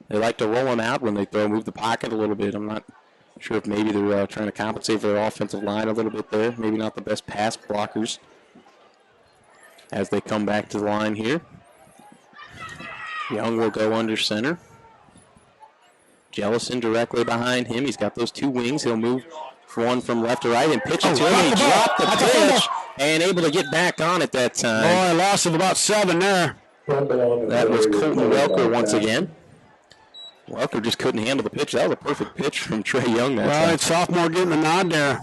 They like to roll him out when they move the pocket a little bit. I'm not sure if maybe they're trying to compensate for their offensive line a little bit there. Maybe not the best pass blockers as they come back to the line here. Young will go under center. Jellison directly behind him. He's got those 2 wings. He'll move for one from left to right and pitch it to him. He dropped the pitch and able to get back on at that time. Oh, a loss of about 7 there. That was Colton Welker once again. Welker just couldn't handle the pitch. That was a perfect pitch from Trey Young that time. Right, sophomore getting the nod there.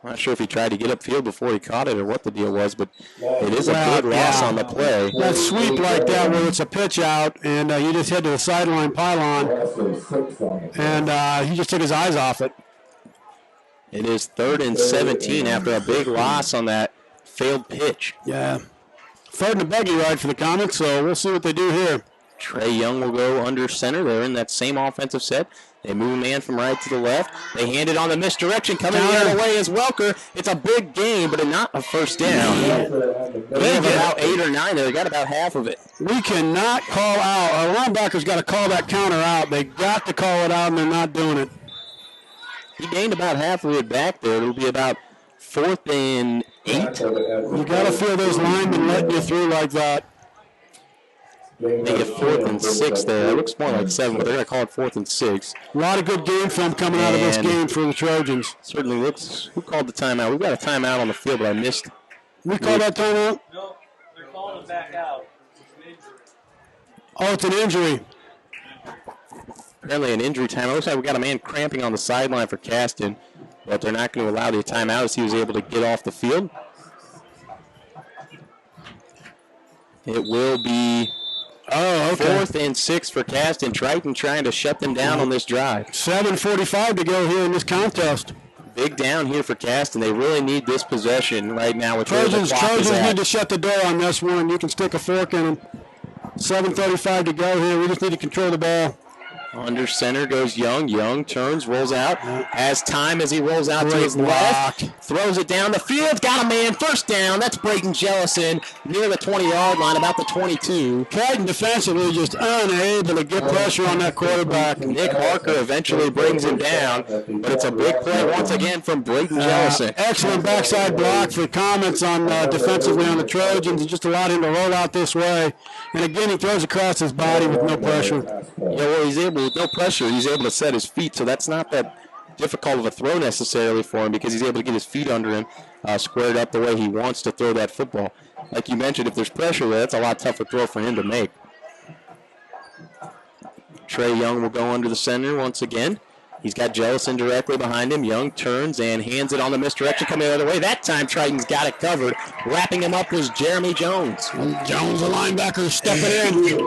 I'm not sure if he tried to get upfield before he caught it or what the deal was, but it is a big loss on the play. That sweep like that where it's a pitch out and you just head to the sideline pylon and he just took his eyes off it. It is 3rd and 17 after a big loss on that failed pitch. Yeah. 3rd and a buggy ride for the Comets, so we'll see what they do here. Trey Young will go under center. They're in that same offensive set. They move a man from right to the left. They hand it on the misdirection. Coming the other way is Welker. It's a big gain, but not a 1st down. They have about 8 or 9 there. They got about half of it. We cannot call out. Our linebackers got to call that counter out. They got to call it out, and they're not doing it. He gained about half of it back there. It'll be about 4th and 8. You got to feel those linemen letting you through like that. They get 4th and 6 there. It looks more like 7, but they're going to call it 4th and 6. A lot of good game film coming out of this game for the Trojans. Certainly looks. Who called the timeout? We've got a timeout on the field, but I missed. We called that timeout? No, they're calling him back out. It's an injury. Oh, it's an injury. Apparently an injury time. It looks like we got a man cramping on the sideline for Caston, but they're not going to allow the timeout as he was able to get off the field. It will be 4th and 6 for Caston. Triton trying to shut them down on this drive. 7:45 to go here in this contest. Big down here for Caston. They really need this possession right now. With Trojans need to shut the door on this one. You can stick a fork in them. 7:35 to go here. We just need to control the ball. Under center goes Young. Young turns, rolls out. Has time as he rolls out to his left. Throws it down the field. Got a man. First down. That's Braden Jellison near the 20-yard line, about the 22. Caden defensively just unable to get pressure on that quarterback. Nick Harker eventually brings him down, but it's a big play once again from Braden Jellison. Excellent backside block for Comets on defensively on the Trojans. He just allowed him to roll out this way. And again, he throws across his body with no pressure. Yeah, well, he's able, with no pressure, he's able to set his feet, so that's not that difficult of a throw necessarily for him because he's able to get his feet under him, squared up the way he wants to throw that football. Like you mentioned, if there's pressure there, that's a lot tougher throw for him to make. Trey Young will go under the center once again. He's got Jellison directly behind him. Young turns and hands it on the misdirection coming the other way. That time Triton's got it covered. Wrapping him up was Jeremy Jones. Jones, the linebacker, stepping in.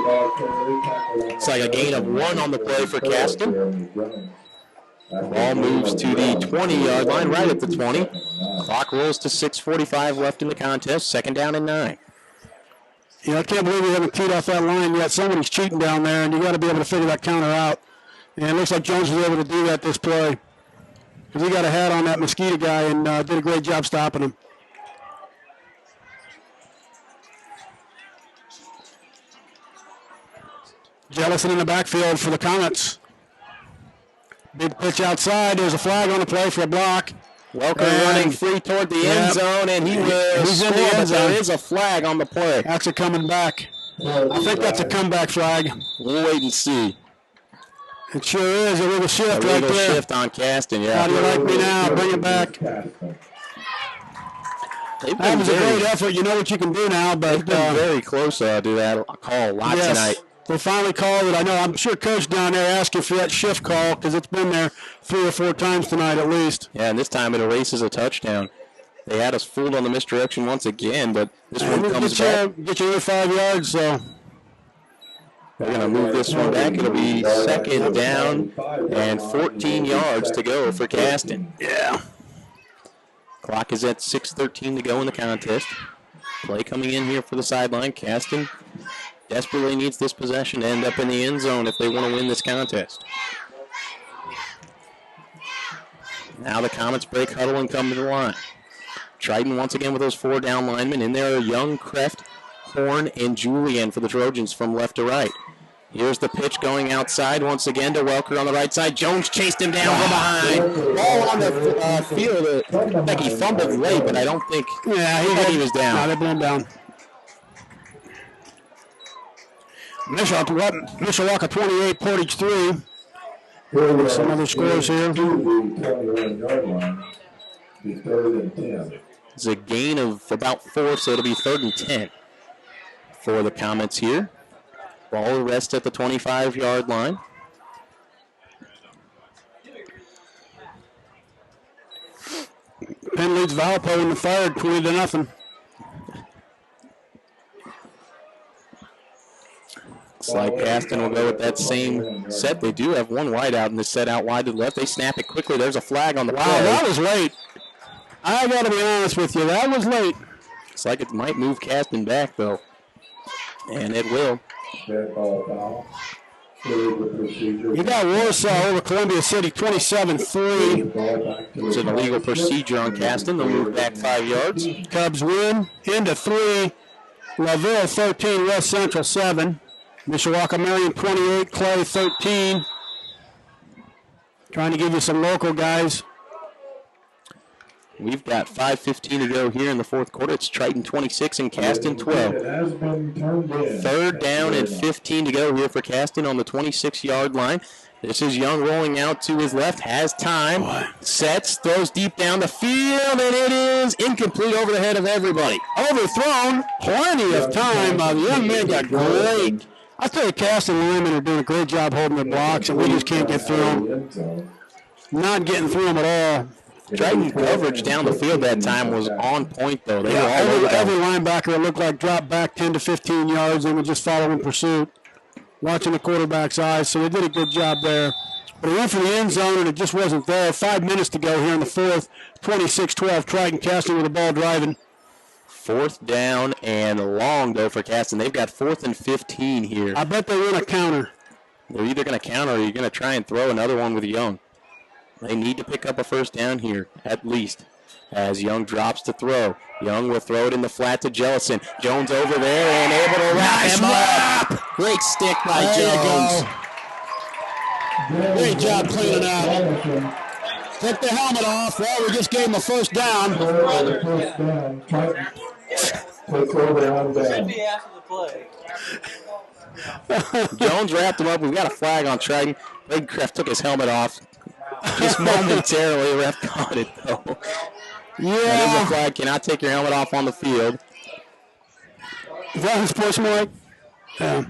It's like a gain of 1 on the play for Caston. Ball moves to the 20-yard line, right at the 20. Clock rolls to 6:45 left in the contest. 2nd down and 9. I can't believe we haven't teed off that line yet. Somebody's cheating down there, and you got to be able to figure that counter out. And it looks like Jones was able to do that this play. Because he got a hat on that Mosquito guy and did a great job stopping him. Jellison in the backfield for the Comets. Big pitch outside. There's a flag on the play for a block. Welker running free toward the end zone, and he will score, but there is a flag on the play. That's a coming back. I think that's a comeback flag. We'll wait and see. It sure is. A little shift right there. A little shift on Caston, yeah. How do you like me now? Bring it back. That was a great effort. You know what you can do now, but they've been very close to that call a lot tonight. They finally called it. I know. I'm sure Coach down there asking for that shift call because it's been there 3 or 4 times tonight at least. Yeah, and this time it erases a touchdown. They had us fooled on the misdirection once again, but this one comes back. Get you 5 yards, so. They're going to move this one back. It'll be 2nd down and 14 yards to go for Caston. Yeah. Clock is at 6:13 to go in the contest. Play coming in here for the sideline. Caston desperately needs this possession to end up in the end zone if they want to win this contest. Now the Comets break huddle and come to the line. Triton once again with those 4 down linemen. In there are Young, Kreft, Horne, and Julian for the Trojans from left to right. Here's the pitch going outside once again to Welker on the right side. Jones chased him down from behind. Ball on the field. I think he fumbled late, but I don't think he was down. No, they blew him down. Mishawaka 28, Portage 3. Some other scores here. It's a gain of about 4, so it'll be 3rd and 10 for the Comets here. Ball rests at the 25-yard line. Penn leads Valpo in the 3rd, 20-0. Looks like Caston will go with that same set. They do have one wide out in this set out wide to the left. They snap it quickly. There's a flag on the play. Wow, that was late. I got to be honest with you. That was late. Looks like it might move Caston back, though. And it will. You got Warsaw over Columbia City, 27-3. It's an illegal procedure on Caston. They'll move back 5 yards. Cubs win into 3. LaVille 13, West Central 7. Mishawaka Marion 28, Clay 13. Trying to give you some local guys. We've got 5:15 to go here in the 4th quarter. It's Triton 26 and Caston 12. 3rd down and 15 to go here for Caston on the 26-yard line. This is Young rolling out to his left, has time, sets, throws deep down the field, and it is incomplete over the head of everybody. Overthrown, plenty of time. The young man got great. I tell you, Caston linemen are doing a great job holding their blocks, and we just can't get through them. Not getting through them at all. Triton coverage down the field that time was on point, though. They were all every linebacker, it looked like, dropped back 10 to 15 yards and would just follow in pursuit, watching the quarterback's eyes. So they did a good job there. But he went for the end zone, and it just wasn't there. 5 minutes to go here in the 4th. 26-12, Triton Caston with the ball driving. 4th down and long, though, for Caston. They've got 4th and 15 here. I bet they win a counter. They're either going to counter or you're going to try and throw another one with Young. They need to pick up a first down here, at least, as Young drops to throw. Young will throw it in the flat to Jellison. Jones over there and able to wrap him up. Great stick by Jones. Great job cleaning out. Take the helmet off. Well, we just gave him a first down. Should be after the play. Jones wrapped him up. We've got a flag on Triton. Braden Kreft took his helmet off. Just momentarily, the ref caught it, though. Yeah. That is a flag. Cannot take your helmet off on the field. Is that his sportsmanlike? Yeah.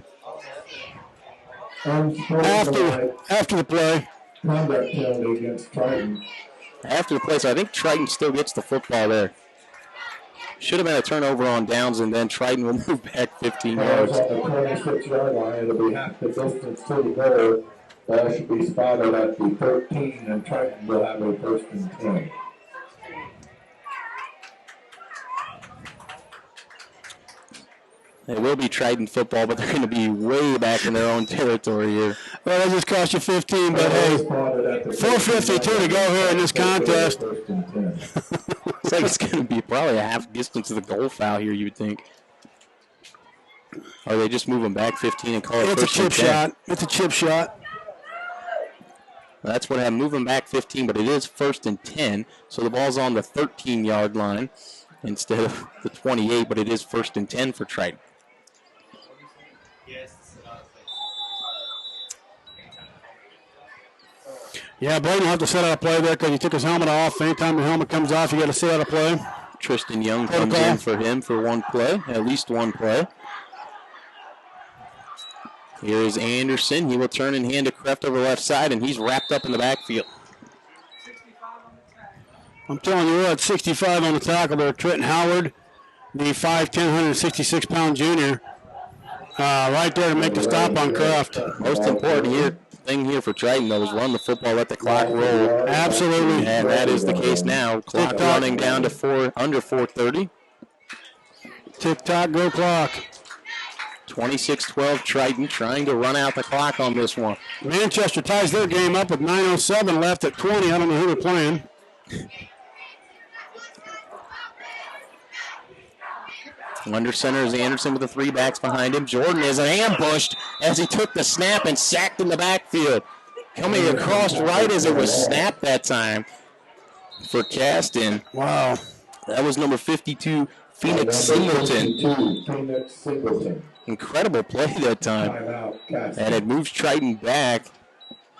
After the play. Conduct penalty against Triton. After the play, so I think Triton still gets the football there. Should have been a turnover on downs, and then Triton will move back 15 yards. At the 26-yard line, it'll be half the distance to the goal. Ball should be spotted at the 13, and Triton will have a first and 10. It will be Triton football, but they're going to be way back in their own territory here. Well, that just cost you 15, but hey, 4:52 to go here in this contest. Looks like it's going to be probably a half distance to the goal foul here, you would think. Or they just move them back 15 and call it It's a first and chip 10. shot. It's a chip shot. That's what happened. Move them back 15, but it is first and 10. So the ball's on the 13-yard line instead of the 28, but it is first and 10 for Triton. Yeah, Braden will have to set out a play there because he took his helmet off. Anytime your helmet comes off, you got to set out a play. Tristan Young comes in for him for one play, at least one play. Here is Anderson. He will turn and hand to Kreft over the left side, and he's wrapped up in the backfield. I'm telling you what, 65 on the tackle there. Trenton Howard, the 5'10", 166-pound junior, right there to make the stop on Kreft. Most important thing here for Triton, though, is run the football, let the clock roll. Absolutely. And that is the case now. Clock running down to under 4:30. Tick-tock, go clock. 26-12 Triton trying to run out the clock on this one. Manchester ties their game up with 9:07 left at 20. I don't know who they're playing. Under center is Anderson with the 3 backs behind him. Jordan is ambushed as he took the snap and sacked in the backfield. Coming across right as it was snapped that time for Caston. Wow. That was number 52, Phoenix Singleton. Phoenix Singleton. Incredible play that time. And it moves Triton back.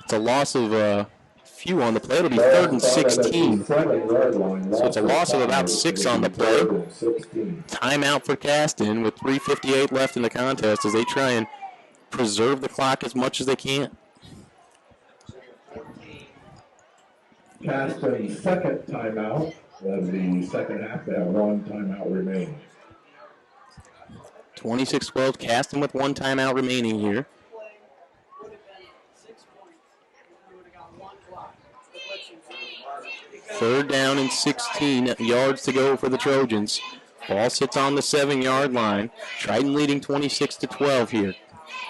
It's a loss of a few on the play. It'll be 3rd and 16. So it's a loss of about 6 on the play. Timeout for Caston with 3:58 left in the contest as they try and preserve the clock as much as they can. Caston's second timeout. That's the second half. They have one timeout remaining. 26-12, Caston with 1 timeout remaining here. 3rd down and 16 yards to go for the Trojans. Ball sits on the 7-yard line. Triton leading 26-12 here.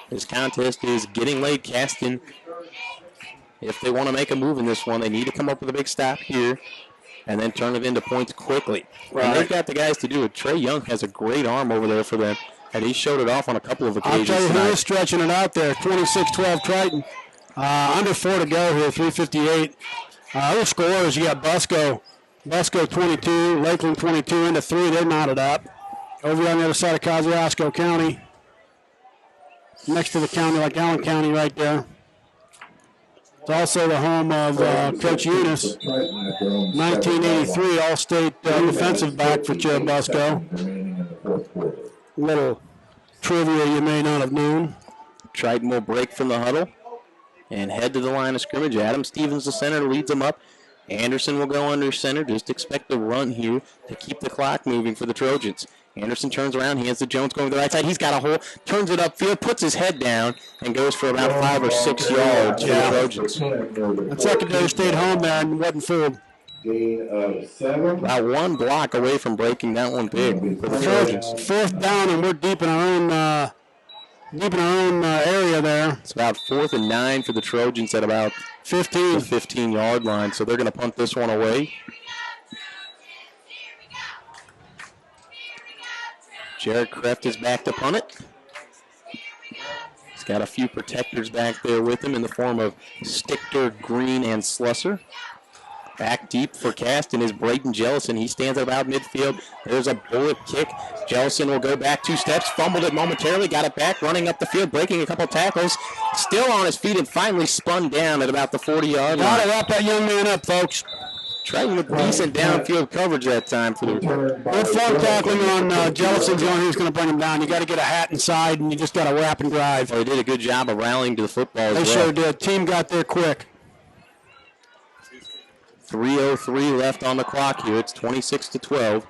This contest is getting late. Caston, if they want to make a move in this one, they need to come up with a big stop here and then turn it into points quickly. Right. And they've got the guys to do it. Trey Young has a great arm over there for them, and he showed it off on a couple of occasions. I'll tell you who is stretching it out there. 26-12 Triton. Under 4 to go here, 3:58. Other scores, you got Busco 22, Lakeland 22 into 3. They're knotted up. Over on the other side of Kosciuszko County. Next to the county, like Allen County right there. It's also the home of Coach Eunice, 1983 All-State defensive back for Busco. Little trivia you may not have known. Triton will break from the huddle and head to the line of scrimmage. Adam Stevens, the center, leads them up. Anderson will go under center. Just expect a run here to keep the clock moving for the Trojans. Anderson turns around, hands to Jones going to the right side. He's got a hole, turns it upfield, puts his head down, and goes for about 5 or 6 yards for the Trojans. That secondary stayed home there and wasn't fooled. Gain of 7. About 1 block away from breaking that one big for the Trojans. Fourth down, and we're deep in our own area there. It's about 4th and 9 for the Trojans at about 15. the 15-yard line, so they're going to punt this one away. Jarrett Kreft is back to punt it. He's got a few protectors back there with him in the form of Stichter, Greene, and Slusser. Back deep for Caston is Braden Jellison. He stands at about midfield. There's a bullet kick. Jellison will go back 2 steps, fumbled it momentarily, got it back, running up the field, breaking a couple tackles, still on his feet and finally spun down at about the 40-yard line. Got to wrap that young man up, folks. Trying with decent downfield coverage that time for the Good floor tackling on Jellison's the only who's going to bring him down. You got to get a hat inside, and you just got to wrap and drive. Well, they did a good job of rallying to the football They as well. sure did. Team got there quick. 3:03 left on the clock here. It's 26-12.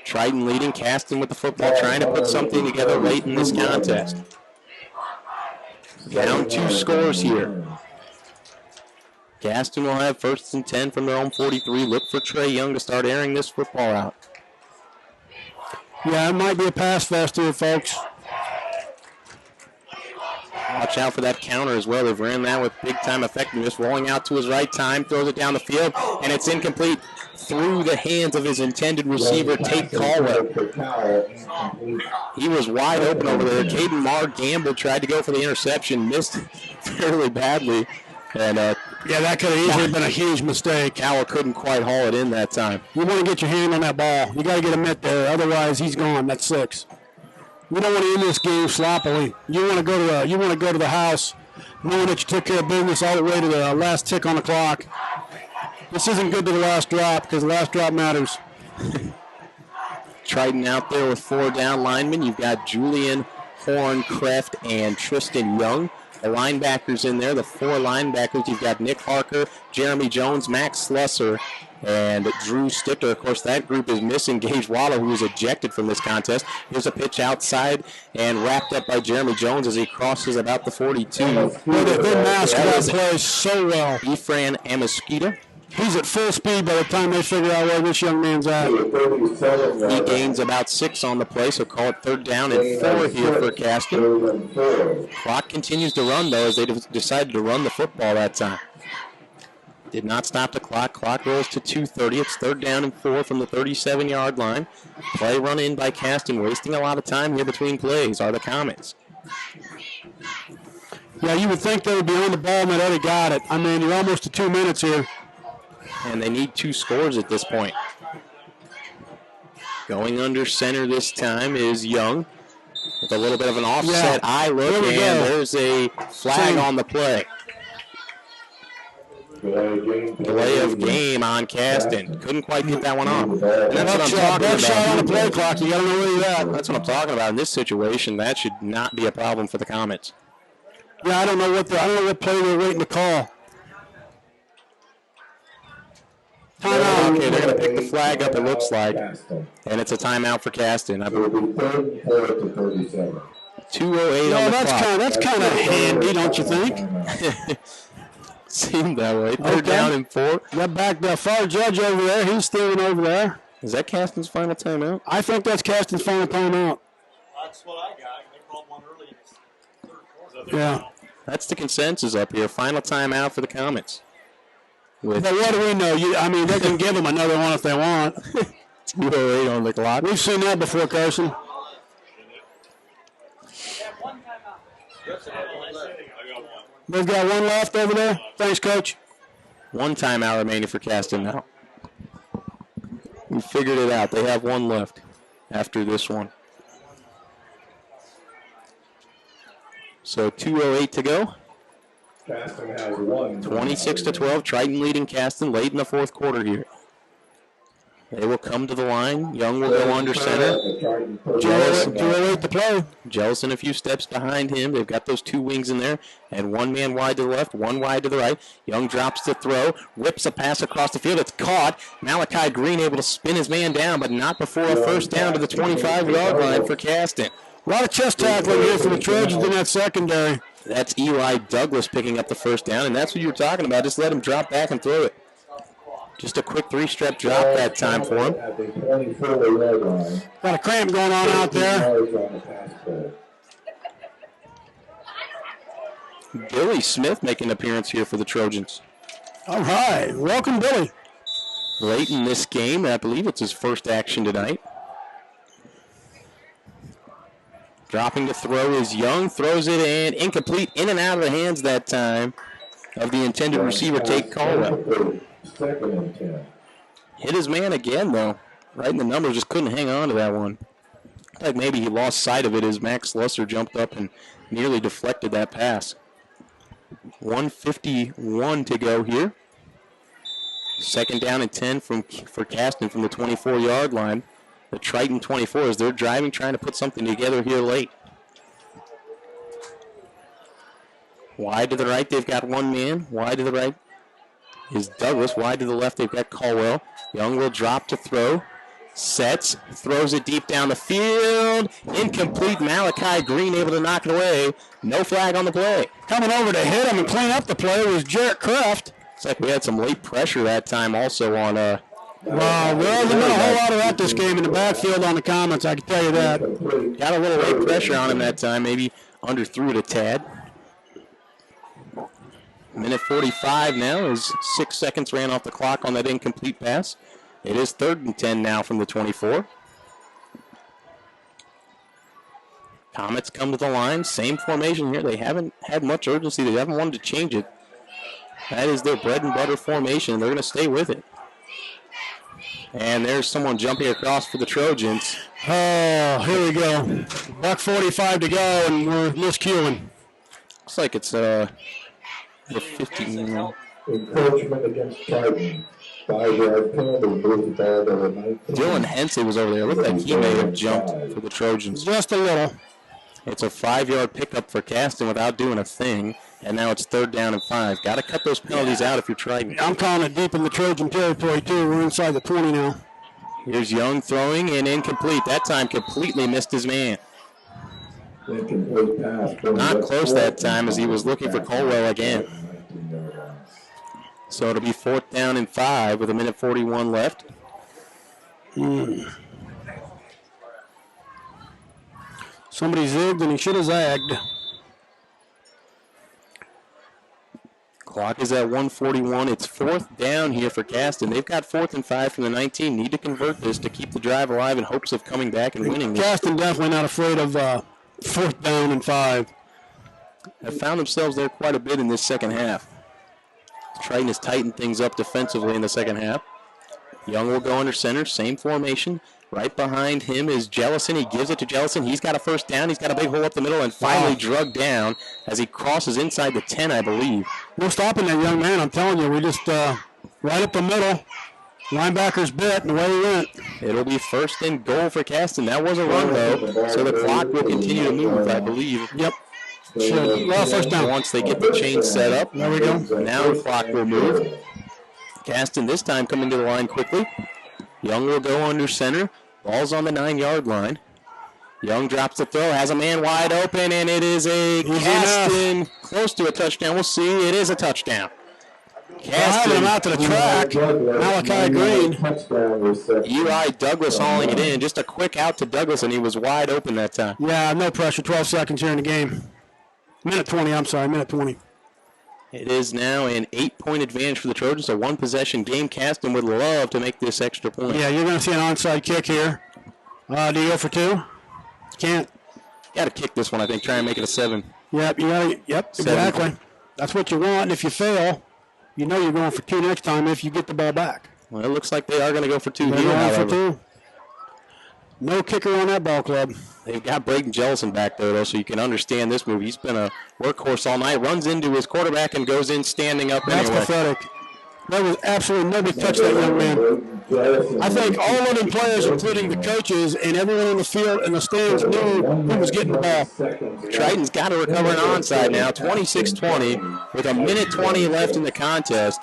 Triton leading. Caston with the football, trying to put something together late in this contest. Down 2 scores here. Caston will have 1st and 10 from their own 43. Look for Trey Young to start airing this football out. Yeah, it might be a pass fest here, folks. Watch out for that counter as well. They've ran that with big-time effectiveness. Rolling out to his right time, throws it down the field, and it's incomplete through the hands of his intended receiver, Tate Caldwell. He was wide open over there. Caden Marr gambled, tried to go for the interception, missed fairly badly. And Yeah, that could have easily been a huge mistake. Cowell couldn't quite haul it in that time. You want to get your hand on that ball. You got to get a mitt there. Otherwise, he's gone. That's 6. You don't want to end this game sloppily. You want to go to the house knowing that you took care of business all the way to the last tick on the clock. This isn't good to the last drop because the last drop matters. Triton out there with 4 down linemen. You've got Julian, Horne, Kreft, and Tristan Young. The linebackers in there, the 4 linebackers. You've got Nick Harker, Jeremy Jones, Max Slusser, and Drew Stichter. Of course, that group is missing Gage Waddle, who was ejected from this contest. Here's a pitch outside and wrapped up by Jeremy Jones as he crosses about the 42. They mask that play so well. Efran Amoskita. He's at full speed by the time they figure out where this young man's at. He gains about 6 on the play, so call it 3rd down and 4 here for Caston. Clock continues to run, though, as they decided to run the football that time. Did not stop the clock. Clock rolls to 2:30. It's 3rd down and 4 from the 37-yard line. Play run in by Caston, wasting a lot of time here between plays are the Comets. Yeah, you would think they would be on the ball and they'd already got it. I mean, you're almost to 2 minutes here. And they need 2 scores at this point. Going under center this time is Young with a little bit of an offset eye look, and there's a flag on the play. Delay of game on Caston. Couldn't quite get that one off. And that's what I'm talking about. Shot on the play clock. You got to know where you're at. That's what I'm talking about. In this situation, that should not be a problem for the Comets. Yeah, I don't know what play they're waiting to call. Timeout. Okay, they're going to pick the flag up, it looks like. And it's a timeout for Caston. I believe. 2:08 on the clock. That's kind of handy, don't you think? Seemed that way. 3rd down and 4. Got back the far judge over there. He's stealing over there. Is that Caston's final timeout? I think that's Caston's final timeout. That's what I got. They called one early in the 3rd quarter. Yeah. That's the consensus up here. Final timeout for the Comets. But what do we know? They can give them another one if they want. 2:08 on the clock. We've seen that before, Carson. They've got one left over there. Thanks, Coach. 1 timeout remaining for Caston now. We figured it out. They have 1 left after this one. So 2:08 to go. Caston has 1. 26-12. Triton leading Caston late in the 4th quarter here. They will come to the line. Young will go under center. 2:08 to play. Jellison a few steps behind him. They've got those 2 wings in there. And 1 man wide to the left, 1 wide to the right. Young drops the throw, whips a pass across the field. It's caught. Malachi Greene able to spin his man down, but not before a 1st down to the 25-yard line for Caston. A lot of chest tackling here for the Trojans in that secondary. That's Eli Douglas picking up the 1st down, and that's what you were talking about. Just let him drop back and throw it. Just a quick 3-step drop that time for him. At the 24-yard line. Got a cramp going on out there. Yards on the pass play. Billy Smith making an appearance here for the Trojans. All right. Welcome, Billy. Late in this game, I believe it's his first action tonight. Dropping to throw is Young, throws it in, incomplete, in and out of the hands that time of the intended receiver, Tate Caldwell. Second and 10. Hit his man again, though. Right in the numbers, just couldn't hang on to that one. Looked like maybe he lost sight of it as Max Slusser jumped up and nearly deflected that pass. 1:51 to go here. Second down and 10 for Caston from the 24-yard line. The Triton 24s, they're driving, trying to put something together here late. Wide to the right, they've got one man. Wide to the right is Douglas. Wide to the left, they've got Caldwell. Young will drop to throw. Sets, throws it deep down the field. Incomplete. Malachi Greene able to knock it away. No flag on the play. Coming over to hit him and clean up the play was Jarrett Kreft. Looks like we had some late pressure that time also on Wow, there hasn't been a whole lot of that this game in the backfield on the Comets, I can tell you that. got a little late pressure on him that time, maybe underthrew it a tad. Minute 45 now as 6 seconds ran off the clock on that incomplete pass. It is 3rd and 10 now from the 24. Comets come to the line, same formation here. They haven't had much urgency. They haven't wanted to change it. That is their bread and butter formation. They're going to stay with it. And there's someone jumping across for the Trojans. Oh, here we go. $1:45 to go, and we're miscuing. Looks like it's the 15. Encroachment against Triton. 5-yard penalty, moves the ball to the 19. Dylan Hensey was over there. It looked like he may have jumped for the Trojans. Just a little. It's a 5-yard pickup for Caston without doing a thing. And now it's 3rd down and 5. Got to cut those penalties out if you're Triton. I'm calling it deep in the Trojan territory, too. We're inside the 20 now. Here's Young throwing and incomplete. That time completely missed his man. Incomplete pass. Not close that time as he was looking for Caldwell again. So it'll be 4th down and 5 with 1:41 left. Somebody zigged and he should have zagged. Clock is at 1:41. It's 4th down here for Caston. They've got 4th and 5 from the 19. Need to convert this to keep the drive alive in hopes of coming back and winning this. Caston definitely not afraid of 4th down and 5. Have found themselves there quite a bit in this second half. Triton has tightened things up defensively in the second half. Young will go under center, same formation. Right behind him is Jellison. He gives it to Jellison. He's got a first down. He's got a big hole up the middle and finally drugged down as he crosses inside the 10, I believe. No stopping that young man, I'm telling you. We just right up the middle. Linebackers bit and away we went. It'll be 1st and goal for Caston. That was a run, though, so the clock will continue to move, I believe. Yep. Well, first down. Once they get the chain set up, there we go. Now the clock will move. Caston this time coming to the line quickly. Young will go under center. Ball's on the 9-yard line. Young drops the throw, has a man wide open, and it is a Caston close to a touchdown. We'll see. It is a touchdown. Caston out to the track. Malachi Greene. Eli Douglas hauling it in. Just a quick out to Douglas, and he was wide open that time. Yeah, no pressure. 12 seconds here in the game. Minute 20. It is now an 8-point advantage for the Trojans. A one-possession game. Caston would love to make this extra point. Yeah, you're going to see an onside kick here. Do you go for 2? Can't. Got to kick this one, I think. Try and make it a 7. Yep, you got to. Yep, 7. Exactly. That's what you want. And if you fail, you know you're going for 2 next time if you get the ball back. Well, it looks like they are going to go for 2 here. They're going for 2. No kicker on that ball club. They've got Braden Jellison back there, though, so you can understand this move. He's been a workhorse all night. Runs into his quarterback and goes in standing up anyway. That's pathetic. There was absolutely nobody touched that young man. I think all of the players, including the coaches and everyone in the field and the stands, knew who was getting the ball. Triton's got to recover an onside now, 26-20, with 1:20 left in the contest.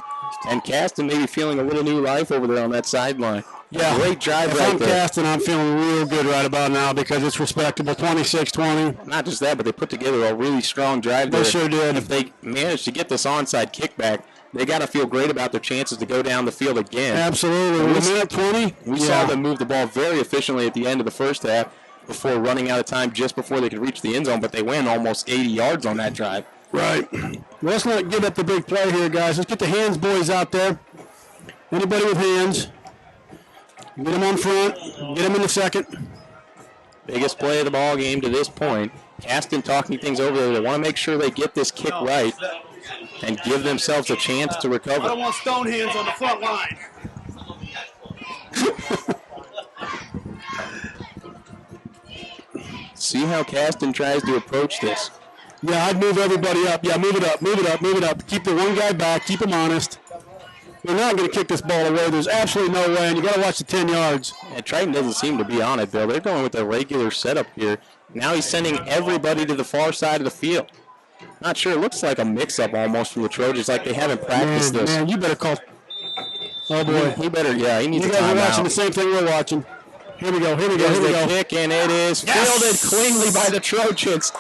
And Caston maybe feeling a little new life over there on that sideline. Yeah. Great drive if right I'm there. Caston, I'm feeling real good right about now because it's respectable, 26-20. Not just that, but they put together a really strong drive there. They sure did. If they manage to get this onside kickback, they got to feel great about their chances to go down the field again. Absolutely. With a minute 20. We saw them move the ball very efficiently at the end of the first half before running out of time just before they could reach the end zone, but they went almost 80 yards on that drive. Right. Well, let's not give up the big play here, guys. Let's get the hands boys out there. Anybody with hands. Get them on front. Get them in the second. Biggest play of the ball game to this point. Caston talking things over there. They want to make sure they get this kick right and give themselves a chance to recover. I don't want stone hands on the front line. See how Caston tries to approach this. Yeah, I'd move everybody up. Yeah, move it up, move it up, move it up. Keep the one guy back. Keep him honest. We're not going to kick this ball away. There's absolutely no way, and you got to watch the 10 yards. And Triton doesn't seem to be on it, Bill. They're going with the regular setup here. Now he's sending everybody to the far side of the field. Not sure. It looks like a mix-up almost from the Trojans, like they haven't practiced this. Man, you better call. Oh, boy. He better, yeah, he needs you a guys are timeout. watching the same thing we're watching. Here we go, here we go, Here's here we the go. kick, and it is fielded cleanly by the Trojans.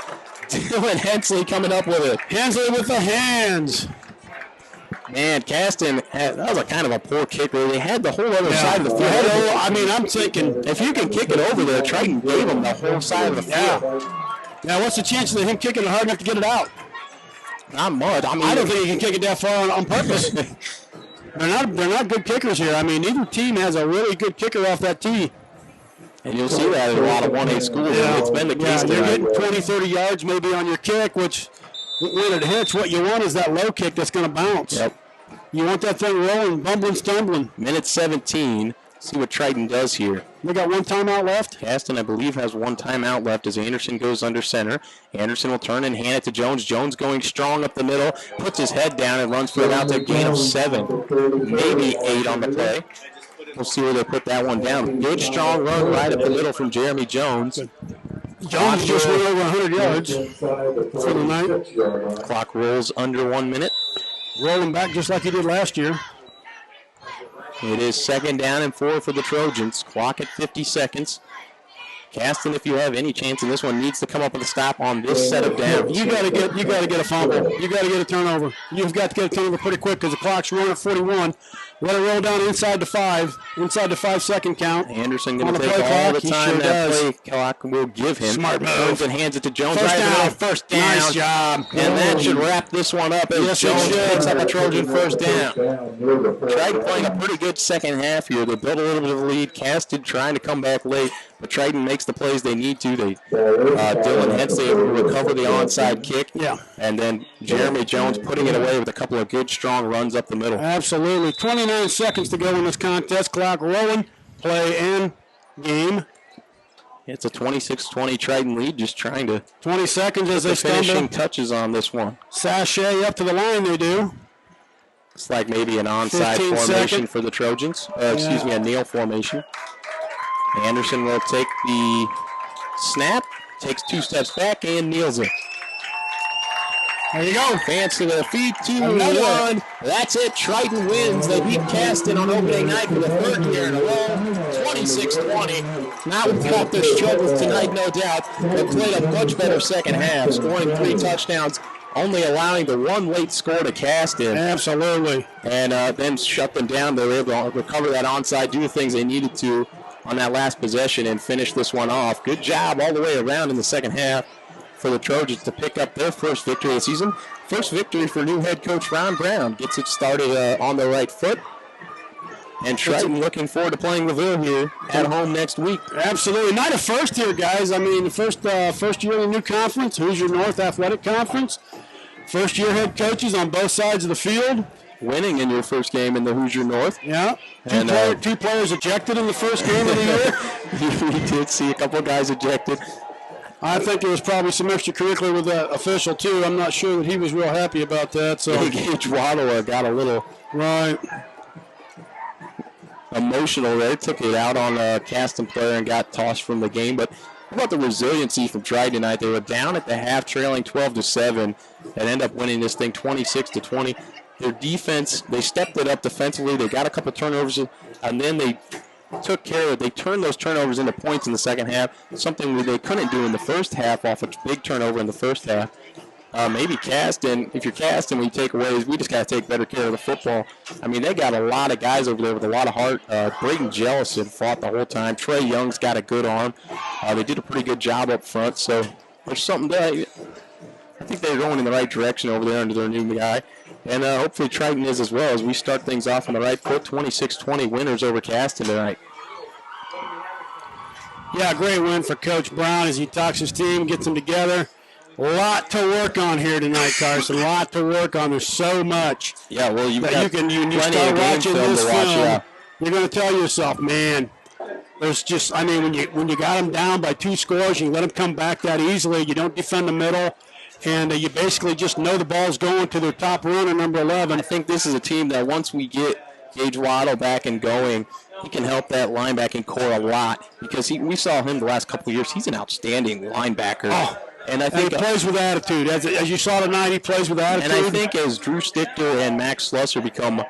Dylan Hensley coming up with it. Hensley with the hands. Man, Caston, that was a kind of a poor kicker. They had the whole other side of the field. I mean, I'm thinking, if you can kick it over there, Triton gave him the whole side of the field. Now, what's the chances of him kicking it hard enough to get it out? Not much. I mean, I don't think he can kick it that far on purpose. They're not good kickers here. I mean, neither team has a really good kicker off that tee. And you'll see that in a lot of 1A schools. Yeah. It's been the case. You're getting 20, 30 yards maybe on your kick, which when it hits, what you want is that low kick that's going to bounce. Yep. You want that thing rolling, bumbling, stumbling. Minute 17. See what Triton does here. They got one timeout left. Caston, I believe, has one timeout left as Anderson goes under center. Anderson will turn and hand it to Jones. Jones going strong up the middle, puts his head down and runs for about a gain of 7, maybe 8 on the play. We'll see where they put that one down. Good, strong run right up the middle from Jeremy Jones. Jones just went over 100 yards for the night. Clock rolls under 1 minute. Rolling back just like he did last year. It is 2nd down and 4 for the Trojans. Clock at 50 seconds. Caston, if you have any chance in this one, needs to come up with a stop on this set of downs. You got to get a fumble. You got to get a turnover. You've got to get a turnover pretty quick because the clock's running at 41. Let it roll down inside the 5-second count. Anderson going to take all the time that play clock will give him. Smart move. Turns and hands it to Jones. First down. First down. Nice job. And that should wrap this one up as Jones picks up a Trojan first down. Triton playing a pretty good second half here. They built a little bit of a lead. Caston trying to come back late, but Triton makes the plays they need to. Dylan Hensley able to recover the onside kick. Yeah. And then Jeremy Jones putting it away with a couple of good, strong runs up the middle. Absolutely. 29 seconds to go in this contest. Clock rolling. Play and game. It's a 26-20 Triton lead, just trying to 20 seconds as they finishing stumble. touches on this one. Sachet up to the line they do. It's like maybe an onside 15 formation seconds. for the Trojans. Excuse me, a kneel formation. Anderson will take the snap, takes 2 steps back, and kneels it. There you go. Fans to their feet, 2-1. That's it. Triton wins. They beat Caston on opening night for the 3rd year in a row, 26-20. Not without their struggles tonight, no doubt. They played a much better second half, scoring 3 touchdowns, only allowing the 1 late score to Caston. Absolutely. And then shut them down. They were able to recover that onside, do the things they needed to on that last possession, and finish this one off. Good job all the way around in the second half for the Trojans to pick up their first victory of the season. First victory for new head coach Ron Brown. Gets it started on the right foot. And Triton looking forward to playing LaVille here at home next week. Absolutely. Not a first here, guys. I mean, the first year in the new conference, Hoosier North Athletic Conference. First year head coaches on both sides of the field. Winning in your first game in the Hoosier North. Yeah. Two players ejected in the first game of the year. We did see a couple of guys ejected. I think there was probably some extracurricular with that official, too. I'm not sure that he was real happy about that. So Gage Waddle got a little emotional there. Took it out on a Caston player and got tossed from the game. But how about the resiliency from Triton tonight? They were down at the half, trailing 12-7, and end up winning this thing 26-20. Their defense, they stepped it up defensively. They got a couple turnovers, and then they took care of it. They turned those turnovers into points in the second half, something that they couldn't do in the first half off a big turnover in the first half. Maybe Caston, if you're Caston, when you take away, we just got to take better care of the football. I mean, they got a lot of guys over there with a lot of heart. Braden Johnson fought the whole time. Trey Young's got a good arm. They did a pretty good job up front, so there's something to I think they're going in the right direction over there under their new guy. And hopefully Triton is as well as we start things off on the right foot. 26-20 winners over Caston tonight. Yeah, great win for Coach Brown as he talks his team, gets them together. A lot to work on here tonight, Carson. A lot to work on. There's so much. Yeah, well, you start watching this film, you're going to tell yourself, man, there's just, I mean, when you got them down by 2 scores, you let them come back that easily. You don't defend the middle, and you basically just know the ball's going to their top runner, number 11. I think this is a team that once we get Gage Waddle back and going, he can help that linebacking core a lot because we saw him the last couple of years. He's an outstanding linebacker. Oh. And I think he plays with attitude. As you saw tonight, he plays with attitude. And I think as Drew Stichter and Max Slusser become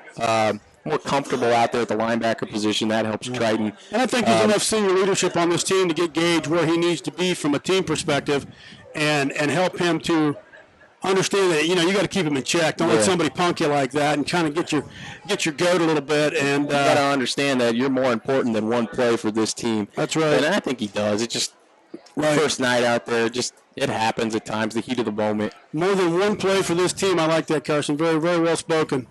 more comfortable out there at the linebacker position, that helps Triton. And I think there's enough senior leadership on this team to get Gage where he needs to be from a team perspective and help him to understand that, you got to keep him in check. Don't let somebody punk you like that and kind of get your goat a little bit. And you got to understand that you're more important than one play for this team. That's right. And I think he does. It just first night out there, it happens at times, the heat of the moment. More than one play for this team. I like that, Carson. Very, very well spoken.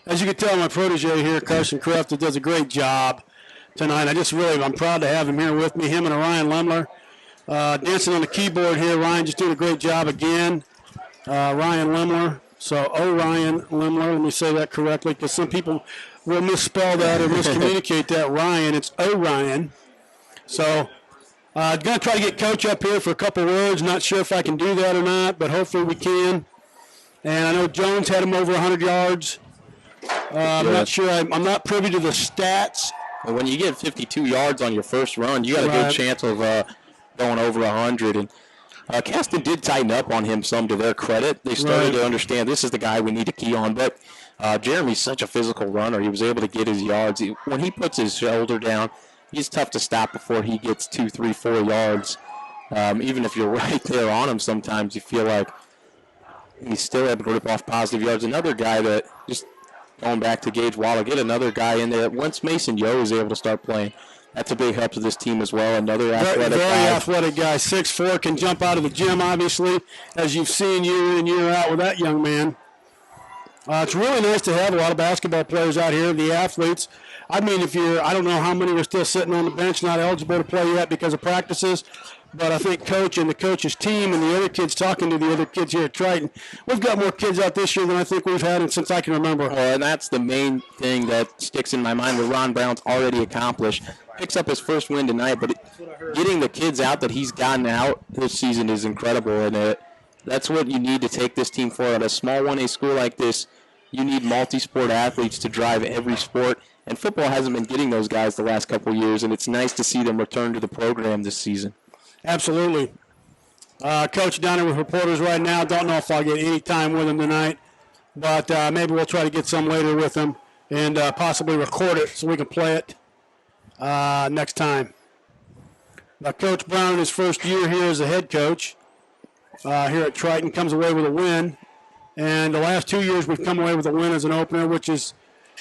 As you can tell, my protege here, Carson Kreft, does a great job tonight. I'm proud to have him here with me, him and Ryan Lemler. Dancing on the keyboard here. Ryan just doing a great job again. Ryan Lemler. So, Ryan Lemler. Let me say that correctly because some people will misspell that or miscommunicate that. Ryan, it's Ryan. So, I'm going to try to get Coach up here for a couple words. Not sure if I can do that or not, but hopefully we can. And I know Jones had him over 100 yards. I'm not sure. I'm not privy to the stats. Well, when you get 52 yards on your first run, you got a good chance of going over 100. And Caston did tighten up on him some to their credit. They started to understand this is the guy we need to key on. But Jeremy's such a physical runner. He was able to get his yards. When he puts his shoulder down, he's tough to stop before he gets 2, 3, 4 yards. Even if you're right there on him, sometimes you feel like he's still able to rip off positive yards. Another guy that, just going back to Gage Waddle, get another guy in there. Once Masen Yeo is able to start playing, that's a big help to this team as well. Another athletic very guy. Athletic guy, 6'4", can jump out of the gym, obviously, as you've seen year in and year out with that young man. It's really nice to have a lot of basketball players out here, the athletes. I mean, I don't know how many are still sitting on the bench, not eligible to play yet because of practices, but I think Coach and the coach's team and the other kids talking to the other kids here at Triton, we've got more kids out this year than I think we've had since I can remember. Well, and that's the main thing that sticks in my mind what Ron Brown's already accomplished. Picks up his first win tonight, but getting the kids out that he's gotten out this season is incredible, and that's what you need to take this team forward. At a small 1A school like this, you need multi-sport athletes to drive every sport. And football hasn't been getting those guys the last couple of years, and it's nice to see them return to the program this season. Absolutely. Coach down here with reporters right now. Don't know if I'll get any time with him tonight, but maybe we'll try to get some later with him and possibly record it so we can play it next time. Now, Coach Brown, in his first year here as a head coach here at Triton, comes away with a win. And the last 2 years we've come away with a win as an opener, which is,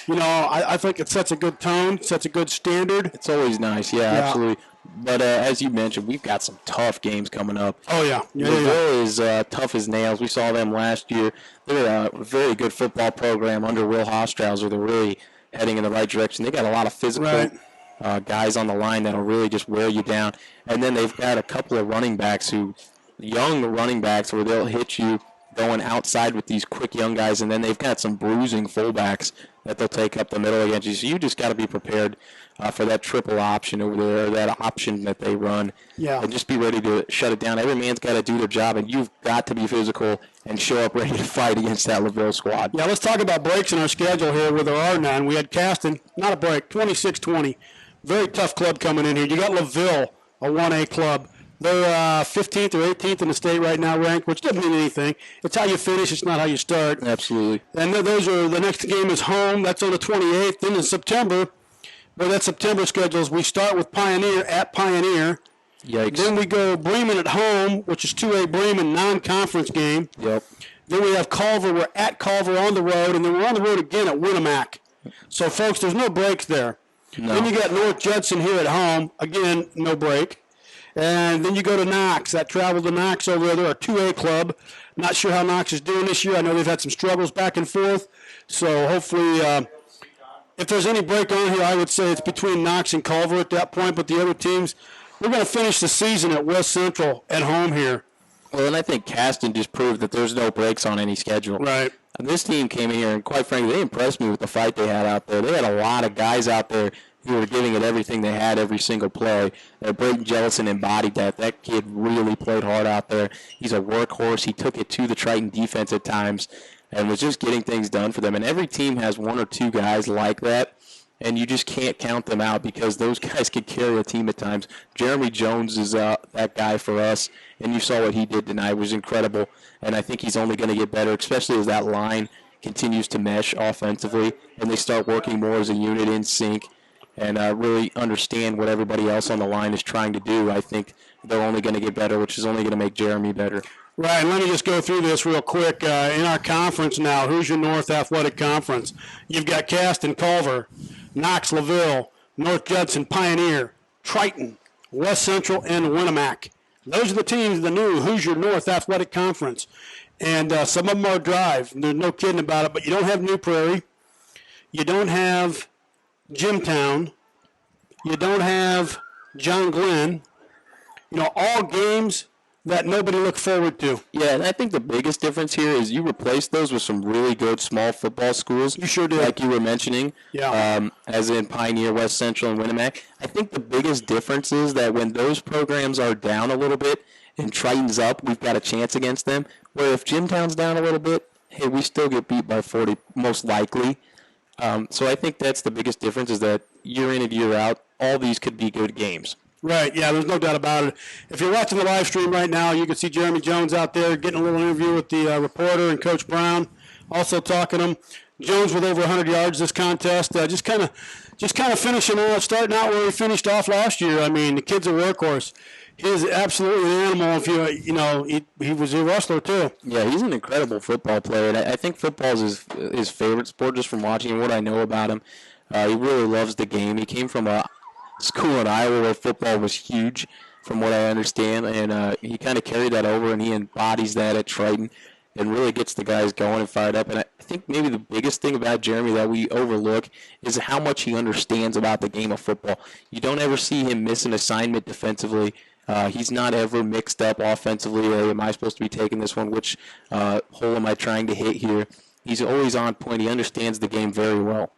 I think it sets a good tone, sets a good standard. It's always nice, yeah. Absolutely. But as you mentioned, we've got some tough games coming up. Oh, yeah. Louisville is tough as nails. We saw them last year. They're a very good football program under Will Hostrauser. They're really heading in the right direction. They got a lot of physical guys on the line that'll really just wear you down. And then they've got a couple of young running backs where they'll hit you going outside with these quick young guys, and then they've got some bruising fullbacks that they'll take up the middle against you. So you just got to be prepared for that triple option over there, that option that they run. Yeah. And just be ready to shut it down. Every man's got to do their job, and you've got to be physical and show up ready to fight against that LaVille squad. Yeah, let's talk about breaks in our schedule here where there are none. We had Caston, not a break, 26-20. Very tough club coming in here. You got LaVille, a 1A club. They're 15th or 18th in the state right now ranked, which doesn't mean anything. It's how you finish. It's not how you start. Absolutely. And the next game is home. That's on the 28th. Then in September, where that September schedule is. We start with Pioneer at Pioneer. Yikes. Then we go Bremen at home, which is 2A Bremen non-conference game. Yep. Then we have Culver. We're at Culver on the road, and then we're on the road again at Winnemac. So, folks, there's no breaks there. No. Then you got North Judson here at home. Again, no break. And then you go to Knox. That travel to Knox over there. They're a 2A club. Not sure how Knox is doing this year. I know they've had some struggles back and forth. So, hopefully, if there's any break on here, I would say it's between Knox and Culver at that point. But the other teams, we're going to finish the season at West Central at home here. Well, and I think Caston just proved that there's no breaks on any schedule. Right. And this team came in here, and quite frankly, they impressed me with the fight they had out there. They had a lot of guys out there who were giving it everything they had every single play. Braden Jellison embodied that. That kid really played hard out there. He's a workhorse. He took it to the Triton defense at times and was just getting things done for them. And every team has one or two guys like that, and you just can't count them out because those guys could carry a team at times. Jeremy Jones is that guy for us, and you saw what he did tonight. It was incredible, and I think he's only going to get better, especially as that line continues to mesh offensively and they start working more as a unit in sync and really understand what everybody else on the line is trying to do. I think they're only going to get better, which is only going to make Jeremy better. Right, and let me just go through this real quick. In our conference now, who's your North Athletic Conference? You've got Caston, Culver, Knox, LaVille, North Judson, Pioneer, Triton, West Central, and Winnemac. Those are the teams, the new Hoosier North Athletic Conference. And some of them are drive. There's no kidding about it, but you don't have New Prairie. You don't have Jimtown. You don't have John Glenn. You know, all games that nobody looked forward to. Yeah, and I think the biggest difference here is you replace those with some really good small football schools. You sure did. Like you were mentioning, yeah. As in Pioneer, West Central, and Winnemac. I think the biggest difference is that when those programs are down a little bit and Triton's up, we've got a chance against them. Where if Jimtown's down a little bit, hey, we still get beat by 40, most likely. So I think that's the biggest difference is that year in and year out, all these could be good games. Right, yeah, there's no doubt about it. If you're watching the live stream right now, you can see Jeremy Jones out there getting a little interview with the reporter and Coach Brown, also talking to him. Jones with over 100 yards this contest, just kind of finishing off, starting out where he finished off last year. I mean, the kid's a workhorse. He is absolutely an animal. If he was a wrestler too. Yeah, he's an incredible football player. And I think football is his favorite sport just from watching what I know about him. He really loves the game. He came from a school in Iowa where football was huge, from what I understand, and he kind of carried that over, and he embodies that at Triton and really gets the guys going and fired up. And I think maybe the biggest thing about Jeremy that we overlook is how much he understands about the game of football. You don't ever see him miss an assignment defensively. He's not ever mixed up offensively, or am I supposed to be taking this one? Which hole am I trying to hit here? He's always on point. He understands the game very well.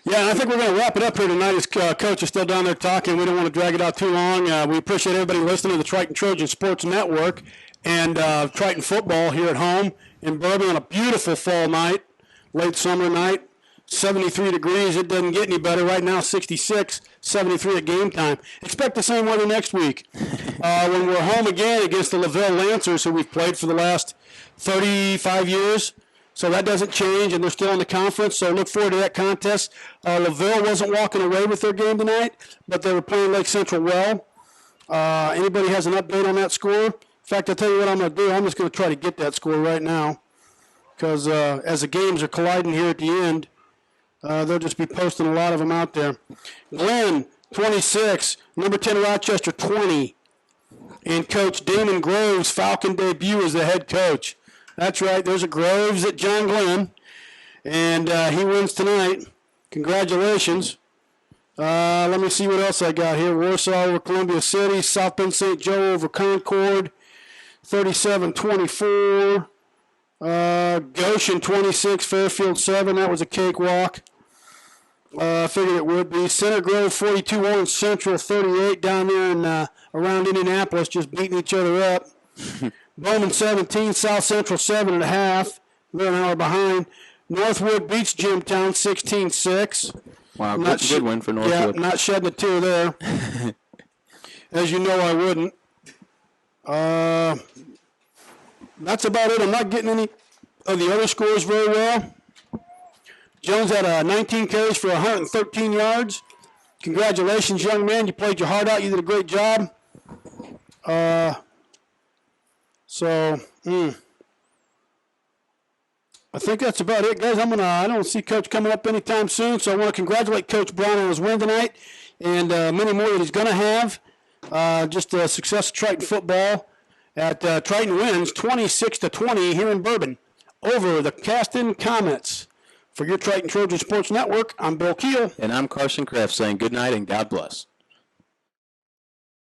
Yeah, and I think we're going to wrap it up here tonight. As Coach is still down there talking, we don't want to drag it out too long. We appreciate everybody listening to the Triton Trojan Sports Network and Triton football here at home in Bourbon on a beautiful fall night, late summer night, 73 degrees. It doesn't get any better. Right now, 66, 73 at game time. Expect the same weather next week when we're home again against the LaVille Lancers, who we've played for the last 35 years. So that doesn't change, and they're still in the conference, so look forward to that contest. LaVille wasn't walking away with their game tonight, but they were playing Lake Central well. Anybody has an update on that score? In fact, I'll tell you what I'm going to do. I'm just going to try to get that score right now because as the games are colliding here at the end, they'll just be posting a lot of them out there. Glenn, 26. Number 10, Rochester, 20. And Coach Damon Groves' Falcon debut as the head coach. That's right. There's a Groves at John Glenn, and he wins tonight. Congratulations. Let me see what else I got here. Warsaw over Columbia City. South Bend St. Joe over Concord, 37-24. Goshen, 26. Fairfield, 7. That was a cakewalk. I figured it would be. Center Grove, 42. Orange Central, 38. Down there in around Indianapolis, just beating each other up. Bowman 17, South Central 7.5. They're an hour behind. Northwood beats Jimtown 16-6. Wow, that's a good win for Northwood. Yeah, not shedding a tear there. As you know, I wouldn't. That's about it. I'm not getting any of the other scores very well. Jones had 19 carries for 113 yards. Congratulations, young man. You played your heart out. You did a great job. I think that's about it, guys. I don't see Coach coming up anytime soon, so I want to congratulate Coach Brown on his win tonight and many more that he's going to have. Just a success of Triton football. Triton wins 26-20 here in Bourbon over the Caston Comets. For your Triton Trojan Sports Network, I'm Bill Keel. And I'm Carson Kreft saying good night and God bless.